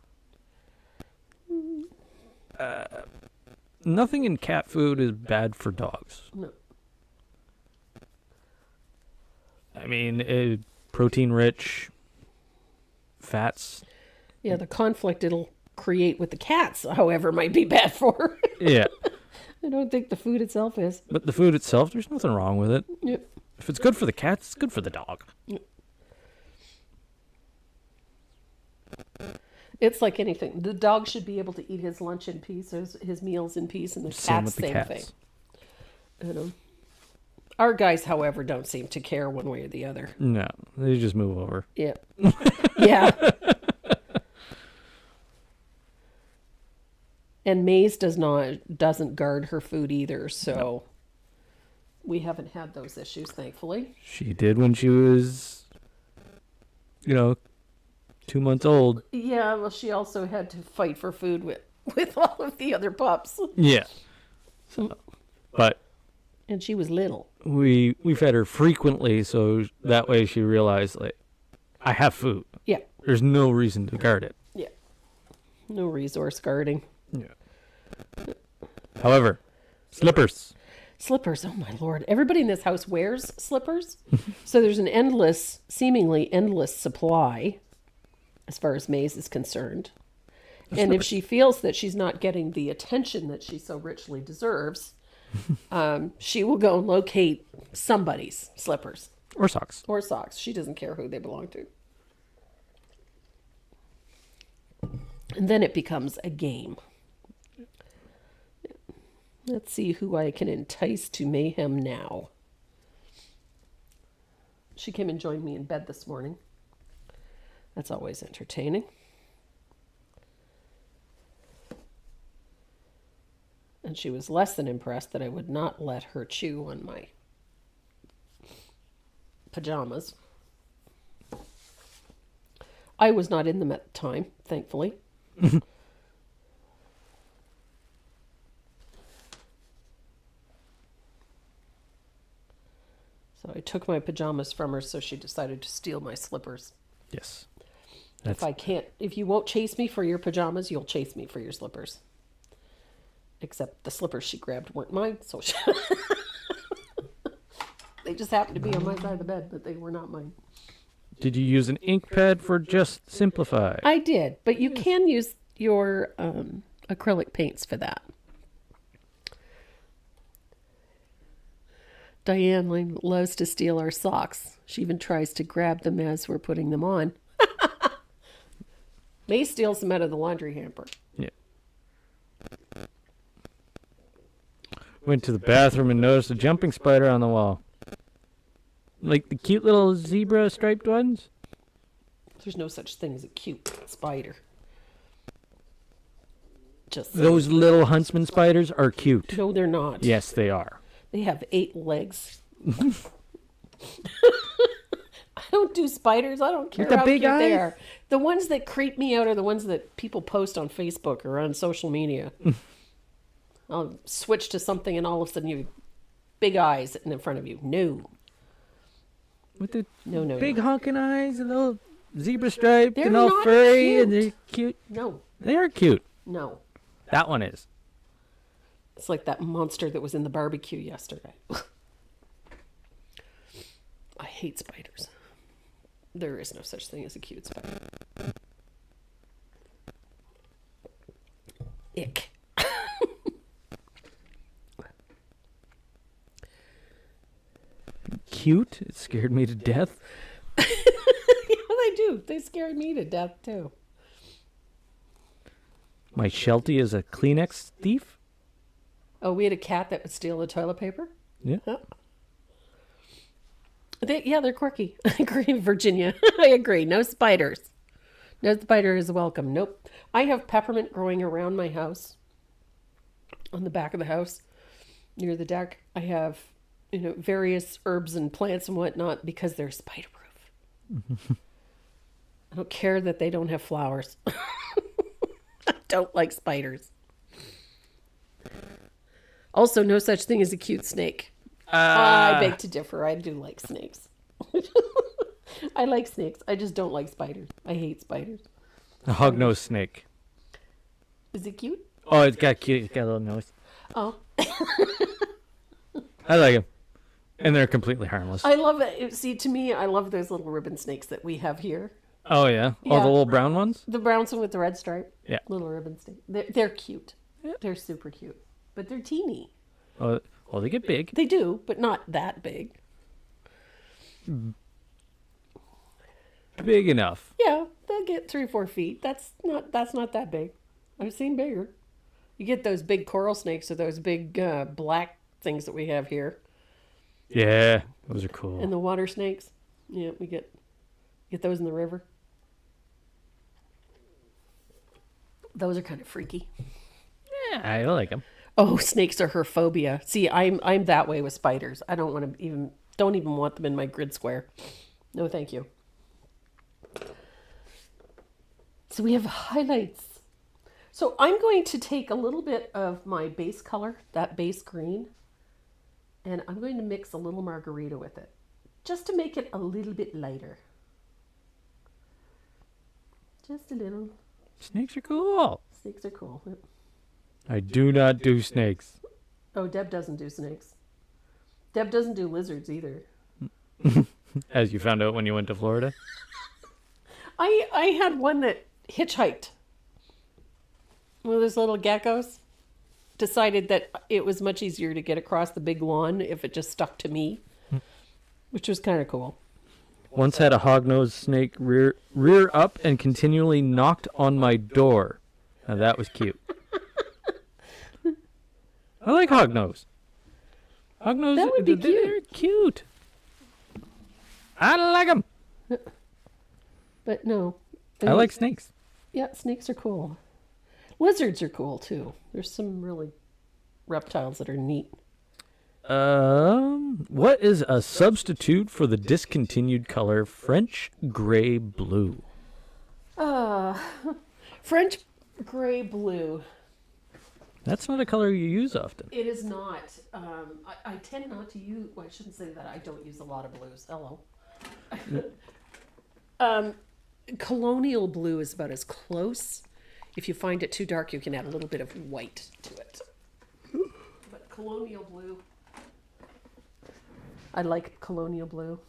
Nothing in cat food is bad for dogs. No. I mean, protein-rich fats. Yeah, the conflict it'll create with the cats, however, might be bad for her. Yeah. I don't think the food itself is. But the food itself, there's nothing wrong with it. Yep. If it's good for the cats, it's good for the dog. Yep. It's like anything. The dog should be able to eat his lunch in peace, his meals in peace, and the cat's same thing. You know. Our guys, however, don't seem to care one way or the other. No, they just move over. Yeah. Yeah. And Maze doesn't guard her food either, so we haven't had those issues, thankfully. She did when she was, 2 months old. Yeah, well, she also had to fight for food with all of the other pups. Yeah. So, but and she was little. We fed her frequently, so that way she realized, like, I have food. Yeah. There's no reason to guard it. Yeah. No resource guarding. Yeah. However, slippers. Slippers, oh my Lord. Everybody in this house wears slippers. So there's an seemingly endless supply as far as Maze is concerned. And if she feels that she's not getting the attention that she so richly deserves, she will go and locate somebody's slippers. Or socks. Or socks. She doesn't care who they belong to. And then it becomes a game. Let's see who I can entice to mayhem now. She came and joined me in bed this morning. That's always entertaining. And she was less than impressed that I would not let her chew on my pajamas. I was not in them at the time, thankfully. So I took my pajamas from her, so she decided to steal my slippers. Yes. If you won't chase me for your pajamas, you'll chase me for your slippers. Except the slippers she grabbed weren't mine, so they just happened to be on my side of the bed, but they were not mine. Did you use an ink pad for Just Simplify? I did, but you can use your acrylic paints for that. Diane loves to steal our socks. She even tries to grab them as we're putting them on. May steals them out of the laundry hamper. Yeah. Went to the bathroom and noticed a jumping spider on the wall. Like the cute little zebra striped ones? There's no such thing as a cute spider. Just Those little huntsman spiders are cute. No, they're not. Yes, they are. They have 8 legs. I don't do spiders. I don't care With the how big cute they eyes? are. The ones that creep me out are the ones that people post on Facebook or on social media. I'll switch to something and all of a sudden you big eyes sitting in front of you. No. With the No. big honking eyes, and little zebra striped They're and all not furry, cute. and they're cute. No. They are cute. No. That one is. It's like that monster that was in the barbecue yesterday. I hate spiders. There is no such thing as a cute spider. Ick. Cute? It scared me to death. Yeah, they do. They scared me to death, too. My Sheltie is a Kleenex thief? Oh, we had a cat that would steal the toilet paper? Yeah. Oh. They're quirky. I agree, Virginia. I agree. No spiders. No spider is welcome. Nope. I have peppermint growing around my house. On the back of the house, near the deck. I have, various herbs and plants and whatnot because they're spider-proof. I don't care that they don't have flowers. I don't like spiders. Also, no such thing as a cute snake. I beg to differ. I do like snakes. I like snakes. I just don't like spiders. I hate spiders. A hognose snake. Is it cute? Oh, it's got cute. It's got a little nose. Oh. I like them. And they're completely harmless. I love it. See, to me, I love those little ribbon snakes that we have here. Oh, yeah? Oh, Yeah. the little brown ones? The brown one with the red stripe. Yeah. Little ribbon snake. They're cute. Yeah. They're super cute. But they're teeny. Oh, well, they get big. They do, but not that big. Big enough. Yeah, they'll get 3 or 4 feet. That's not that big. I've seen bigger. You get those big coral snakes or those big black things that we have here. Yeah, those are cool. And the water snakes. Yeah, we get those in the river. Those are kind of freaky. Yeah, I like them. Oh, snakes are her phobia. See, I'm that way with spiders. I don't even want them in my grid square. No, thank you. So we have highlights. So I'm going to take a little bit of my base color, that base green, and I'm going to mix a little margarita with it, just to make it a little bit lighter. Just a little. Snakes are cool. Snakes are cool. I do not do snakes. Oh, Deb doesn't do snakes. Deb doesn't do lizards either. As you found out when you went to Florida? I had one that hitchhiked. One of those little geckos. Decided that it was much easier to get across the big lawn if it just stuck to me. Which was kind of cool. Once had a hognose snake rear up and continually knocked on my door. Now that was cute. I like hognose. Hognose, That would be they're cute. I like them. But no. I like snakes. Yeah, snakes are cool. Lizards are cool too. There's some really reptiles that are neat. What is a substitute for the discontinued color French gray blue? French gray blue. That's not a color you use often. It is not. I tend not to use. Well, I shouldn't say that. I don't use a lot of blues. Hello. Colonial blue is about as close. If you find it too dark, you can add a little bit of white to it. But colonial blue, I like colonial blue.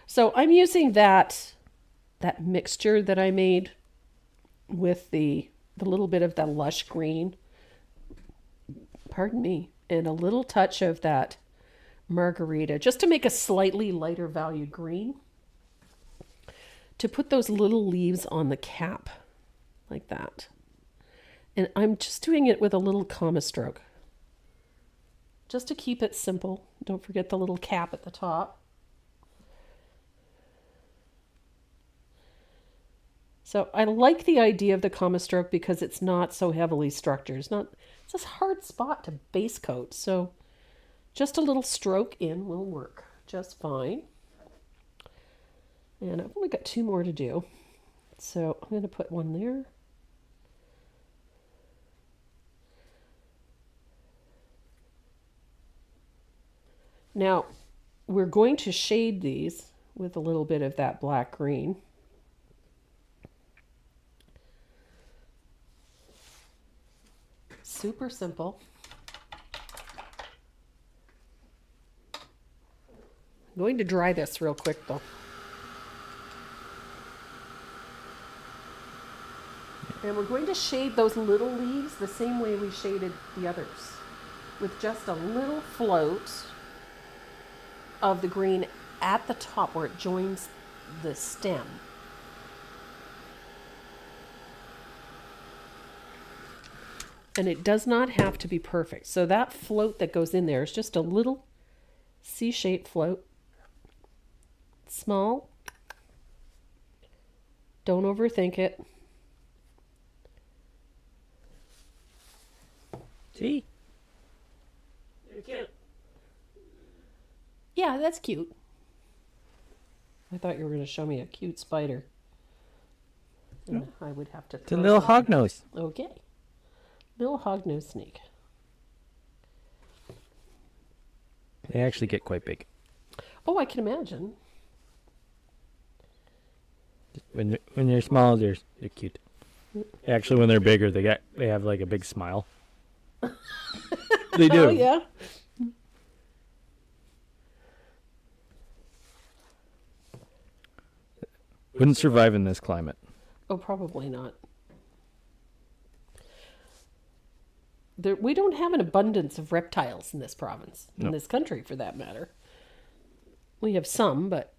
So I'm using that mixture that I made with the little bit of the lush green, pardon me, and a little touch of that margarita, just to make a slightly lighter value green, to put those little leaves on the cap like that. And I'm just doing it with a little comma stroke, just to keep it simple. Don't forget the little cap at the top. So I like the idea of the comma stroke because it's not so heavily structured. It's a hard spot to base coat. So just a little stroke in will work just fine. And I've only got 2 more to do. So I'm going to put one there. Now we're going to shade these with a little bit of that black green. Super simple. I'm going to dry this real quick though. And we're going to shade those little leaves the same way we shaded the others, with just a little float of the green at the top where it joins the stem. And it does not have to be perfect. So that float that goes in there is just a little C-shaped float. Small. Don't overthink it. See? They're cute. Yeah, that's cute. I thought you were going to show me a cute spider. And I would have to It's a little hognose. Okay. Little hognose snake. They actually get quite big. Oh, I can imagine. When they're small, they're cute. Actually, when they're bigger, they have like a big smile. They do. Oh, yeah. Wouldn't survive in this climate. Oh, probably not. We don't have an abundance of reptiles in this province, in this country for that matter. We have some, but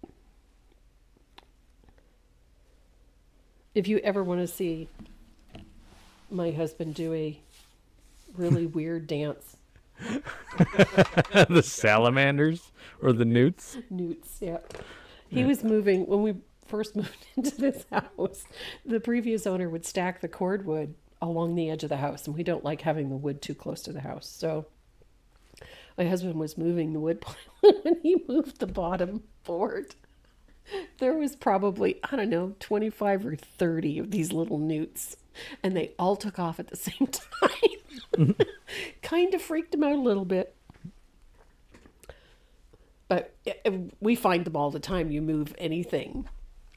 if you ever want to see my husband do a really weird dance. The salamanders or the newts? Newts, yeah. He was moving, when we first moved into this house, the previous owner would stack the cordwood along the edge of the house, and we don't like having the wood too close to the house. So my husband was moving the wood pile, and he moved the bottom board. There was probably, 25 or 30 of these little newts, and they all took off at the same time. Kind of freaked him out a little bit. But we find them all the time. You move anything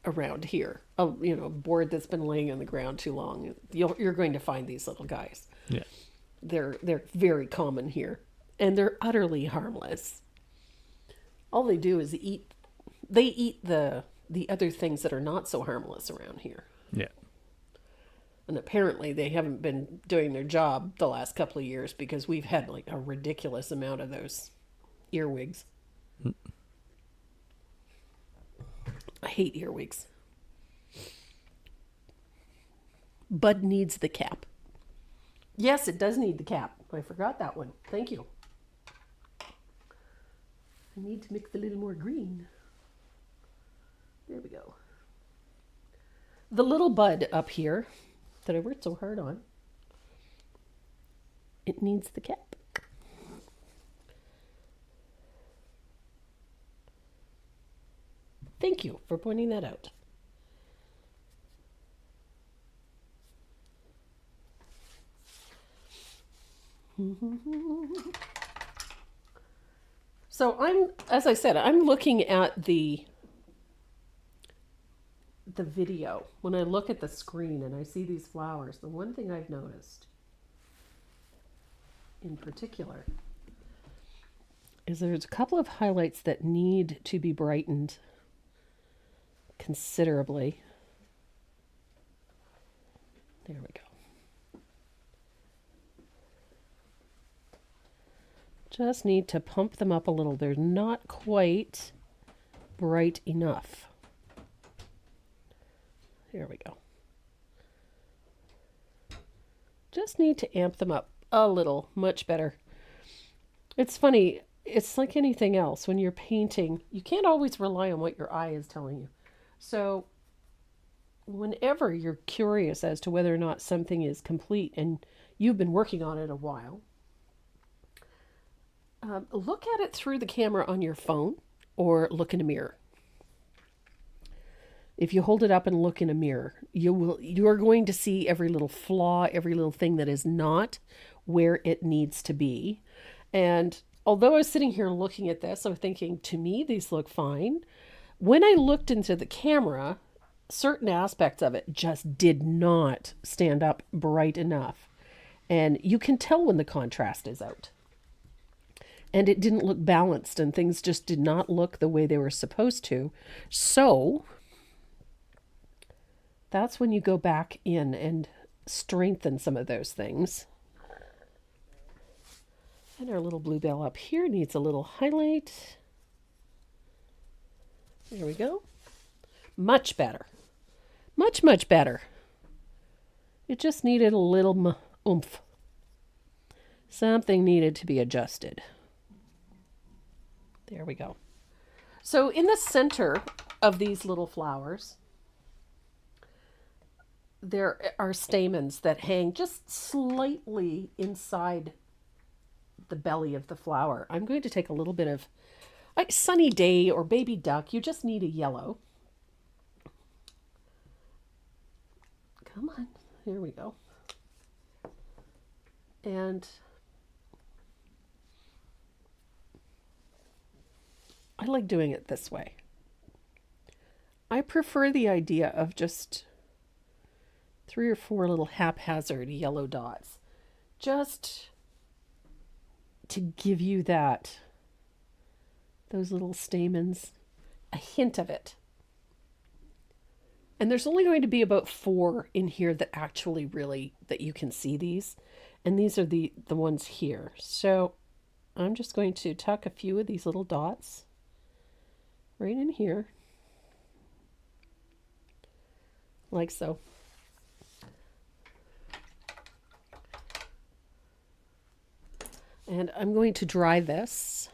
around here, a board that's been laying on the ground too long, you're going to find these little guys. Yeah. They're very common here, and they're utterly harmless. All they do is eat. They eat the other things that are not so harmless around here. Yeah. And apparently they haven't been doing their job the last couple of years because we've had like a ridiculous amount of those earwigs. I hate earwigs. Bud needs the cap. Yes, it does need the cap. I forgot that one. Thank you. I need to mix a little more green. There we go. The little bud up here that I worked so hard on, it needs the cap. Thank you for pointing that out. So as I said, I'm looking at the video. When I look at the screen and I see these flowers, the one thing I've noticed in particular is there's a couple of highlights that need to be brightened considerably. There we go. Just need to pump them up a little. They're not quite bright enough. There we go. Just need to amp them up a little, much better. It's funny, it's like anything else. When you're painting, you can't always rely on what your eye is telling you. So whenever you're curious as to whether or not something is complete and you've been working on it a while, look at it through the camera on your phone or look in a mirror. If you hold it up and look in a mirror, you are going to see every little flaw, every little thing that is not where it needs to be. And although I was sitting here looking at this, I'm thinking, to me, these look fine. When I looked into the camera, certain aspects of it just did not stand up bright enough. And you can tell when the contrast is out. And it didn't look balanced, and things just did not look the way they were supposed to. So that's when you go back in and strengthen some of those things. And our little bluebell up here needs a little highlight. There we go. Much better. Much, much better. It just needed a little oomph. Something needed to be adjusted. There we go. So in the center of these little flowers, there are stamens that hang just slightly inside the belly of the flower. I'm going to take a little bit of like Sunny Day or Baby Duck. You just need a yellow. Come on. Here we go. And I like doing it this way. I prefer the idea of just 3 or 4 little haphazard yellow dots, just to give you those little stamens, a hint of it. And there's only going to be about 4 in here that actually really, that you can see these. And these are the ones here. So I'm just going to tuck a few of these little dots right in here, like so. And I'm going to dry this.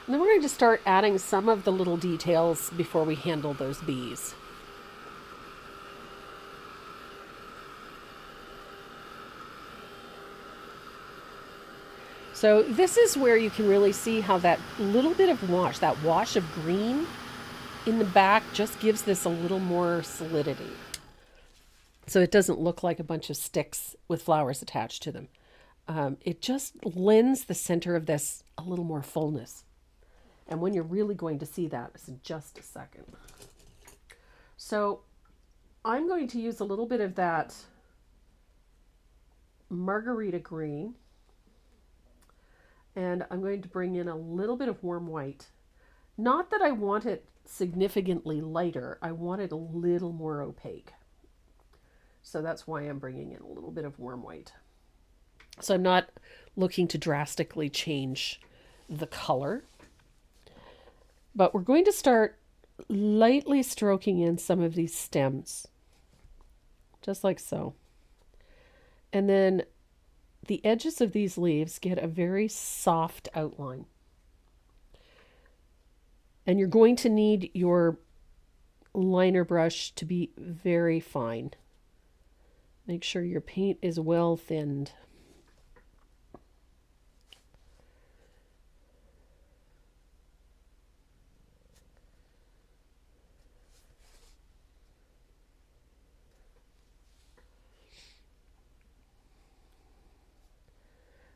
And then we're going to start adding some of the little details before we handle those bees. So this is where you can really see how that little bit of wash, that wash of green in the back just gives this a little more solidity. So it doesn't look like a bunch of sticks with flowers attached to them. It just lends the center of this a little more fullness. And when you're really going to see that is in just a second. So I'm going to use a little bit of that margarita green. And I'm going to bring in a little bit of warm white. Not that I want it significantly lighter. I want it a little more opaque. So that's why I'm bringing in a little bit of warm white. So I'm not looking to drastically change the color. But we're going to start lightly stroking in some of these stems. Just like so. And then the edges of these leaves get a very soft outline. And you're going to need your liner brush to be very fine. Make sure your paint is well thinned.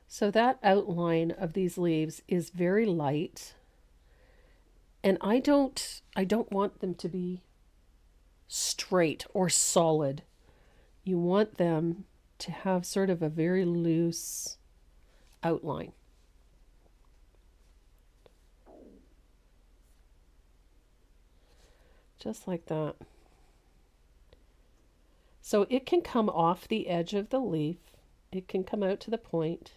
So that outline of these leaves is very light, and I don't want them to be straight or solid. You want them to have sort of a very loose outline. Just like that. So it can come off the edge of the leaf. It can come out to the point.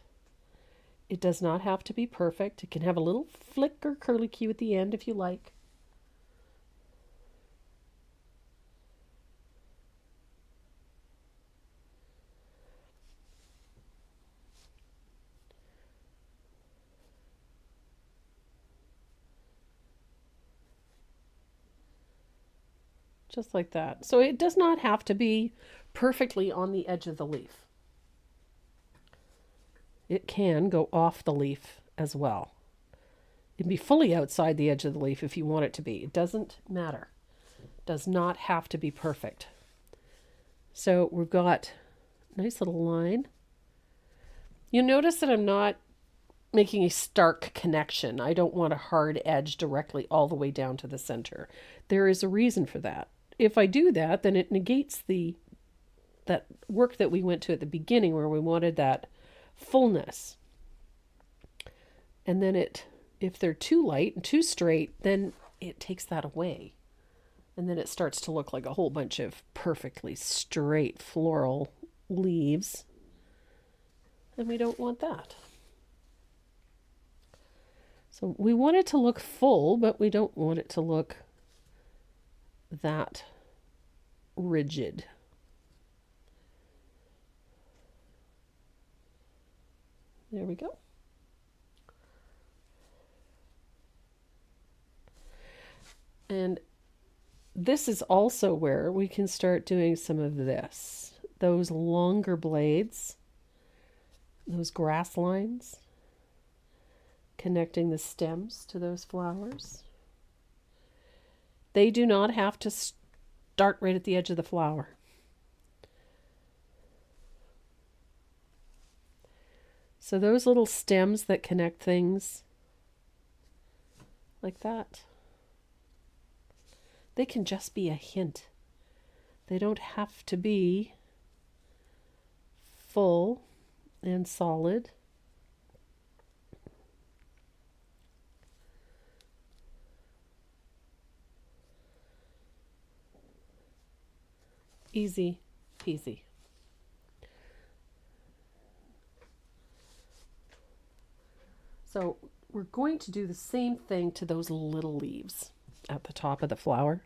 It does not have to be perfect. It can have a little flick or curlicue at the end if you like. Just like that. So it does not have to be perfectly on the edge of the leaf. It can go off the leaf as well. It can be fully outside the edge of the leaf if you want it to be. It doesn't matter. It does not have to be perfect. So we've got a nice little line. You notice that I'm not making a stark connection. I don't want a hard edge directly all the way down to the center. There is a reason for that. If I do that, then it negates that work that we went to at the beginning where we wanted that fullness. And then if they're too light and too straight, then it takes that away. And then it starts to look like a whole bunch of perfectly straight floral leaves. And we don't want that. So we want it to look full, but we don't want it to look that rigid. There we go. And this is also where we can start doing some of this. Those longer blades, those grass lines, connecting the stems to those flowers. They do not have to start right at the edge of the flower. So those little stems that connect things like that, they can just be a hint. They don't have to be full and solid. Easy peasy. So we're going to do the same thing to those little leaves at the top of the flower.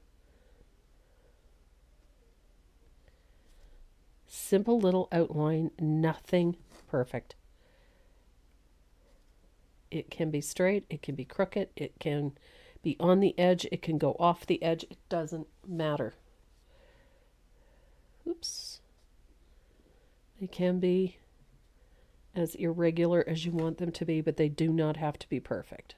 Simple little outline, nothing perfect. It can be straight, it can be crooked, it can be on the edge, it can go off the edge, it doesn't matter. Oops. They can be as irregular as you want them to be, but they do not have to be perfect.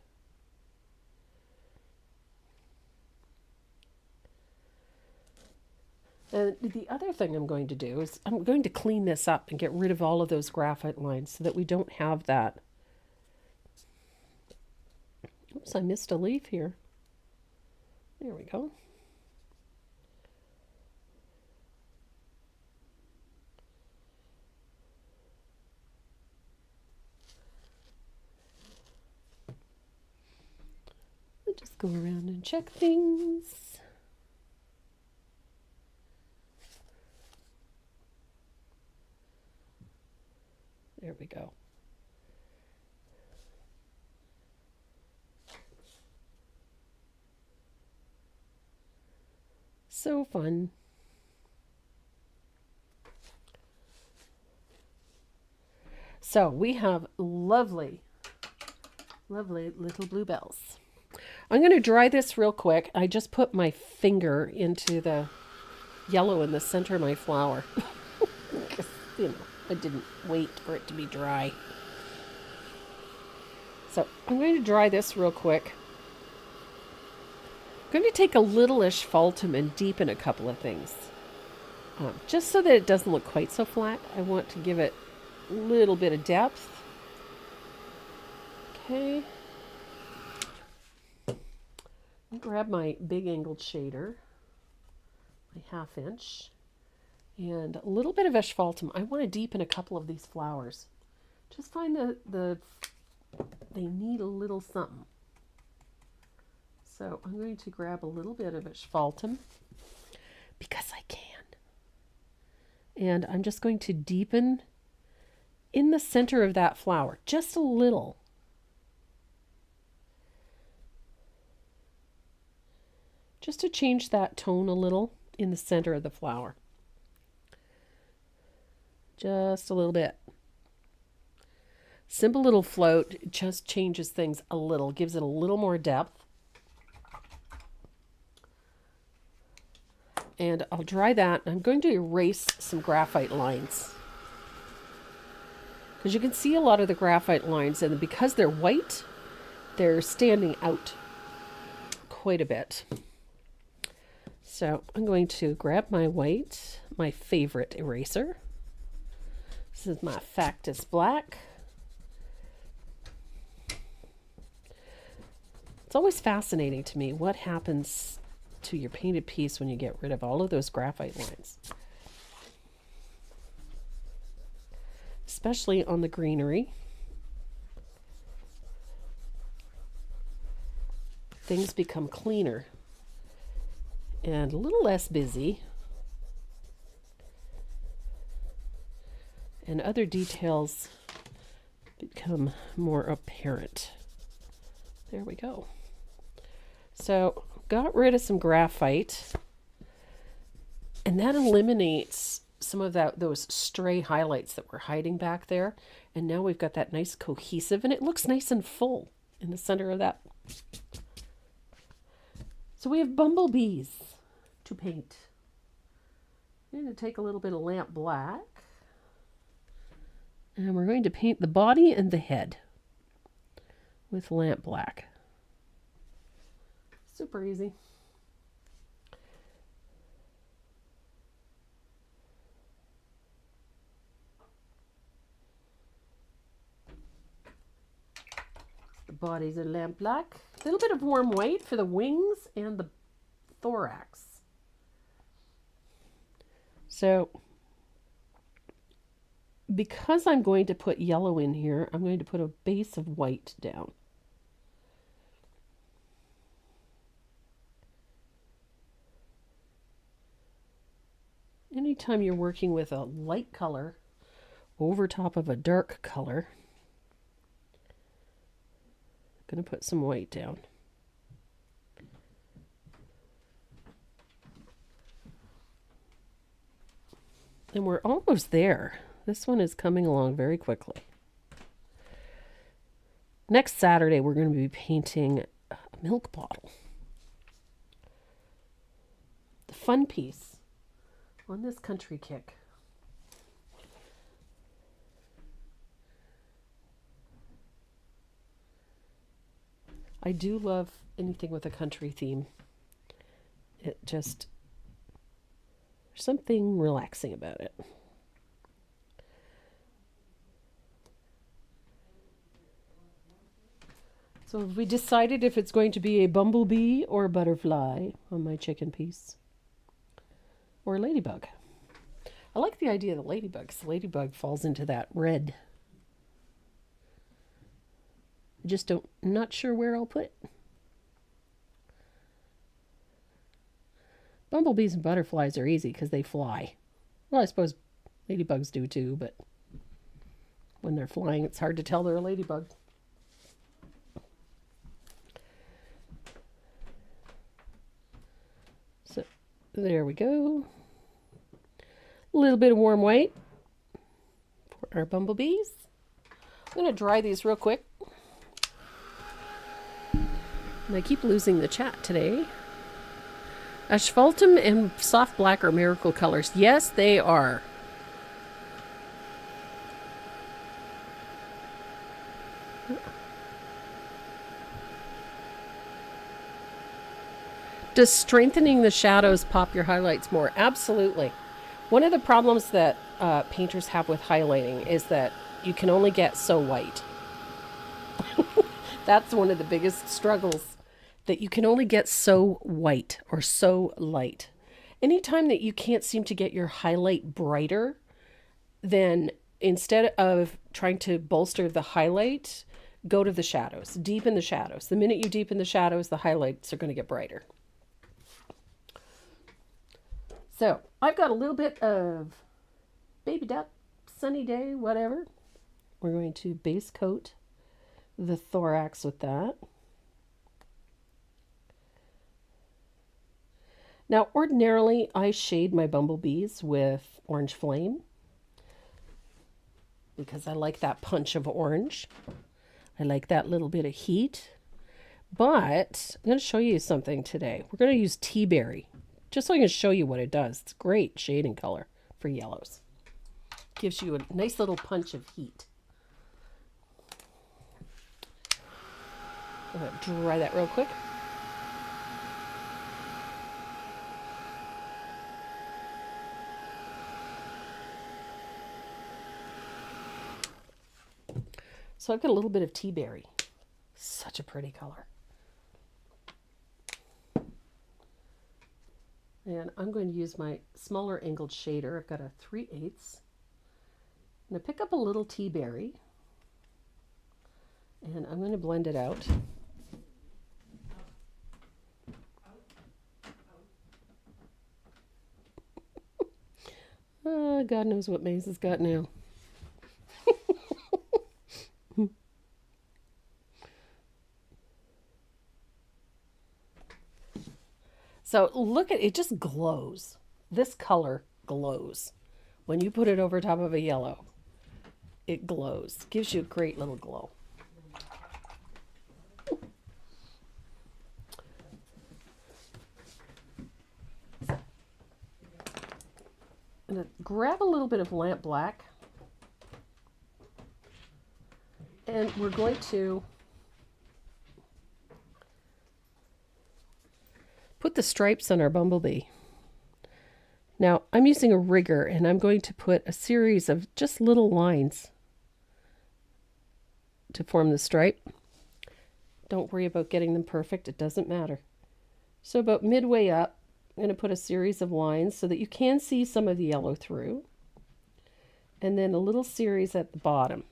And the other thing I'm going to do is I'm going to clean this up and get rid of all of those graphite lines so that we don't have that. Oops, I missed a leaf here. There we go. I'll just go around and check things. There we go. So fun. So we have lovely, lovely little bluebells. I'm going to dry this real quick. I just put my finger into the yellow in the center of my flower. You know, I didn't wait for it to be dry. So I'm going to dry this real quick. I'm going to take a little asphaltum and deepen a couple of things. Just so that it doesn't look quite so flat. I want to give it a little bit of depth. Okay. Grab my big angled shader, my 1/2 inch, and a little bit of asphaltum. I want to deepen a couple of these flowers. Just find they need a little something. So I'm going to grab a little bit of asphaltum because I can. And I'm just going to deepen in the center of that flower, just a little. Just to change that tone a little in the center of the flower. Just a little bit. Simple little float just changes things a little, gives it a little more depth. And I'll dry that. I'm going to erase some graphite lines. Because you can see a lot of the graphite lines, and because they're white, they're standing out quite a bit. So I'm going to grab my white, my favorite eraser. This is my Factus Black. It's always fascinating to me what happens to your painted piece when you get rid of all of those graphite lines. Especially on the greenery. Things become cleaner and a little less busy. And other details become more apparent. There we go. So, got rid of some graphite, and that eliminates some of those stray highlights that were hiding back there. And now we've got that nice cohesive, and it looks nice and full in the center of that. So we have bumblebees to paint. I'm going to take a little bit of lamp black, and we're going to paint the body and the head with lamp black. Super easy. The bodies are lamp black. A little bit of warm white for the wings and the thorax. So, because I'm going to put yellow in here, I'm going to put a base of white down. Anytime you're working with a light color over top of a dark color, I'm going to put some white down. And we're almost there. This one is coming along very quickly. Next Saturday, we're going to be painting a milk bottle. The fun piece on this country kick. I do love anything with a country theme. It just, there's something relaxing about it. So have we decided if it's going to be a bumblebee or a butterfly on my chicken piece? Or a ladybug? I like the idea of the ladybug, because the ladybug falls into that red. I just not sure where I'll put it. Bumblebees and butterflies are easy because they fly. Well, I suppose ladybugs do too, but when they're flying, it's hard to tell they're a ladybug. So there we go. A little bit of warm white for our bumblebees. I'm going to dry these real quick. And I keep losing the chat today. Asphaltum and soft black are miracle colors. Yes, they are. Does strengthening the shadows pop your highlights more? Absolutely. One of the problems that painters have with highlighting is that you can only get so white. That's one of the biggest struggles, that you can only get so white or so light. Anytime that you can't seem to get your highlight brighter, then instead of trying to bolster the highlight, go to the shadows. Deepen the shadows. The minute you deepen the shadows, the highlights are going to get brighter. So I've got a little bit of baby duck, sunny day, whatever. We're going to base coat the thorax with that. Now, ordinarily, I shade my bumblebees with orange flame because I like that punch of orange. I like that little bit of heat. But I'm going to show you something today. We're going to use tea berry, just so I can show you what it does. It's great shading color for yellows. Gives you a nice little punch of heat. I'm going to dry that real quick. So I've got a little bit of tea berry. Such a pretty color. And I'm going to use my smaller angled shader. I've got a 3/8. I'm going to pick up a little tea berry. And I'm going to blend it out. God knows what Maze has got now. So look at it, it just glows. This color glows. When you put it over top of a yellow, it glows. Gives you a great little glow. I'm going to grab a little bit of lamp black, and we're going to put the stripes on our bumblebee. Now, I'm using a rigger, and I'm going to put a series of just little lines to form the stripe. Don't worry about getting them perfect. It doesn't matter. So about midway up, I'm going to put a series of lines so that you can see some of the yellow through. And then a little series at the bottom.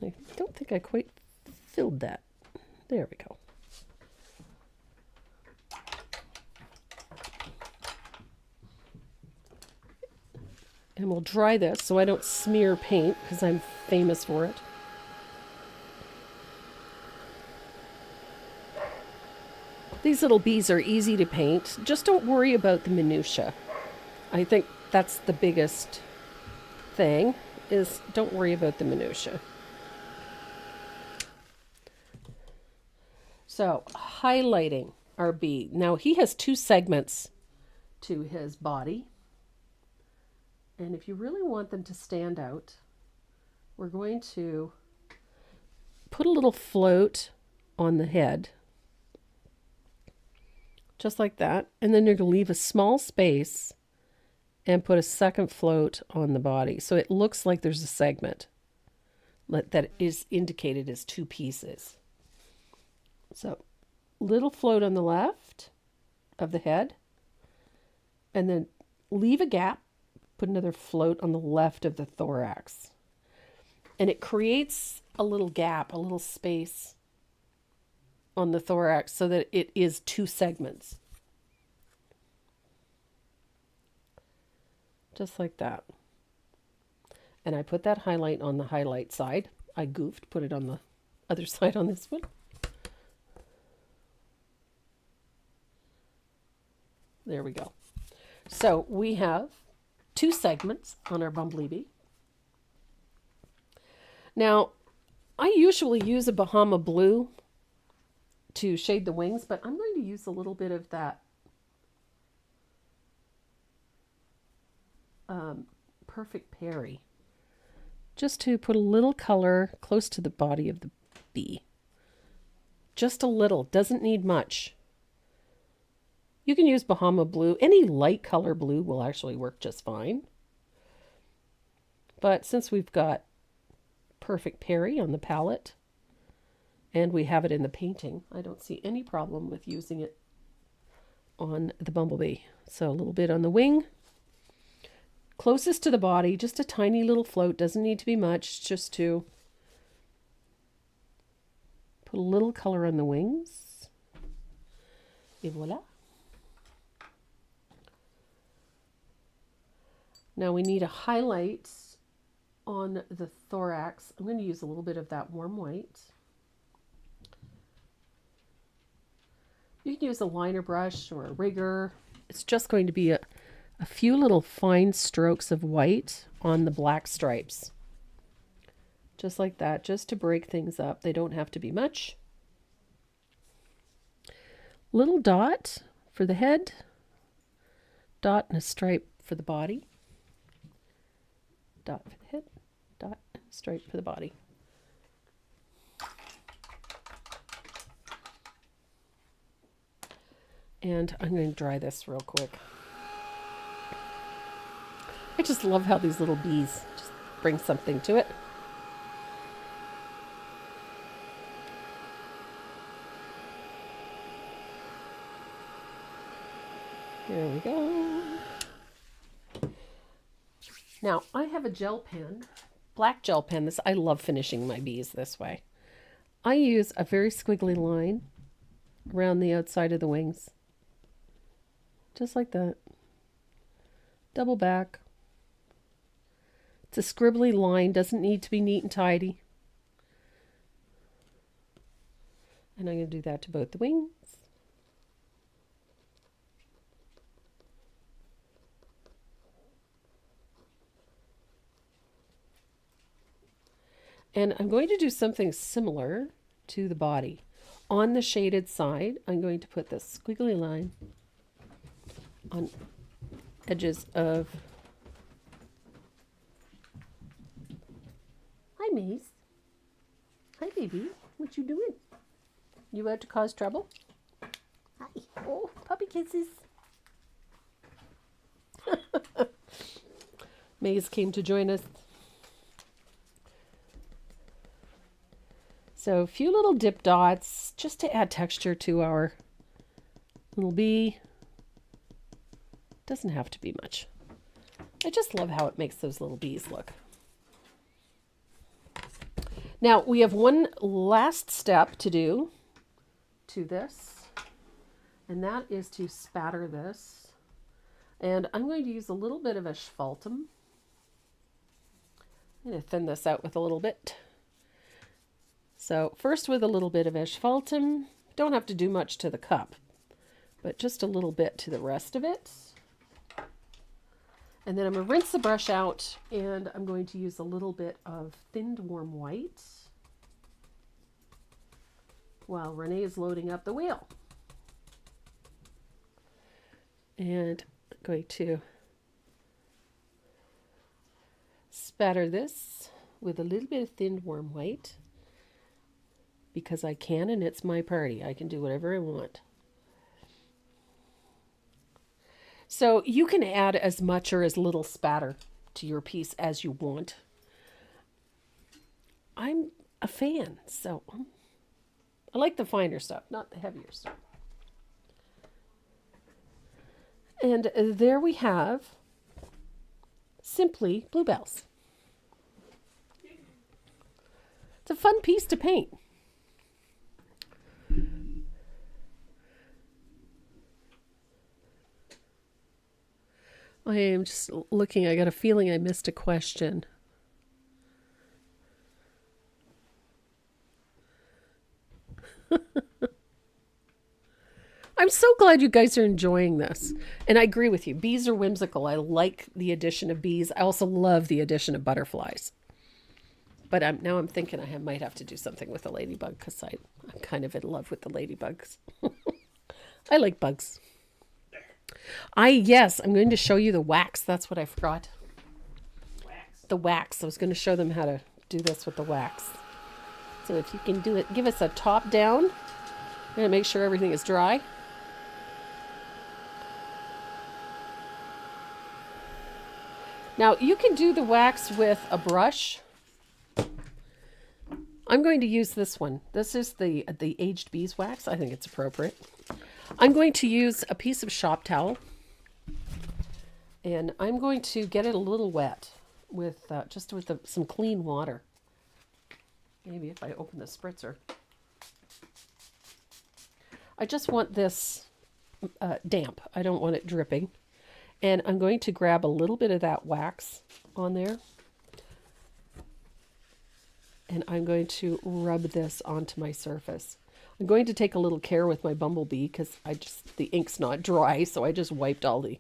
I don't think I quite filled that. There we go. And we'll dry this so I don't smear paint, because I'm famous for it. These little bees are easy to paint. Just don't worry about the minutia. I think that's the biggest thing, is don't worry about the minutia. So, highlighting our bee. Now, he has 2 segments to his body. And if you really want them to stand out, we're going to put a little float on the head. Just like that. And then you're going to leave a small space and put a second float on the body. So it looks like there's a segment that is indicated as 2 pieces. So little float on the left of the head. And then leave a gap. Put another float on the left of the thorax. And it creates a little gap, a little space on the thorax so that it is 2 segments. Just like that. And I put that highlight on the highlight side. I goofed, put it on the other side on this one. There we go. So we have 2 segments on our bumblebee. Now, I usually use a Bahama Blue to shade the wings, but I'm going to use a little bit of that Perfect Perry, just to put a little color close to the body of the bee. Just a little, doesn't need much. You can use Bahama Blue. Any light color blue will actually work just fine. But since we've got Perfect Perry on the palette and we have it in the painting, I don't see any problem with using it on the bumblebee. So a little bit on the wing, closest to the body, just a tiny little float, doesn't need to be much, just to put a little color on the wings. Et voila. Now we need a highlight on the thorax. I'm going to use a little bit of that warm white. You can use a liner brush or a rigger. It's just going to be a few little fine strokes of white on the black stripes. Just like that, just to break things up. They don't have to be much. Little dot for the head. Dot and a stripe for the body. Dot for the head, dot, and a stripe for the body. And I'm going to dry this real quick. I just love how these little bees just bring something to it. There we go. Now, I have a gel pen, black gel pen. I love finishing my bees this way. I use a very squiggly line around the outside of the wings. Just like that. Double back. It's a scribbly line, doesn't need to be neat and tidy. And I'm going to do that to both the wings. And I'm going to do something similar to the body. On the shaded side, I'm going to put this squiggly line on edges of... Hi, Maze. Hi, baby. What you doing? You out to cause trouble? Hi. Oh, puppy kisses. Maze came to join us. So a few little dip dots just to add texture to our little bee. Doesn't have to be much. I just love how it makes those little bees look. Now we have one last step to do to this, and that is to spatter this. And I'm going to use a little bit of asphaltum. I'm going to thin this out with a little bit. So first with a little bit of asphaltum. Don't have to do much to the cup, but just a little bit to the rest of it. And then I'm going to rinse the brush out, and I'm going to use a little bit of thinned warm white while Renee is loading up the wheel. And I'm going to spatter this with a little bit of thinned warm white. Because I can, and it's my party. I can do whatever I want. So you can add as much or as little spatter to your piece as you want. I'm a fan, so I like the finer stuff, not the heavier stuff. And there we have simply Bluebells. It's a fun piece to paint. I am just looking. I got a feeling I missed a question. I'm so glad you guys are enjoying this. And I agree with you. Bees are whimsical. I like the addition of bees. I also love the addition of butterflies. But now I'm thinking I might have to do something with the ladybug because I'm kind of in love with the ladybugs. I like bugs. Yes, I'm going to show you the wax. That's what I forgot. Wax. The wax. I was going to show them how to do this with the wax. So if you can do it, give us a top down. I'm going to make sure everything is dry. Now, you can do the wax with a brush. I'm going to use this one. This is the aged beeswax. I think it's appropriate. I'm going to use a piece of shop towel. And I'm going to get it a little wet with just with some clean water. Maybe if I open the spritzer. I just want this damp. I don't want it dripping. And I'm going to grab a little bit of that wax on there. And I'm going to rub this onto my surface. I'm going to take a little care with my bumblebee because the ink's not dry, so I just wiped all the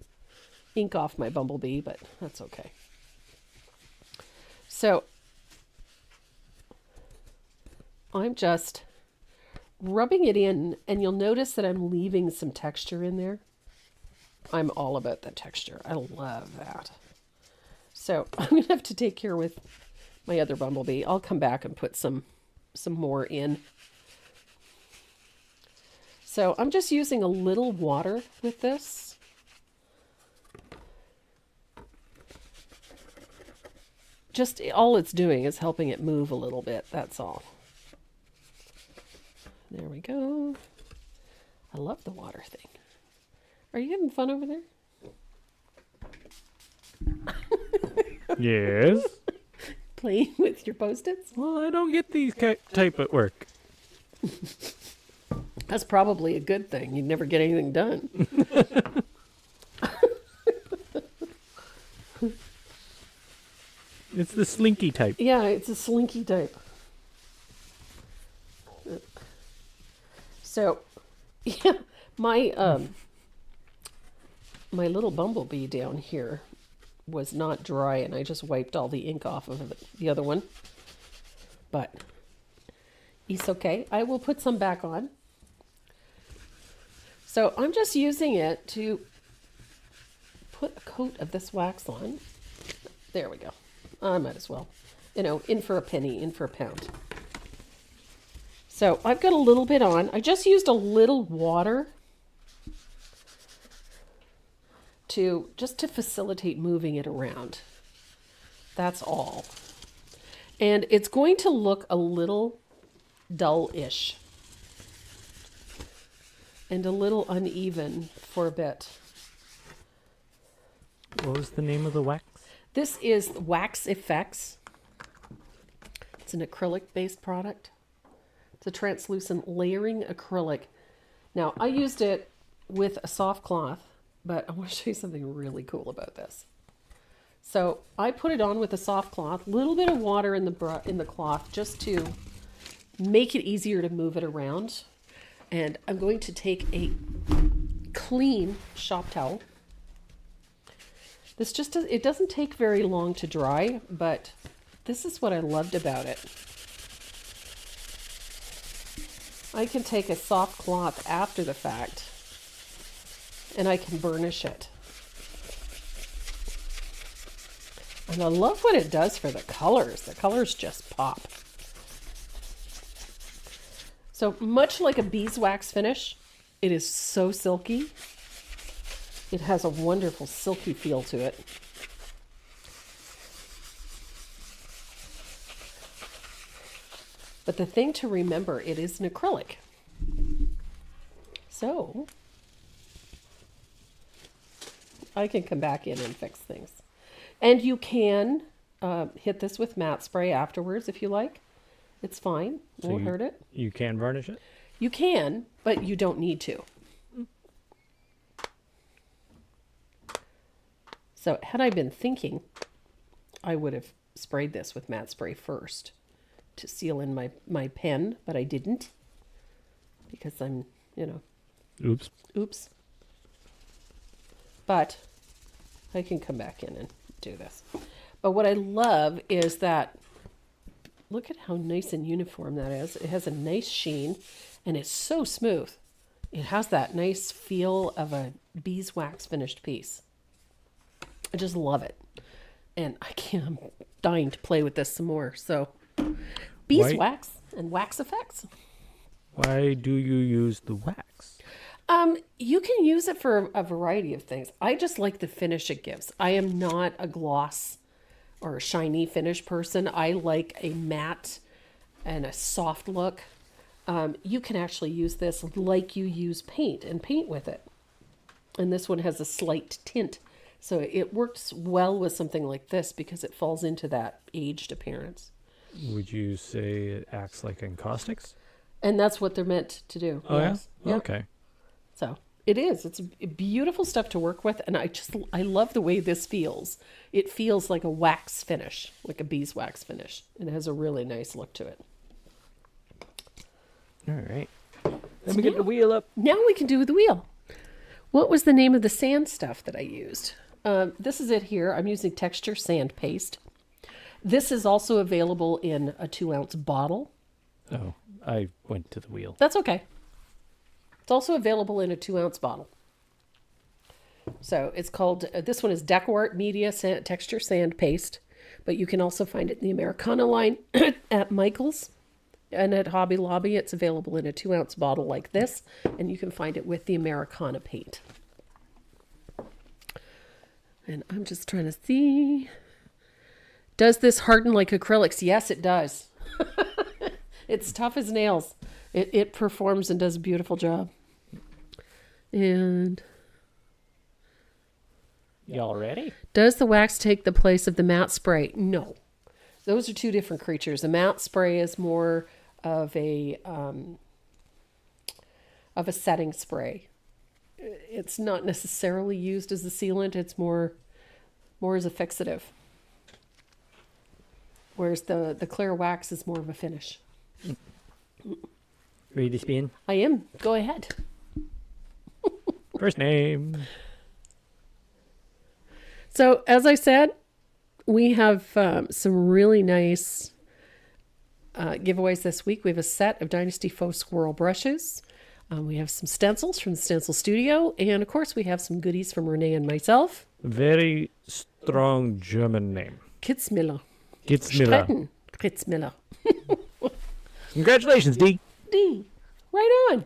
ink off my bumblebee, but that's okay. So I'm just rubbing it in, and you'll notice that I'm leaving some texture in there. I'm all about the texture. I love that. So I'm going to have to take care with my other bumblebee. I'll come back and put some more in. So I'm just using a little water with this. Just all it's doing is helping it move a little bit. That's all. There we go. I love the water thing. Are you having fun over there? Yes. Playing with your Post-its? Well, I don't get these type at work. That's probably a good thing. You never get anything done. It's the slinky type. Yeah, it's a slinky type. So, yeah, my little bumblebee down here was not dry, and I just wiped all the ink off of the other one. But it's okay. I will put some back on. So I'm just using it to put a coat of this wax on. There we go. I might as well. In for a penny, in for a pound. So I've got a little bit on. I just used a little water to facilitate moving it around. That's all. And it's going to look a little dull-ish and a little uneven for a bit. What was the name of the wax? This is Wax Effects. It's an acrylic-based product. It's a translucent layering acrylic. Now, I used it with a soft cloth, but I want to show you something really cool about this. So I put it on with a soft cloth, a little bit of water in the cloth just to make it easier to move it around. And I'm going to take a clean shop towel. This it doesn't take very long to dry, but this is what I loved about it. I can take a soft cloth after the fact and I can burnish it. And I love what it does for the colors. The colors just pop. So much like a beeswax finish, it is so silky. It has a wonderful silky feel to it. But the thing to remember, it is an acrylic. So I can come back in and fix things. And you can hit this with matte spray afterwards if you like. It's fine. Won't hurt it. You can varnish it? You can, but you don't need to. So had I been thinking, I would have sprayed this with matte spray first to seal in my pen, but I didn't because I'm, Oops. But I can come back in and do this. But what I love is that look at how nice and uniform that is. It has a nice sheen, and it's so smooth. It has that nice feel of a beeswax finished piece. I just love it. And I'm dying to play with this some more. So, beeswax and wax effects. Why do you use the wax? You can use it for a variety of things. I just like the finish it gives. I am not a gloss or a shiny finish person. I like a matte and a soft look. You can actually use this like you use paint and paint with it. And this one has a slight tint. So it works well with something like this because it falls into that aged appearance. Would you say it acts like encaustics? And that's what they're meant to do. Oh, yes. yeah? Okay. So it is. It's beautiful stuff to work with. And I love the way this feels. It feels like a wax finish, like a beeswax finish. And it has a really nice look to it. All right. Let me get the wheel up. Now we can do the wheel. What was the name of the sand stuff that I used? This is it here. I'm using texture sand paste. This is also available in a 2-ounce bottle. Oh, I went to the wheel. That's okay. It's also available in a 2-ounce bottle. So it's called, this one is DecoArt Media Texture Sand Paste, but you can also find it in the Americana line at Michael's and at Hobby Lobby. It's available in a 2-ounce bottle like this, and you can find it with the Americana paint. And I'm just trying to see. Does this harden like acrylics? Yes, it does. It's tough as nails. It performs and does a beautiful job. And y'all ready? Does the wax take the place of the matte spray? No. Those are two different creatures. The matte spray is more of a setting spray. It's not necessarily used as a sealant. It's more as a fixative. Whereas the clear wax is more of a finish. Ready to spin? I am. Go ahead. First name. So, as I said, we have some really nice giveaways this week. We have a set of Dynasty Faux Squirrel brushes. We have some stencils from the Stencil Studio. And, of course, we have some goodies from Renee and myself. Very strong German name. Kitzmiller. Kitzmiller. Kitzmiller. Congratulations, D. D. Right on.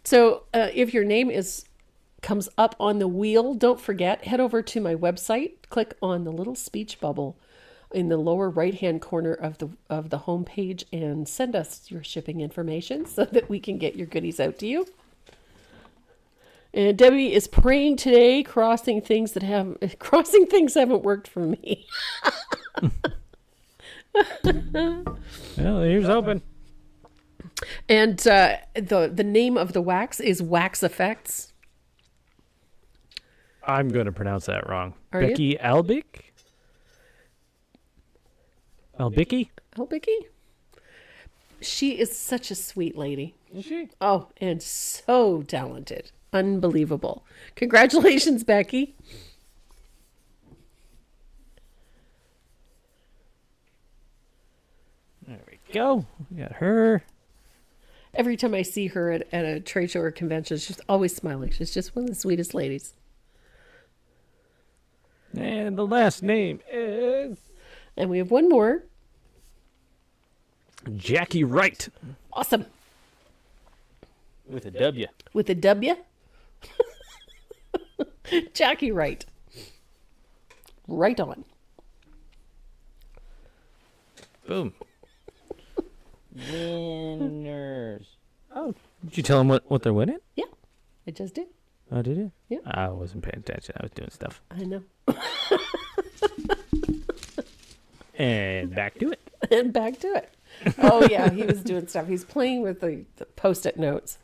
So if your name comes up on the wheel, don't forget, head over to my website, click on the little speech bubble in the lower right-hand corner of the homepage and send us your shipping information so that we can get your goodies out to you. And Debbie is praying today, crossing things haven't worked for me. Well, here's hoping. And the name of the wax is Wax Effects. I'm going to pronounce that wrong. Are Becky you? Albick? Albicki? Albicki? She is such a sweet lady. Is she? Oh, and so talented. Unbelievable. Congratulations, Becky. There we go. We got her. Every time I see her at a trade show or convention, she's always smiling. She's just one of the sweetest ladies. And the last name is And we have one more. Jackie Wright. Awesome. With a W. With a W. Jackie Wright. Right on. Boom. Winners. Oh, did you tell them what they're winning? Yeah, I just did. Oh, did you? Yeah. I wasn't paying attention. I was doing stuff. I know. And back to it. And back to it. Oh, yeah, he was doing stuff. He's playing with the Post-it notes.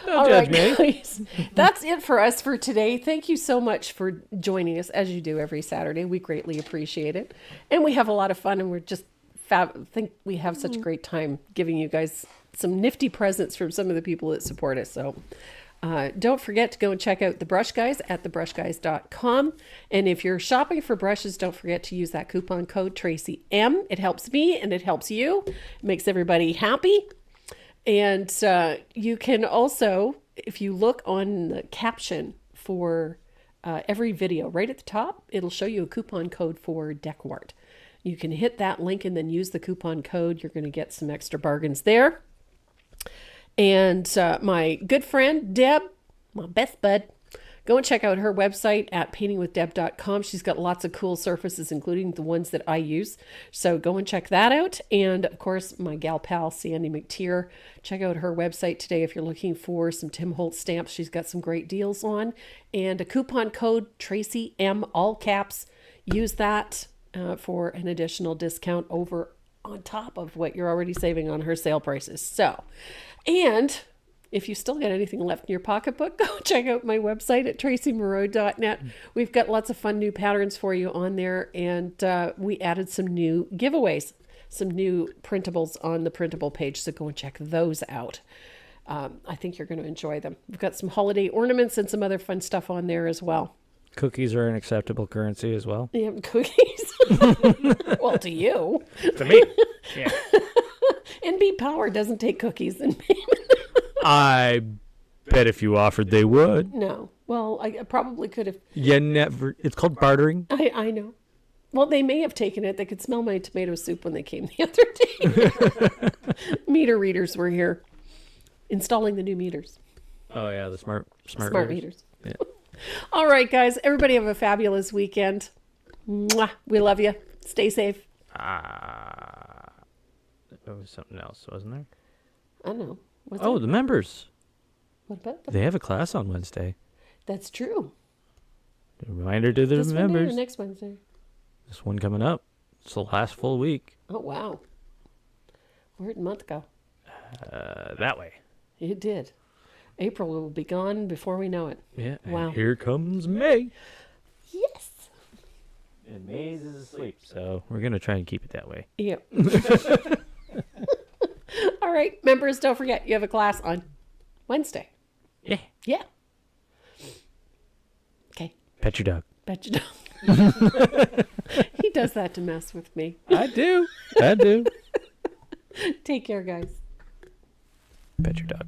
Don't All judge right, me. guys. That's it for us for today. Thank you so much for joining us, as you do every Saturday. We greatly appreciate it. And we have a lot of fun, and we're just think we have such a great time giving you guys some nifty presents from some of the people that support us. So Don't forget to go and check out the Brush Guys at thebrushguys.com. And if you're shopping for brushes, don't forget to use that coupon code TracyM. It helps me and it helps you. It makes everybody happy. And you can also, if you look on the caption for every video right at the top, it'll show you a coupon code for Deckwart. You can hit that link and then use the coupon code. You're going to get some extra bargains there. And my good friend, Deb, my best bud, go and check out her website at paintingwithdeb.com. She's got lots of cool surfaces, including the ones that I use. So go and check that out. And of course, my gal pal, Sandy McTeer, check out her website today if you're looking for some Tim Holtz stamps. She's got some great deals on. And a coupon code, Tracy M, all caps. Use that for an additional discount over on top of what you're already saving on her sale prices. So, and if you still got anything left in your pocketbook, go check out my website at tracymoreau.net. We've got lots of fun new patterns for you on there, and we added some new giveaways, some new printables on the printable page, so go and check those out. I think you're going to enjoy them. We've got some holiday ornaments and some other fun stuff on there as well. Cookies are an acceptable currency as well. Yeah, cookies. Well, to you. To me. Yeah. NB Power doesn't take cookies in payment. I bet if you offered, they would. No. Well, I probably could have. You never. It's called bartering. I know. Well, they may have taken it. They could smell my tomato soup when they came the other day. Meter readers were here installing the new meters. Oh, yeah, the smart meters. Yeah. All right, guys. Everybody have a fabulous weekend. Mwah. We love you. Stay safe. There was something else, wasn't there? I don't know. What's Oh, that? the members. What about them? They have a class on Wednesday. That's true. A reminder to the This Wednesday members. or next Wednesday? This one coming up. It's the last full week. Oh, wow. Where'd a month go? That way. It did. April will be gone before we know it. Yeah. Wow. And here comes May. Yes. And May's is asleep. So we're going to try and keep it that way. Yep. All right. Members, don't forget, you have a class on Wednesday. Yeah. Yeah. Okay. Pet your dog. Bet you don't. He does that to mess with me. I do. I do. Take care, guys. Pet your dog.